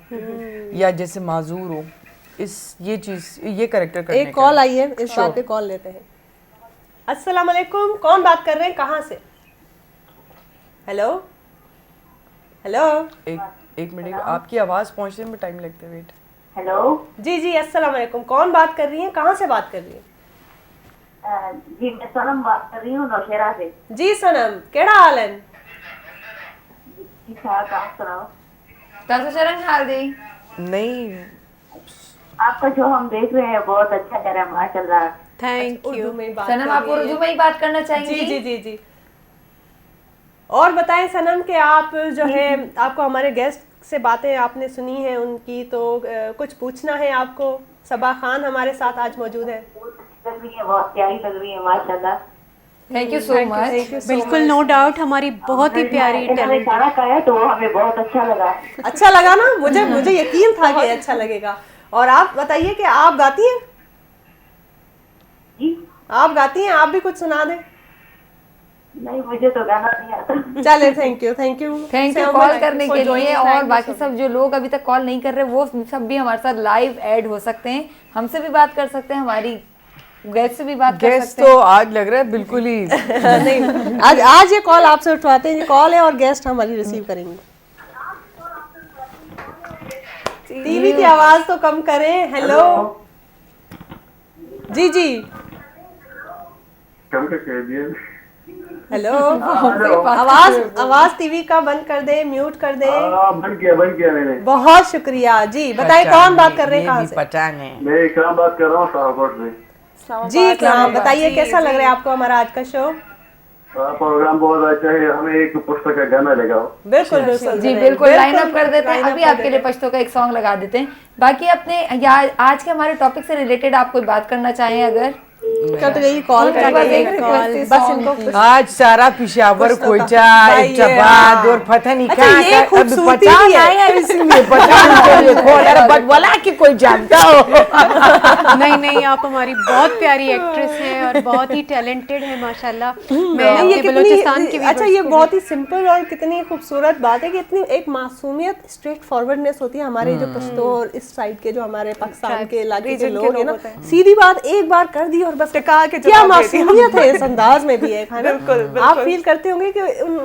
Speaker 6: या जैसे माजूर हो, इस ये चीज, ये कैरेक्टर करने
Speaker 1: एक कॉल आई है, इस बात पे कॉल लेते हैं। अस्सलाम वालेकुम, कौन बात कर रहे हैं, कहाँ से? Hello hello.
Speaker 6: एक मिनट, आपकी आवाज पहुंचने में टाइम लगता है, वेट।
Speaker 7: हेलो
Speaker 1: जी जी, अस्सलाम वालेकुम, कौन बात कर रही हैं, कहाँ से बात कर रही हैं?
Speaker 7: जी, मैं सनम बात कर रही हूँ नौशेरा से।
Speaker 1: जी सनम, केड़ा हाल है?
Speaker 7: जी ठाक, आप सुनाओ।
Speaker 2: तासो शरण हाल दी।
Speaker 6: नहीं,
Speaker 7: आपका जो हम देख रहे हैं बहुत अच्छा कर रहा है, माशाल्लाह।
Speaker 3: Thank you.
Speaker 1: उर्दू में ही बात
Speaker 2: सनम,
Speaker 1: कर
Speaker 2: आप
Speaker 1: रही हैं।
Speaker 2: उर्दू में ही बात करना चाहेंगी?
Speaker 1: जी जी जी जी। और बताएं सनम कि आप जो है, आपको हमारे गेस्ट से बातें आपने सुनी हैं उनकी, तो कुछ पूछना है आपको। सबा खान हमारे साथ आज मौजूद है।
Speaker 7: बहुत अच्छी लग रही है, बहुत प्यारी लग रही है माशाल्लाह।
Speaker 2: Thank you so much.
Speaker 3: बिल्कुल, नो डाउट, हमारी बहुत ही प्यारी
Speaker 7: इन्होंने
Speaker 3: टैलेंट।
Speaker 7: खाना खाया तो हमें बहुत अच्छा लगा।
Speaker 1: अच्छा लगा ना? मुझे यकीन था कि अच्छा लगेगा। और आप बताइए कि आप गाती हैं?
Speaker 7: जी
Speaker 1: आप गाती हैं? आप भी कुछ सुना दें।
Speaker 7: नहीं, मुझे तो गाना नहीं आता।
Speaker 1: चले, thank you thank you
Speaker 2: thank you call करने के लिए। और बाकी सब जो लोग अभी तक कॉल नहीं कर रहे, वो सब भी हमारे साथ लाइव ऐड हो सकते हैं, हमसे भी बात कर सकते हैं, हमारी गेस्ट से भी बात कर
Speaker 6: गेस्ट
Speaker 2: सकते हैं।
Speaker 6: तो आज लग रहा है बिल्कुल ही
Speaker 1: नहीं, आज ये कॉल आपसे उठवाते हैं, ये कॉल है और गेस्ट हमारी रिसीव करेंगे। टीवी की आवाज तो कम करें। हेलो जी जी,
Speaker 8: कम कर दिए।
Speaker 1: हेलो, आवाज टीवी का बंद कर दे, म्यूट कर दे।
Speaker 8: बन किया मैंने।
Speaker 1: बहुत शुक्रिया जी। बताएं कौन बात कर रहे हैं, कहाँ से?
Speaker 6: पठान है।
Speaker 8: मैं इकराम बात कर रहा हूँ शाहकोट से।
Speaker 1: जी इकराम, बताइए कैसा लग रहा है आपको हमारा आज का शो?
Speaker 8: प्रोग्राम बहुत अच्छा है, हमें एक पुस्तक का गाना लगाओ।
Speaker 1: बिल्कुल बिल्कुल
Speaker 2: जी बिल्कुल, लाइन अप कर देते हैं। अभी आपके लिए पश्तो का एक सॉन्ग लगा देते हैं। बाकी अपने आज के हमारे टॉपिक से रिलेटेड आप कोई बात करना चाहें अगर?
Speaker 1: कट गई कॉल, कट गई कॉल, बस इनको
Speaker 6: आज सारा पिशावर, खोजा, इब्तिसाद और पता नहीं
Speaker 1: अच्छा, ये
Speaker 6: क्या
Speaker 1: खूबसूरती
Speaker 6: पता
Speaker 1: भी है।
Speaker 6: नहीं है, इसलिए पता नहीं कौन है, बट बोला कि कोई जानता हो।
Speaker 3: नहीं, आप हमारी बहुत प्यारी एक्ट्रेस हैं और बहुत ही टैलेंटेड है माशाल्लाह। मैं
Speaker 1: ये
Speaker 3: अपने बलूचिस्तान की
Speaker 1: अच्छा, ये बहुत ही सिंपल और कितनी खूबसूरत बात है कि इतनी एक मासूमियत, स्ट्रेट फॉरवर्डनेस होती है हमारे जो पश्तो और इस साइड के जो हमारे पाकिस्तान के इलाके के लोग हैं ना, सीधी बात एक बार कर दी और बस
Speaker 4: टिका के
Speaker 1: क्या
Speaker 4: जवाब देती हैं।
Speaker 1: मासूमियत है इस अंदाज में भी है खाना।
Speaker 4: बिल्कुल, बिल्कुल।
Speaker 1: आप फील करते होंगे कि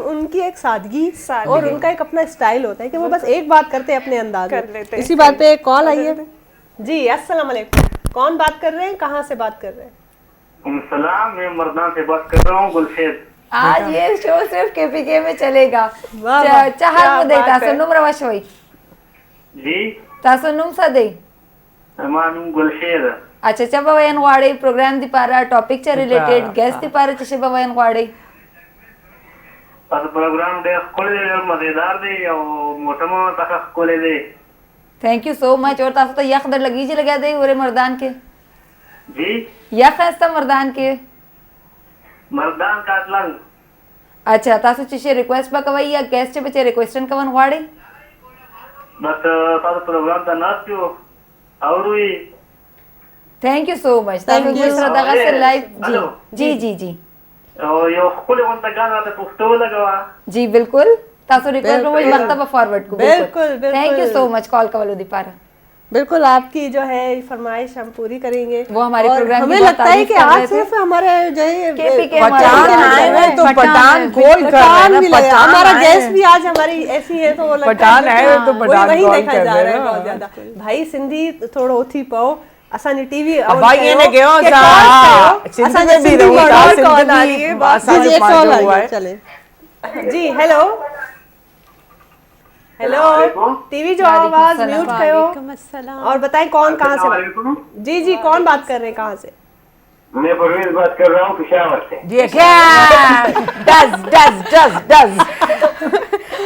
Speaker 1: उनकी एक सादगी और उनका एक अपना स्टाइल होता है कि वो बस एक बात करते हैं अपने अंदाज
Speaker 4: कर
Speaker 1: में।
Speaker 4: लेते हैं।
Speaker 1: इसी बात पे एक कॉल आई है जी। अस्सलाम वालेकुम, कौन बात कर रहे हैं, कहाँ से बात कर रहे हैं?
Speaker 8: सलाम, मैं मर्दान से बात कर रहा हूँ, गुलशेद।
Speaker 2: आज ये शो सिर्फ केपीके में चलेगा।
Speaker 1: वाह, वाह,
Speaker 2: चाहत
Speaker 4: क्या
Speaker 2: मुदे
Speaker 4: बात है।
Speaker 2: तासुनुम रवाशोई
Speaker 8: जी
Speaker 2: तासुनुम सदे।
Speaker 8: मानू गुलशेद।
Speaker 2: अच्छा चबा वयन वाड़े प्रोग्राम दिपारा टॉपिक चे रिलेटेड गेस्ट दिपारा चशबा वयन वाड़े
Speaker 8: बस प्रोग्राम दे खोले दे मजेदार दे और मोटमा तक खोले दे।
Speaker 2: Thank you so much. और तासु तो यख दर लगी जी लगा दे ओरे मर्दान के
Speaker 8: जी
Speaker 2: यख हस्ता मर्दान के
Speaker 8: मर्दान का लंग।
Speaker 2: अच्छा तासु चिशे रिक्वेस्ट बकवई या गेस्ट बचे रिक्वेस्टन कवन वाड़े
Speaker 8: बस सारा प्रोग्राम का नाच क्यों और हुई।
Speaker 2: Thank you so much. तासु
Speaker 1: you.
Speaker 2: गुजरा दगा से लाइव
Speaker 8: हेलो।
Speaker 2: जी जी जी
Speaker 8: और यो खोले कौन तक गाना था पुस्तक लगा।
Speaker 2: जी बिल्कुल तासु रिक्वेस्ट मुझे मकतब फॉरवर्ड को
Speaker 1: बिल्कुल, बिल्कुल।
Speaker 2: थैंक यू सो मच कॉल कवलो दिपारा।
Speaker 1: बिल्कुल, आपकी जो है फरमाइश हम पूरी करेंगे।
Speaker 2: वो हमारे
Speaker 1: और
Speaker 2: प्रोग्राम की
Speaker 1: हमें
Speaker 2: बहुत
Speaker 1: लगता है
Speaker 2: तारीफ
Speaker 1: कि
Speaker 2: कर रहे
Speaker 1: आज
Speaker 2: थे।
Speaker 1: सिर्फ हमारे जो है
Speaker 2: KPK
Speaker 6: पठान आए हैं तो पठान कॉल कर रहे
Speaker 1: पठान
Speaker 6: हैं
Speaker 1: भी
Speaker 6: ना,
Speaker 1: लगे।
Speaker 6: पठान
Speaker 1: हमारा
Speaker 6: आए
Speaker 1: गेस्ट
Speaker 6: हैं।
Speaker 1: भी आज हमारी ऐसी है तो वो लगता
Speaker 6: पठान
Speaker 1: है
Speaker 6: आए हैं तो पठान
Speaker 1: वही
Speaker 6: कॉल
Speaker 1: देखा
Speaker 6: कर
Speaker 1: जा
Speaker 6: रहे
Speaker 1: रहा है
Speaker 6: हैं।
Speaker 1: बहुत ज्यादा। भाई सिंधी थोड़ो उथी पाओ असांजी टीवी
Speaker 6: भाई ये ने कहो सिंधी में भी रहूं था,
Speaker 1: कॉल आ
Speaker 6: सिंधी
Speaker 1: रही है
Speaker 6: में असांजो
Speaker 1: जी, एक कॉल
Speaker 6: पंहिंजो
Speaker 1: आ
Speaker 6: हुआ
Speaker 1: रही
Speaker 6: है।
Speaker 1: है। चले जी। हेलो हेलो, टीवी जो आवाज म्यूट करो
Speaker 3: वालेकुम अस्सलाम।
Speaker 1: और बताएं कौन कहाँ से बात।
Speaker 8: वालेकुम।
Speaker 1: जी जी, कौन बात कर रहे हैं, कहाँ से?
Speaker 8: मैं परवेज बात कर रहा हूँ पेशावर से।
Speaker 6: ये क्या डज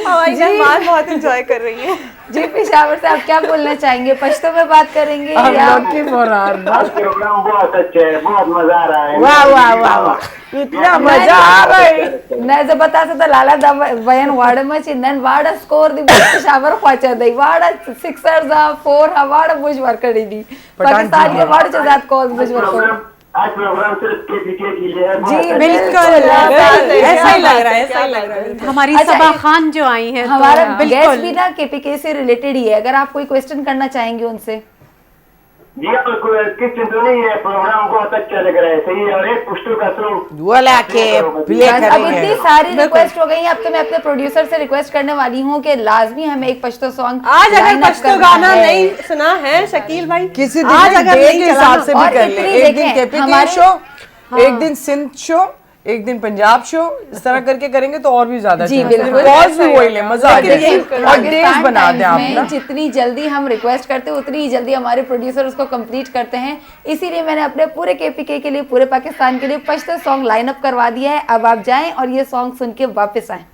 Speaker 4: हमारी मेहमान बहुत एंजॉय कर रही हैं।
Speaker 2: जी पेशावर से आप क्या बोलना चाहेंगे, पश्तो में बात करेंगे
Speaker 6: I'm
Speaker 2: या
Speaker 6: looking for her।
Speaker 8: आज प्रोग्राम बहुत अच्छा है, बहुत मजा आ रहा है।
Speaker 6: वाह वाह वाह वाह, इतना मजा आ रहा है।
Speaker 2: मैं जो बता सकता लाला दा वयन वाड़ में चिन्नन वाड़ स्कोर दी पेशावर पहुंचा दई वाड़ सिक्सर दा 4 वाड़ बुझ वर करी दी पाकिस्तान के वाड़ से ज्यादा कॉल बुझ वर को।
Speaker 8: आज प्रोग्राम सिर्फ केपीके के लिए है।
Speaker 2: जी
Speaker 8: बहुत
Speaker 2: बिल्कुल
Speaker 1: ऐसा ही लग रहा है, ऐसा ही लग रहा है।
Speaker 3: हमारी
Speaker 2: अच्छा,
Speaker 3: सबा खान जो आई हैं
Speaker 2: हमारा
Speaker 3: तो
Speaker 2: गेस्ट भी ना केपीके से रिलेटेड ही है, अगर आप कोई क्वेश्चन करना चाहेंगे उनसे।
Speaker 8: जी आप किचन तो नहीं है, प्रोग्राम बहुत अच्छा लग रहा है, सही है। और एक पुस्तक का सॉन्ग
Speaker 6: बोला के प्ले
Speaker 2: बस अब इतनी
Speaker 6: करेंगे।
Speaker 2: सारी रिक्वेस्ट हो गई हैं, अब तो मैं अपने प्रोड्यूसर से रिक्वेस्ट करने वाली हूँ कि लाजमी हमें एक पश्तो सॉन्ग
Speaker 1: आज अगर पश्तो गाना नहीं सुना है शकील भाई,
Speaker 6: किसी
Speaker 1: आज
Speaker 6: दिन
Speaker 1: अगर
Speaker 6: डे
Speaker 1: नहीं
Speaker 6: के
Speaker 1: चलाना
Speaker 6: हिसाब से भी
Speaker 2: और
Speaker 6: कर ले।
Speaker 2: इतनी
Speaker 6: एक दिन
Speaker 2: देखें,
Speaker 6: केपीके
Speaker 2: हमारे-
Speaker 6: शो, एक दिन सिंध शो, एक दिन पंजाब शो, इस तरह करके करेंगे तो और भी ज्यादा
Speaker 2: जी,
Speaker 6: अच्छा
Speaker 2: बिल्कुल।
Speaker 6: है। कॉल्स भी वही ले, मजा आ
Speaker 2: देखिए,
Speaker 6: जाए। और डेज
Speaker 2: पाकिस्तान
Speaker 6: बना दें आप
Speaker 2: टाइम्स
Speaker 6: ना।
Speaker 2: में जितनी जल्दी हम रिक्वेस्ट करते हैं उतनी ही जल्दी हमारे प्रोड्यूसर उसको कंप्लीट करते हैं। इसीलिए मैंने अपने पूरे केपीके के लिए, पूरे पाकिस्तान के लिए पश्तो सॉन्ग लाइन अप करवा दिया है। अब आप जाएं और ये सॉन्ग सुन के वापस आएं।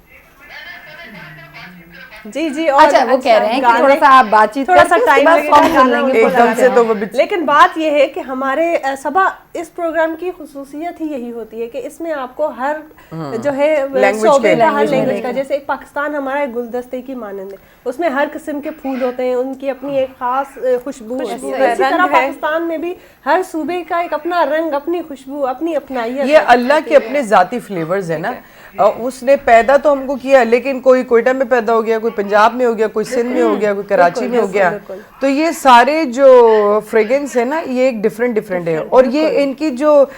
Speaker 1: जी जी। और
Speaker 2: अच्छा वो कह रहे हैं कि
Speaker 1: गाने-
Speaker 2: थोड़ा सा आप बातचीत
Speaker 1: थोड़ा सा
Speaker 2: करके उसके
Speaker 1: टाइम
Speaker 2: बाद
Speaker 1: लगेगा
Speaker 2: song सुन
Speaker 1: गाना
Speaker 2: लेंगे
Speaker 1: उनको
Speaker 6: एकदम से
Speaker 1: लगाने
Speaker 6: तो
Speaker 1: में।
Speaker 6: वो बिच-
Speaker 1: लेकिन बात यह है कि हमारे सबा इस प्रोग्राम की खुसूसियत ही यही होती है कि इसमें आपको हर जो है
Speaker 6: Language
Speaker 1: शोबे
Speaker 6: के-
Speaker 1: का, हर
Speaker 2: language
Speaker 1: लैंग्वेज
Speaker 2: मिलेगा।
Speaker 1: का, जैसे एक पाकिस्तान हमारा एक गुलदस्ते की मानंद है, उसमें हर किस्म के फूल होते हैं, उनकी अपनी एक खास खुशबू होती है।
Speaker 4: है,
Speaker 1: इसी
Speaker 4: रंग
Speaker 1: तरह
Speaker 4: है।
Speaker 1: पाकिस्तान में भी हर सूबे का एक अपना रंग, अपनी खुशबू, अपनी अपनाइयत
Speaker 6: ये अल्लाह के अपने जाती फ्लेवर्स है ना। उसने पैदा तो हमको किया, लेकिन कोई कोयटा में पैदा हो गया, कोई पंजाब में हो गया, कोई सिंध में हो गया, कोई कराची में हो गया। तो ये सारे जो फ्रेग्रेंस है ना, ये एक डिफरेंट है। और ये इनकी जो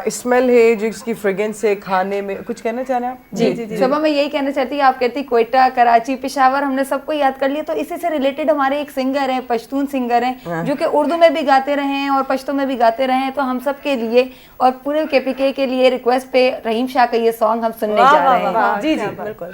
Speaker 6: स्मेल है, जो इसकी फ्रेग्रेंस है, खाने में कुछ कहना चाह रहे हैं आप?
Speaker 2: जी शोभा मैं यही कहना चाहती हूँ, आप कहती कोयटा, कराची, पेशावर, हमने सबको याद कर लिया। तो इसी से रिलेटेड हमारे एक सिंगर हैं, पश्तून सिंगर हैं, जो कि उर्दू में भी गाते रहे हैं और पश्तो में भी गाते रहे हैं। तो हम सब के लिए और पूरे केपीके के लिए रिक्वेस्ट पे रहीम शाह का ये सॉन्ग हम सुनने जा रहे हैं।
Speaker 1: जी जी बिल्कुल।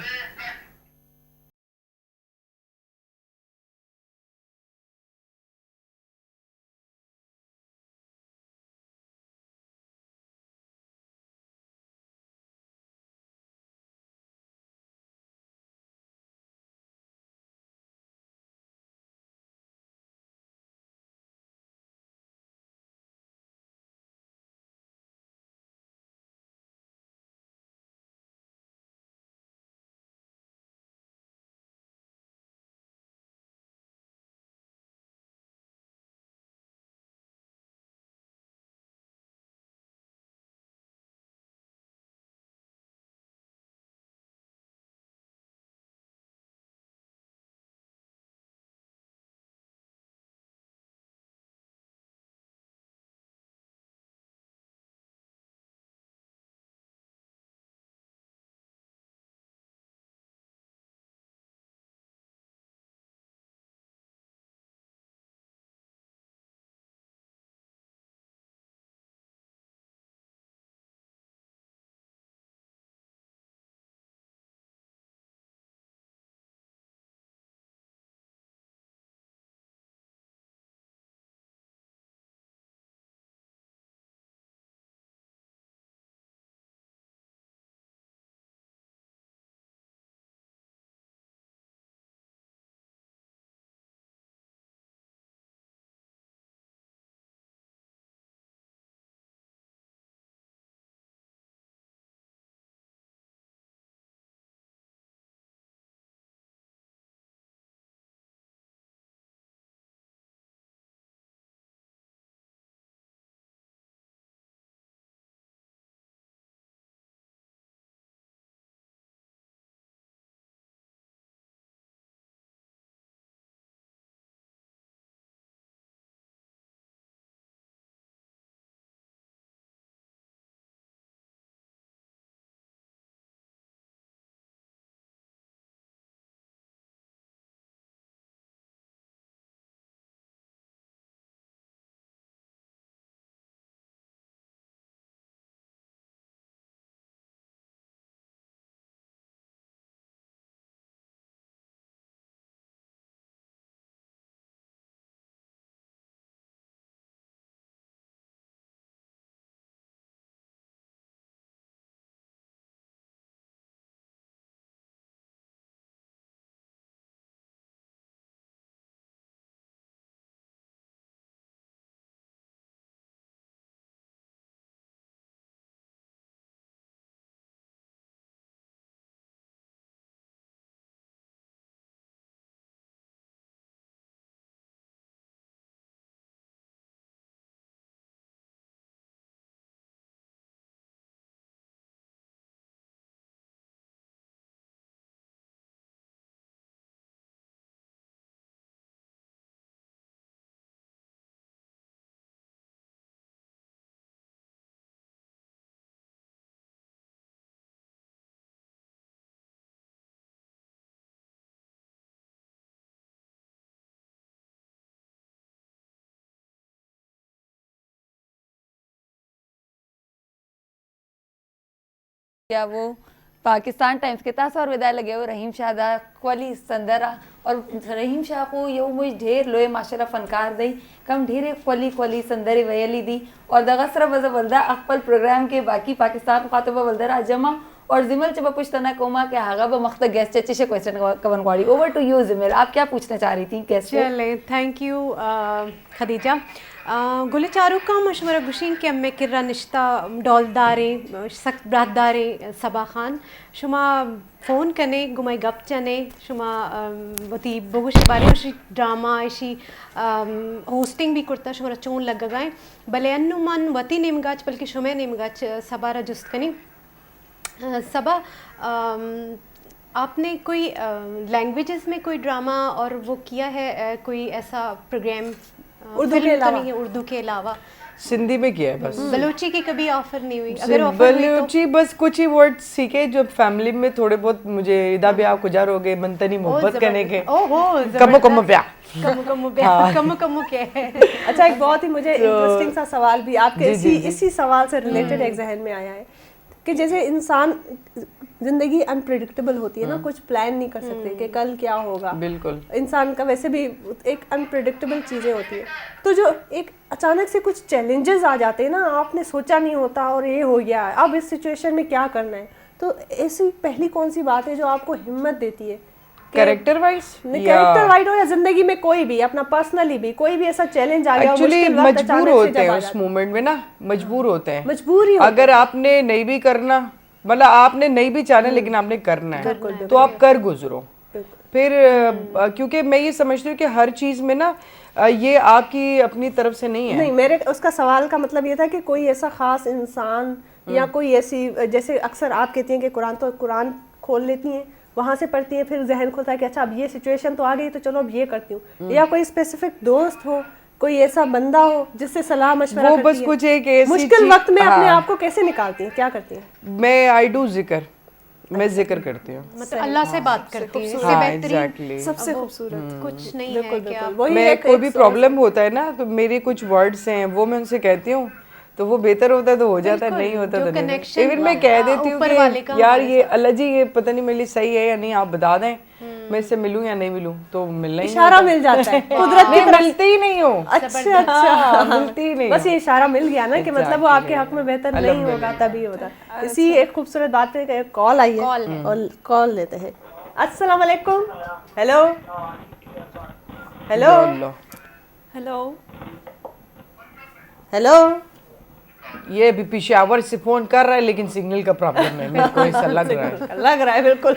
Speaker 2: या वो पाकिस्तान टाइम्स के तास और विदाय लगे हो रहीम शाहदा क्वली संदरा और रहीम शाह को ये मुझे ढेर लोए माशाल्लाह फनकार दई कम ढेरे क्वली क्वली संदरे वयली दी और दगसरा बजा बलदा अकबल प्रोग्राम के बाकी पाकिस्तान खातबा बलदरा जमा और जिमल चबा पुछतना कोमा के हागा ब मख्त गेस्ट चचे से क्वेश्चन कवन गवाड़ी ओवर टू यू जिमल आप क्या पूछना चाह रही थी गेस्ट
Speaker 3: चले थैंक यू खदीजा गुल चारू का मशवरा गुशीन के अम्मे किर्रा निश्ता डॉलदारे सख्त ब्राददारे सबा खान शुमा फ़ोन कने गुमाई गप चने शुमा वती बहुश बारे उसी ड्रामा ऐसी होस्टिंग भी करता शुमा चोन लग गए भले अनुमान वती निमगाच बल्कि शुमे निमगाच सबारा जुस्त कनी सबा आपने कोई लैंग्वेजेस में कोई ड्रामा और वो किया है कोई ऐसा प्रोग्राम उर्दू के अलावा
Speaker 6: सिंधी में किया है बस।
Speaker 3: बलूची की कभी ऑफर नहीं हुई? अगर ऑफर हुई तो
Speaker 6: बलूची बस कुछ ही वर्ड सीखे जो फैमिली में थोड़े बहुत मुझे इदा ब्याह गुजार हो गए मनतनी मोहब्बत करने के कमो कमो ब्याह
Speaker 3: कम के
Speaker 1: अच्छा एक बहुत ही मुझे इंटरेस्टिंग सा सवाल भी आपके इसी सवाल से रिलेटेड एक जहन में आया है कि जैसे इंसान जिंदगी अनप्रेडिक्टेबल होती है ना, कुछ प्लान नहीं कर सकते कि कल क्या होगा।
Speaker 6: बिल्कुल
Speaker 1: इंसान का वैसे भी एक अनप्रेडिक्टेबल चीज़ें होती है, तो जो एक अचानक से कुछ चैलेंजेस आ जाते हैं ना, आपने सोचा नहीं होता और ये हो गया, अब इस सिचुएशन में क्या करना है, तो ऐसी पहली कौन सी बात है जो आपको हिम्मत देती है?
Speaker 6: कैरेक्टर वाइज
Speaker 1: हो या जिंदगी में कोई भी अपना पर्सनली भी कोई भी ऐसा चैलेंज आ गया,
Speaker 6: एक्चुअली मजबूर होते हैं उस मोमेंट में ना, मजबूर होते हैं,
Speaker 1: मजबूरी
Speaker 6: अगर आपने नहीं भी करना, मतलब आपने नहीं भी चाहना लेकिन आपने करना है तो आप कर गुजरो फिर क्योंकि मैं ये समझती हूँ कि हर चीज में ना ये आपकी अपनी तरफ से नहीं है।
Speaker 1: नहीं, मेरे उसका सवाल का मतलब ये था कि कोई ऐसा खास इंसान या कोई ऐसी, जैसे अक्सर आप कहती हैं कि कुरान खोल लेती हैं, वहां से पढ़ती हैं, फिर जहन खुलता है कि अच्छा अब ये सिचुएशन तो आ गई तो चलो अब ये करती हूँ, या कोई स्पेसिफिक दोस्त हो, कोई ऐसा बंदा हो जिससे सलाह मशवरा
Speaker 6: वो बस कुछ एक ऐसी
Speaker 1: मुश्किल वक्त में अपने आप को कैसे निकालती हैं, क्या करती हैं?
Speaker 6: मैं आई डू जिक्र, मैं जिक्र करती हूँ,
Speaker 3: मतलब अल्लाह से बात करती है, इससे बेहतरीन
Speaker 1: सबसे खूबसूरत
Speaker 3: कुछ नहीं है कि आप
Speaker 6: मैं कोई भी प्रॉब्लम होता है ना तो मेरे कुछ वर्ड्स हैं वो मैं उनसे कहती हूँ, तो वो बेहतर होता है तो हो जाता है, नहीं होता तो नहीं। इवन मैं कह देती हूँ कि यार ये अल्लाह जी ये पता नहीं मेरे लिए सही है या नहीं, आप बता दें मैं इससे मिलूं या नहीं मिलूं, तो मिलना ही
Speaker 1: इशारा मिल जाता है, कुदरत की तरफ
Speaker 6: मिलते ही नहीं हो।
Speaker 1: अच्छा
Speaker 6: मिलती ही नहीं,
Speaker 1: बस ये इशारा मिल गया ना कि मतलब वो आपके हक में बेहतर नहीं होगा तभी होता। इसी एक खूबसूरत बात पे एक कॉल आई है और कॉल लेते हैं। अस्सलाम वालेकुम। Hello hello
Speaker 4: hello
Speaker 1: hello.
Speaker 6: ये अभी पेशावर से फोन कर रहा है लेकिन सिग्नल का प्रॉब्लम है, मेरे को ऐसा लग रहा है
Speaker 1: बिल्कुल।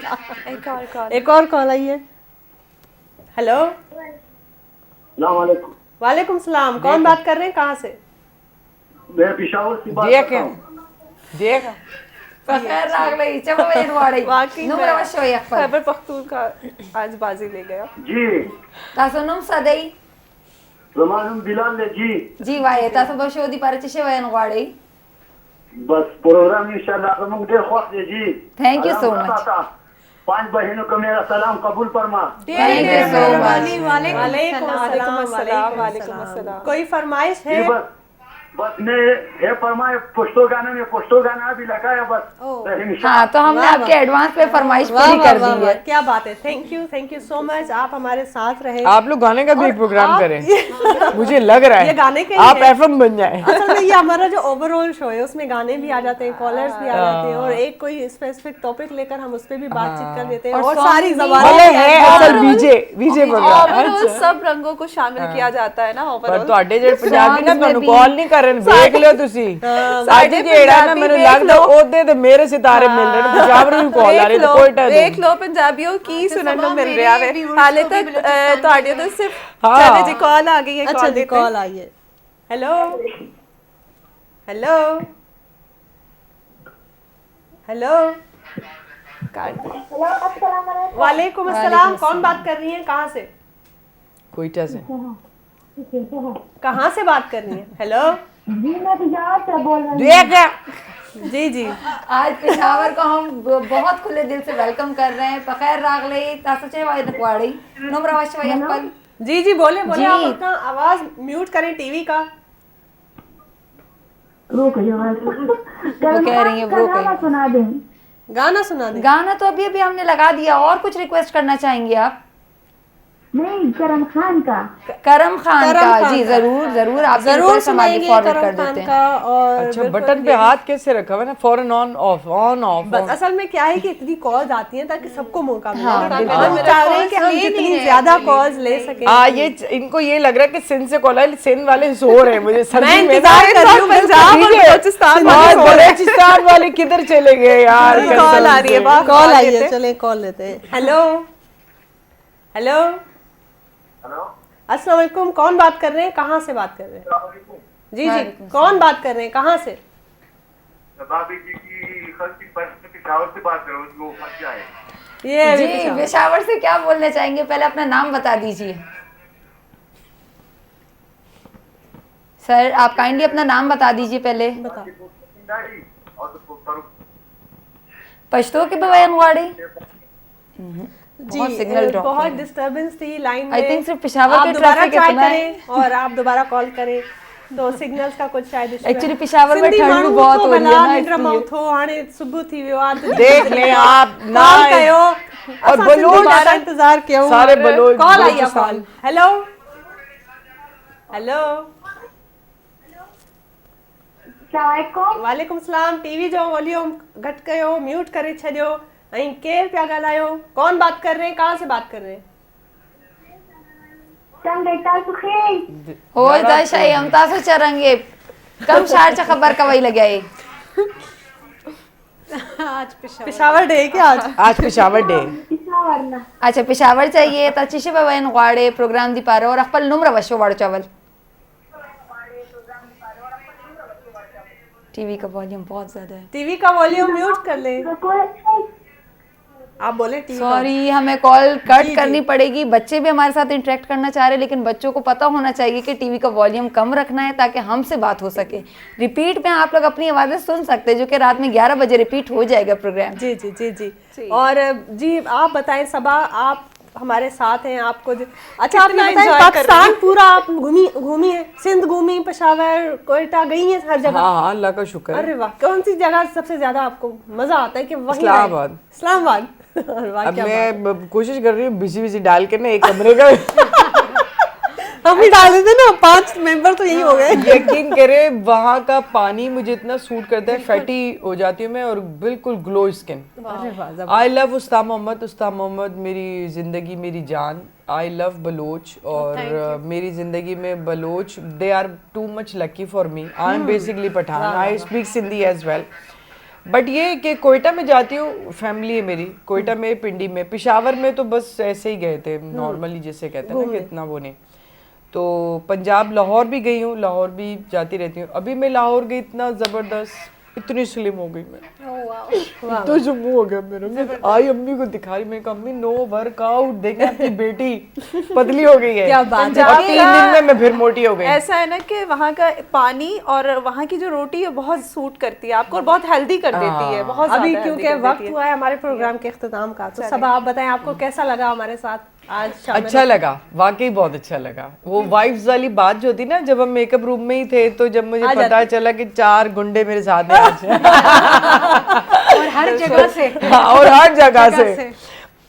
Speaker 1: एक और कॉल आई है। हेलो वालेकुम सलाम, कौन बात कर रहे हैं, कहाँ से?
Speaker 8: मैं पेशावर से बात
Speaker 6: देख देख
Speaker 2: फखर रागले चबा वजन वाड़ी
Speaker 1: वाकई
Speaker 2: नुमरा वशोय
Speaker 1: खैबर पख्तूनख्वा आज बाजी ले गया।
Speaker 8: जी
Speaker 2: तासो नुम सदई
Speaker 8: रमानुम बिलाल ने जी
Speaker 2: वाये तासो बशो दी पारे चशे वयन वाड़ी
Speaker 8: बस प्रोग्राम इंशाल्लाह हम देर ख्वास दे जी।
Speaker 2: Thank you so much.
Speaker 8: 5 बहनों को मेरा सलाम कबूल फरमा।
Speaker 2: Thank you so much.
Speaker 1: वालेकुम अस्सलाम। कोई फरमाइश है?
Speaker 8: बस मैं है फरमाए पुश्तो गाना भी लगाया बस।
Speaker 2: हाँ तो हमने आपके एडवांस पे फरमाइश पूरी कर दी है।
Speaker 1: क्या बात है, थैंक यू सो मच, आप हमारे साथ रहे।
Speaker 6: आप लोग गाने का भी एक प्रोग्राम करें, मुझे लग रहा है
Speaker 1: ये गाने के
Speaker 6: आप एफएम बन जाए।
Speaker 1: असल में ये हमारा जो ओवरऑल शो है उसमें गाने भी आ जाते हैं, कॉलर्स भी आ जाते हैं, और एक कोई स्पेसिफिक टॉपिक लेकर हम उस पर भी बातचीत कर लेते हैं, और सारी
Speaker 6: मतलब है असल बीजे प्रोग्राम
Speaker 4: सब रंगों को शामिल किया जाता है ना
Speaker 6: पर
Speaker 4: ओवरऑल।
Speaker 6: ਤੁਹਾਡੇ ਜਿਹੜੇ ਪੰਜਾਬੀ ਨਾ ਤੁਹਾਨੂੰ ਕਾਲ ਨਹੀਂ ਕਰਨ, ਵੇਖ ਲਿਓ ਤੁਸੀਂ ਸਾਡੇ ਜਿਹੜਾ ਨਾ ਮੈਨੂੰ ਲੱਗਦਾ ਉਹਦੇ ਤੇ ਮੇਰੇ ਸਿਤਾਰੇ ਮਿਲ ਰਹੇ ਨੇ, ਪੰਜਾਬ ਨੂੰ ਕਾਲ ਆ ਰਹੀ ਤੇ ਕੋਈ ਟੈਨਸ਼ਨ
Speaker 4: ਦੇਖ ਲਓ ਪੰਜਾਬੀਓ ਕੀ ਸੁਣਨ ਨੂੰ ਮਿਲ ਰਿਹਾ ਵੇ। ਹਾਲੇ ਤੱਕ ਤੁਹਾਡੇ ਤੋਂ ਸਿਰਫ ਚਲੇ ਜੀ ਕਾਲ ਆ ਗਈ ਹੈ,
Speaker 1: अच्छा जी कॉल आई है। हेलो हेलो हेलो वालेकुम अस्सलाम, कौन बात कर रही है, कहाँ से?
Speaker 6: कोयटा से।
Speaker 1: कहाँ से बात कर रही है? हेलो
Speaker 7: जी मैं पेशावर से बोल रही हूँ।
Speaker 6: देख
Speaker 1: जी जी
Speaker 2: आज पेशावर को हम बहुत खुले दिल से वेलकम कर रहे हैं। फखर रागले तासचे वाय नकवाड़ी नुमरा वशोय अकबल।
Speaker 1: जी जी बोले
Speaker 2: जी।
Speaker 1: आप अपना आवाज म्यूट करें टीवी का।
Speaker 7: रुक जाओ
Speaker 2: वो कह रही है वो
Speaker 7: गाना सुना दें।
Speaker 1: गाना सुना दे।
Speaker 2: गाना तो अभी अभी हमने लगा दिया, और कुछ रिक्वेस्ट करना चाहेंगे आप?
Speaker 9: नहीं, करम खान का।
Speaker 2: करम खान
Speaker 1: करम
Speaker 2: का,
Speaker 1: खान
Speaker 2: जी
Speaker 1: का।
Speaker 2: जरूर जरूर, आप
Speaker 1: जरूर सुनाएंगे
Speaker 2: फॉरवर्ड कर
Speaker 1: करम खान
Speaker 2: देते हैं।
Speaker 1: का। और
Speaker 6: अच्छा,
Speaker 1: बिल्कुल
Speaker 6: बटन पे
Speaker 1: ये-
Speaker 6: हाथ कैसे रखा हुआ है ना, फौरन ऑन ऑफ ऑन ऑफ।
Speaker 1: बस असल में क्या है कि इतनी कॉल्स आती हैं ताकि सबको मौका मिले
Speaker 2: हाँ,
Speaker 1: ना,
Speaker 2: बिल्कुल।
Speaker 1: हम चाह रहे हैं कि हम जितनी ज्यादा कॉल्स ले सके।
Speaker 6: ये इनको ये लग रहा है कि सिंध से कॉल है, सिंध वाले सो रहे हैं मुझे सर्दी
Speaker 1: मैं
Speaker 6: में।
Speaker 1: इंतजार कर रही हूँ,
Speaker 4: पंजाब और बलूचिस्तान वाले
Speaker 6: और
Speaker 4: सो रहे हैं।
Speaker 6: बलूचिस्तान वाले किधर चले गए यार?
Speaker 4: कॉल आ रही है, बात
Speaker 1: कॉल
Speaker 4: बात
Speaker 1: आई है,
Speaker 4: लेते हैं।
Speaker 1: चले कॉल लेते हैं। हेलो हेलो अस्सलाम वालेकुम, कौन बात कर रहे हैं, कहाँ से बात कर रहे हैं? जी जी, कौन बात कर रहे हैं, कहाँ से?
Speaker 8: भाभी जी की खर्ची पेशावर से बात करो, वो फंस जाए।
Speaker 1: ये अभी
Speaker 2: जी,
Speaker 1: पूछा।
Speaker 2: पेशावर से क्या बोलने चाहेंगे, पहले अपना नाम बता दीजिए। सर आप काइंडली अपना नाम बता दीजिए पहले।
Speaker 8: और तो करो
Speaker 2: पश्तो के बयान वाड़ी
Speaker 1: जी
Speaker 2: बहुत सिग्नल ड्रॉप
Speaker 1: बहुत डिस्टरबेंस थी लाइन
Speaker 2: I
Speaker 1: में।
Speaker 2: think सिर्फ पेशावर
Speaker 1: आप
Speaker 2: के
Speaker 1: दोबारा
Speaker 2: traffic
Speaker 1: ट्राई
Speaker 2: इतना है।
Speaker 1: करें और आप दोबारा कॉल करें तो सिग्नल्स का कुछ शायद issue है।
Speaker 2: Actually पेशावर में
Speaker 1: सिंधी
Speaker 2: ठंड भी
Speaker 1: माण्हू
Speaker 2: बहुत
Speaker 1: उथो
Speaker 2: हो रही है
Speaker 1: भला,
Speaker 2: ना,
Speaker 1: निंड मां
Speaker 2: इसलिए।
Speaker 1: उथो, हाणे सुबुह थी वियो आहे त
Speaker 6: देख लें आप ना,
Speaker 1: कॉल कयो
Speaker 6: और
Speaker 1: असां
Speaker 6: बलूच
Speaker 1: सिंधी ॾाढा इंतजार कयूं।
Speaker 6: सारे बलूच
Speaker 1: कॉल आई आहे
Speaker 6: बलूचिस्तान।
Speaker 1: कॉल। हेलो हेलो
Speaker 9: अस्सलामुअलैकुम।
Speaker 1: वालेकुम सलाम। टीवी जो वॉल्यूम घटि कयो, म्यूट करे छॾियो। ऐं केरु पिया ॻाल्हायो, कौन बात कर रहे हैं, कहाँ से बात कर रहे हैं?
Speaker 9: चंगे तासुखी।
Speaker 2: हो दा शई हम तासो चरंगे कम शार च खबर का वही लगे
Speaker 3: आज
Speaker 1: पेशावर डे है क्या आज?
Speaker 6: आज पेशावर डे।
Speaker 9: पिशावर ना।
Speaker 2: अच्छा पेशावर चाहिए त चिश बवन वाड़े प्रोग्राम दी पारो और अखपल नुम्र वशो वाड़ चावल। टीवी का वॉल्यूम बहुत ज्यादा है।
Speaker 1: टीवी का वॉल्यूम म्यूट कर ले। आप बोले टीवी
Speaker 2: सॉरी हमें कॉल कट करनी पड़ेगी, बच्चे भी हमारे साथ इंटरेक्ट करना चाह रहे हैं, लेकिन बच्चों को पता होना चाहिए कि टीवी का वॉल्यूम कम रखना है ताकि हमसे बात हो सके। रिपीट में आप लोग अपनी आवाज़ें सुन सकते हैं, जो कि रात में 11 बजे रिपीट हो जाएगा प्रोग्राम।
Speaker 1: जी जी जी जी। और जी आप बताएं सबा, आप हमारे साथ हैं, आपको अच्छा आप
Speaker 4: कितना
Speaker 1: ये बताएं
Speaker 4: enjoy कर
Speaker 1: पाकिस्तान पूरा आप घूमी है, सिंध घूमी, पेशावर, कोयटा गई है हर जगह?
Speaker 6: हाँ हाँ, अल्लाह का शुक्र है।
Speaker 1: अरे वाह, कौन सी जगह सबसे ज्यादा आपको मजा आता है कि वही रहे?
Speaker 6: इस्लामाबाद।
Speaker 1: इस्लामाबाद। वाह,
Speaker 6: अब
Speaker 1: क्या
Speaker 6: मैं कोशिश कर रही हूँ बिजी डाल के ना एक कमरे का
Speaker 1: हम भी डाल देते ना, 5 मेंबर तो यही हो गए।
Speaker 6: यकीन करे वहाँ का पानी मुझे इतना सूट करता है, फैटी हो जाती हूँ मैं और बिल्कुल ग्लो स्किन।
Speaker 1: अरे वाह,
Speaker 6: आई लव उस्ताद मोहम्मद मेरी जिंदगी मेरी जान। आई लव बलोच और मेरी जिंदगी में Baloch they are too much lucky for me. I am basically Pathan, I speak Sindhi as well. But ये कि कोयटा में जाती हूँ, फैमिली है मेरी कोयटा में, पिंडी में। पेशावर में तो बस ऐसे ही गए थे नॉर्मली, जिसे कहते हैं ना कि इतना वो नहीं। तो पंजाब लाहौर भी गई हूँ, लाहौर भी जाती रहती हूँ। अभी मैं लाहौर गई, इतना ज़बरदस्त, इतनी स्लिम हो गई मैं, तो जुम्मू हो गया मेरा। मैं आई अम्मी को दिखा रही, मैं कहा अम्मी नो वर्कआउट, देखना आपकी बेटी पतली हो गई है।
Speaker 1: क्या बात है।
Speaker 6: और 3 दिन में मैं फिर मोटी हो गई।
Speaker 4: ऐसा है ना कि वहाँ का पानी और वहाँ की जो रोटी है बहुत सूट करती है आपको और बहुत हेल्दी कर देती है, बहुत
Speaker 1: अभी
Speaker 4: ज़्यादा
Speaker 1: क्योंकि
Speaker 4: healthy कर
Speaker 1: वक्त
Speaker 4: देती है।
Speaker 1: हुआ है हमारे प्रोग्राम के इख्तिताम का, तो सब आप बताएं आपको कैसा लगा हमारे साथ आज शाम में?
Speaker 6: अच्छा लगा, वाकई बहुत अच्छा लगा। वो वाइब्स वाली बात जो थी ना, जब हम मेकअप रूम में ही थे, तो जब मुझे पता चला कि 4 गुंडे मेरे साथ हैं आज
Speaker 3: और हर जगह से
Speaker 6: हाँ, और हर जगह से,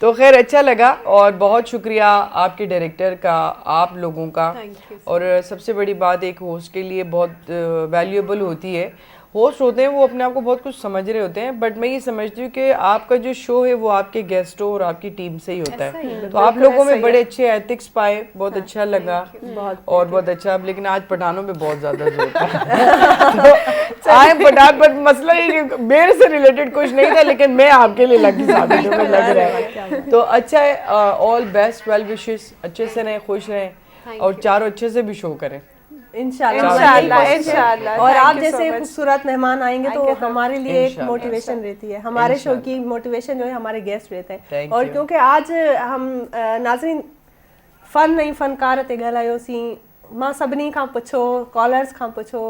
Speaker 6: तो खैर अच्छा लगा। और बहुत शुक्रिया आपके डायरेक्टर का, आप लोगों का। और सबसे बड़ी बात एक होस्ट के लिए बहुत वैल्यूएबल होती है। होस्ट होते हैं वो अपने आप को बहुत कुछ समझ रहे होते हैं, बट मैं ये समझती हूँ कि आपका जो शो है वो आपके गेस्टों और आपकी टीम से ही होता है। तो आप लोगों में बड़े अच्छे एथिक्स पाए, बहुत अच्छा लगा और बहुत अच्छा। लेकिन आज पठानों पे बहुत ज्यादा जोर था। आई एम पठान, पर मसला ये कि मेरे से रिलेटेड कुछ नहीं था, लेकिन मैं आपके लिए लगी साबित हूँ, लग रहा है। तो अच्छा है, ऑल बेस्ट, वेल विशेस, अच्छे से रहें, खुश रहें और चारों अच्छे से भी शो करें
Speaker 1: इंशाल्लाह। और आप जैसे खूबसूरत मेहमान आएंगे तो हमारे लिए एक मोटिवेशन रहती है। हमारे शो की मोटिवेशन जो है हमारे गेस्ट रहते हैं। और क्योंकि आज हम नाज़रीन फन नहीं फनकार ते ॻाल्हायोसीं, मां सभिनी खां पुछो, कॉलर्स खां पुछो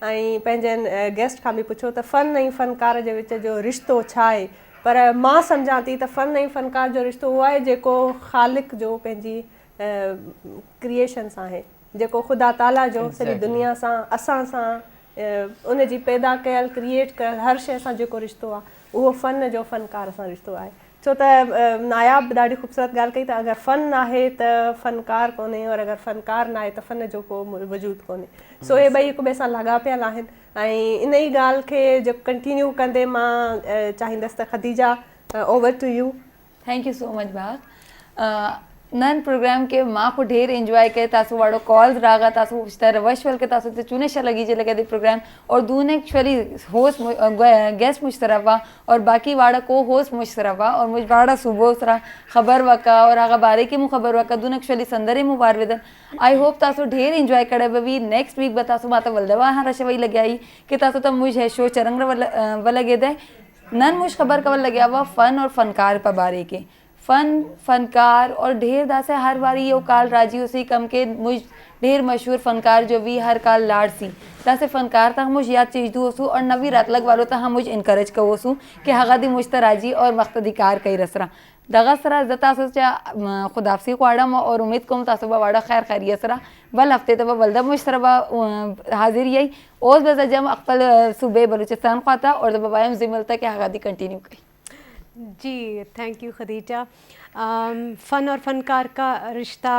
Speaker 1: ऐं पंहिंजनि गेस्ट खां बि पुछो त फन ऐं फनकार जे विच जो रिश्तो छा आहे। पर मां सम्झां थी त फन ऐं फनकार जो रिश्तो उहो आहे जेको ख़ालिक जो पंहिंजी क्रिएशन सां आहे, जेको ख़ुदा ताला जो सॼी दुनिया सां, असां सां, उन जी पैदा कयल, क्रिएट कयल हर शइ सां जेको रिश्तो आहे, उहो फ़न जो फ़नकार सां रिश्तो आहे। छो त नायाब ॾाढी ख़ूबसूरत ॻाल्हि कई त अगरि फ़न आहे त फ़नकार कोन्हे और अगरि फ़नकार न आहे त फ़न जो को वजूद कोन्हे। सो इहे ॿई हिक ॿिए सां लाॻापियल आहिनि ऐं इन ई ॻाल्हि खे जो कंटिन्यू कंदे मां चाहींदसि त Khadija over to you.
Speaker 2: Thank you so much भाग नन प्रोग्राम के माँ को ढेर एंजॉय करे तासो वाड़ो कॉल्स रागा तासो तर वशवल के तासो चुने शा लगी जे लगे दे प्रोग्राम और दूने एक्चुअली होस्ट गेस्ट मुझ तरफा और बाकी वाड़ा को होस्ट मुझ तरफा और मुझ वाड़ा सुबह सरा खबर वका और आगा बारे की मु खबर वका दूने एक्चुअली संदरे मुबार वेदन आई होप तासो ढेर एंजॉय करे बवी नेक्स्ट वीक बतासो माता वलदवा हां रशवई लगे आई कि तासो तब मुझ है शो चरंग लगे दे नन मुझ खबर कवर लगे हुआ फ़न और फ़नकार पर बारे के फ़न फ़नकार और ढेर दासे हर बारी यो काल राजी उसी कम के मुझ ढेर मशहूर फ़नकार जो भी हर काल लाड़ सी दासे फ़नकार तक मुझ याद चीज दू ओसू और नवी रात लग वालों तक हम मुझ इनकरेज कर ओसू कि हगा दी मुझ राजी और मख्तदिकार कई रसरा दगा सरा जता सोचा खुदाफसी को आड़म और उम्मीद को तासुबा वाड़ा खैर खैरियत सरा बल हफ्ते तब बलदा मुझ तरबा हाजिर यही ओस बजा जम अक्पल सुबह बलूचिस्तान ख्वाता और जब बाबायम जिमल तक हगा दी कंटिन्यू करी।
Speaker 3: जी थैंक यू खदीजा। फ़न और फ़नकार का रिश्ता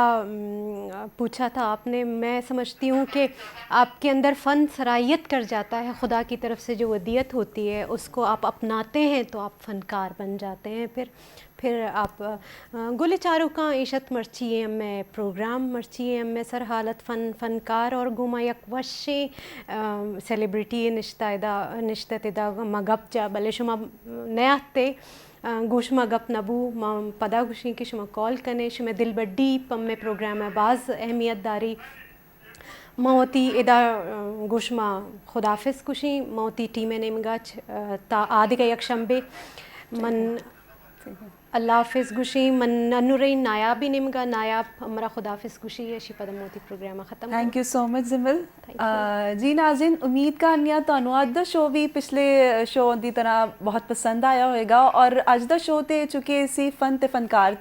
Speaker 3: पूछा था आपने। मैं समझती हूँ कि आपके अंदर फ़न सराहियत कर जाता है, खुदा की तरफ से जो वदियत होती है उसको आप अपनाते हैं तो आप फ़नकार बन जाते हैं। फिर आप गुल चारों का ईशत मर्ची में प्रोग्राम मर्ची में सर हालत फ़नकार और गुमा यक वशे सेलिब्रिटी निश्तदा मगप जा बले शुमा नयाते गोशमा गप नबू मां पदा गुशी की शुमा कॉल कने शुमा दिल बड्डी पम में प्रोग्राम है बाज़ अहमियत दारी मौती इदा गोशमा खुदाफिज कुशी मौती टीम नेमगाच ता आदि का यकशंबे मन अल्लाह हाफिज़ गुशी मन अनुरई नायाबी निमगा नायाब हमारा खुदाफिज़ गुशी है शिपद मोती प्रोग्राम ख़त्म।
Speaker 4: थैंक यू सो मच जिमल। जी नाज़रीन उम्मीद करनी ਤੁਹਾਨੂੰ ਅੱਜ ਦਾ ਸ਼ੋ ਵੀ ਪਿਛਲੇ ਸ਼ੋ ਦੀ ਤਰ੍ਹਾਂ ਬਹੁਤ ਪਸੰਦ ਆਇਆ ਹੋਵੇਗਾ ਔਰ ਅੱਜ ਦਾ ਸ਼ੋ ਤੇ ਚੁੱਕੇ ਸੀ ਫਨ ਤੇ ਫਨਕਾਰ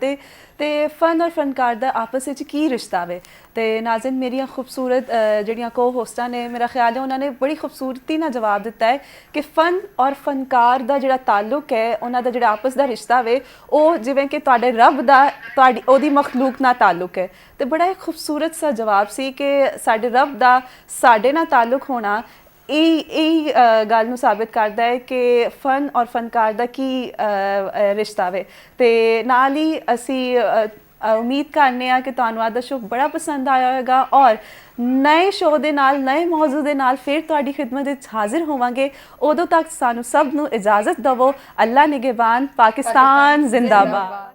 Speaker 4: ਤੇ ਫਨ ਔਰ ਫਨਕਾਰ ਦਾ ਆਪਸ ਵਿੱਚ ਕੀ ਰਿਸ਼ਤਾ ਵੇ ਤੇ ਨਾਜ਼ਰੀਨ ਮੇਰੀਆਂ ਖੂਬਸੂਰਤ ਜਿਹੜੀਆਂ ਕੋ ਹੋਸਟਾਂ ਨੇ ਮੇਰਾ ਖਿਆਲ ਹੈ ਉਹਨਾਂ ਨੇ ਬੜੀ ਖੂਬਸੂਰਤੀ ਨਾਲ ਜਵਾਬ ਦਿੱਤਾ ਹੈ ਕਿ ਫਨ ਔਰ ਫਨਕਾਰ ਦਾ ਜਿਹੜਾ ਤਾਲੁਕ ਹੈ ਉਹਨਾਂ ਦਾ ਜਿਹੜਾ ਆਪਸ ਦਾ ਰਿਸ਼ਤਾ ਵੇ ਉਹ ਜਿਵੇਂ ਕਿ ਤੁਹਾਡੇ ਰੱਬ ਦਾ ਤੁਹਾਡੀ ਉਹਦੀ ਮਖਲੂਕ ਨਾਲ ਤਾਲੁਕ ਹੈ ਤੇ ਬੜਾ ਖੂਬਸੂਰਤ ਸਾ ਜਵਾਬ ਸੀ ਕਿ ਸਾਡੇ ਰੱਬ ਦਾ ਸਾਡੇ ਨਾਲ ਤਾਲੁਕ ਹੋਣਾ ਇਹ ਗੱਲ ਨੂੰ ਸਾਬਿਤ ਕਰਦਾ ਹੈ ਕਿ ਫਨ ਔਰ ਫਨਕਾਰ ਦਾ ਕੀ ਰਿਸ਼ਤਾ ਵੇ ਤੇ ਨਾਲ ਹੀ ਅਸੀਂ ਉਮੀਦ ਕਰਨੇ ਆ ਕਿ ਤੁਹਾਨੂੰ ਅੱਜ ਦਾ ਸ਼ੋ ਬੜਾ ਪਸੰਦ ਆਇਆ ਹੋਵੇਗਾ ਔਰ ਨਏ ਸ਼ੋ ਦੇ ਨਾਲ ਨਏ ਮੌਜੂ ਦੇ ਨਾਲ ਫਿਰ ਤੁਹਾਡੀ ਖਿਦਮਤ ਵਿੱਚ ਹਾਜ਼ਰ ਹੋਵਾਂਗੇ। ਉਦੋਂ ਤੱਕ ਸਾਨੂੰ ਸਭ ਨੂੰ ਇਜਾਜ਼ਤ ਦਿਵੋ। ਅੱਲਾ ਨਿਗਹਿਬਾਨ। ਪਾਕਿਸਤਾਨ ਜ਼ਿੰਦਾਬਾਦ।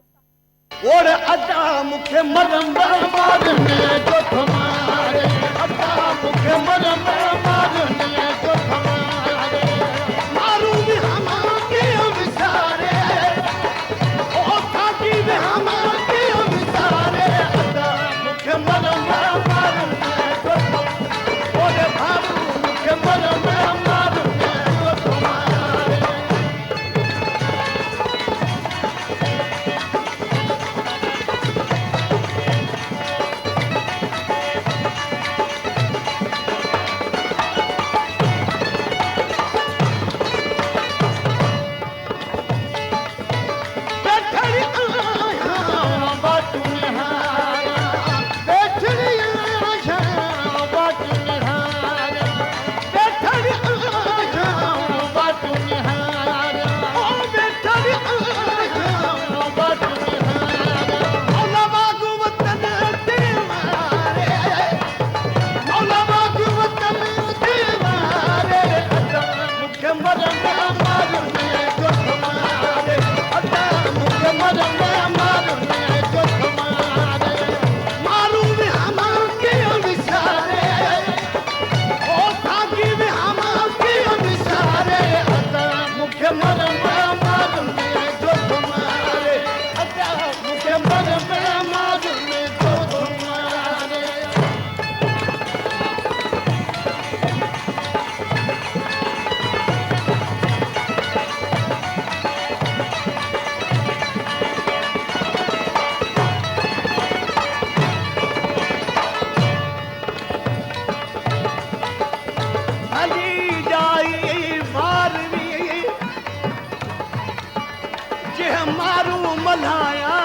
Speaker 10: मारू मल्हाया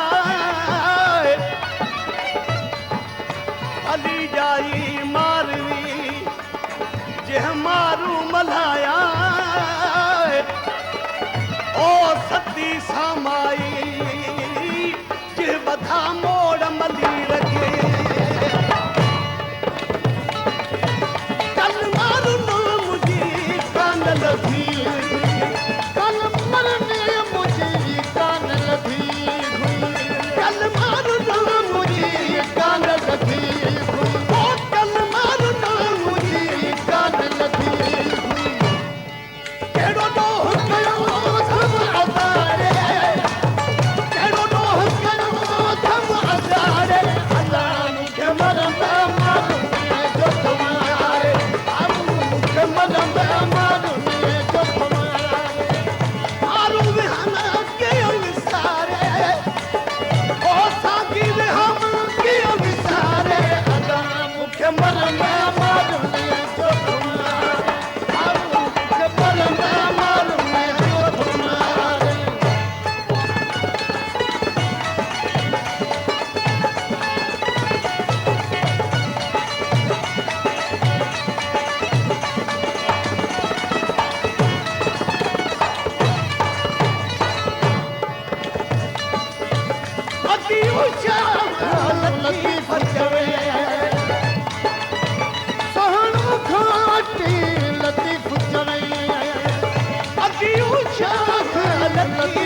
Speaker 10: अली जाई मारवी जे मारू मल्हाया ओ सती सामाई जे बधा मोड़ मली रखे कल मारू न मुझी कान लधी कल मरने मुझे कान लधी कल मारू न मुझे कान लधी ओ कल मारू न मुझे कान लधी केड़ो डोह कयो धम अदारे केड़ो डोह कयो धम अदारे अल्लाह मुखे मरंदा मारू जो तुम्हारे अब मुखे मरंदा मारू जो तुम्हारे आरू हम के विसारे ओ साकी हम के विसारे अल्लाह मुखे मरंदा मारू जो तुम्हारे अब मुखे मरंदा मारू जो तुम्हारे अति ऊंचा लतीफ चवे सहणो घाटी लतीफ चवे अति ऊंचा लतीफ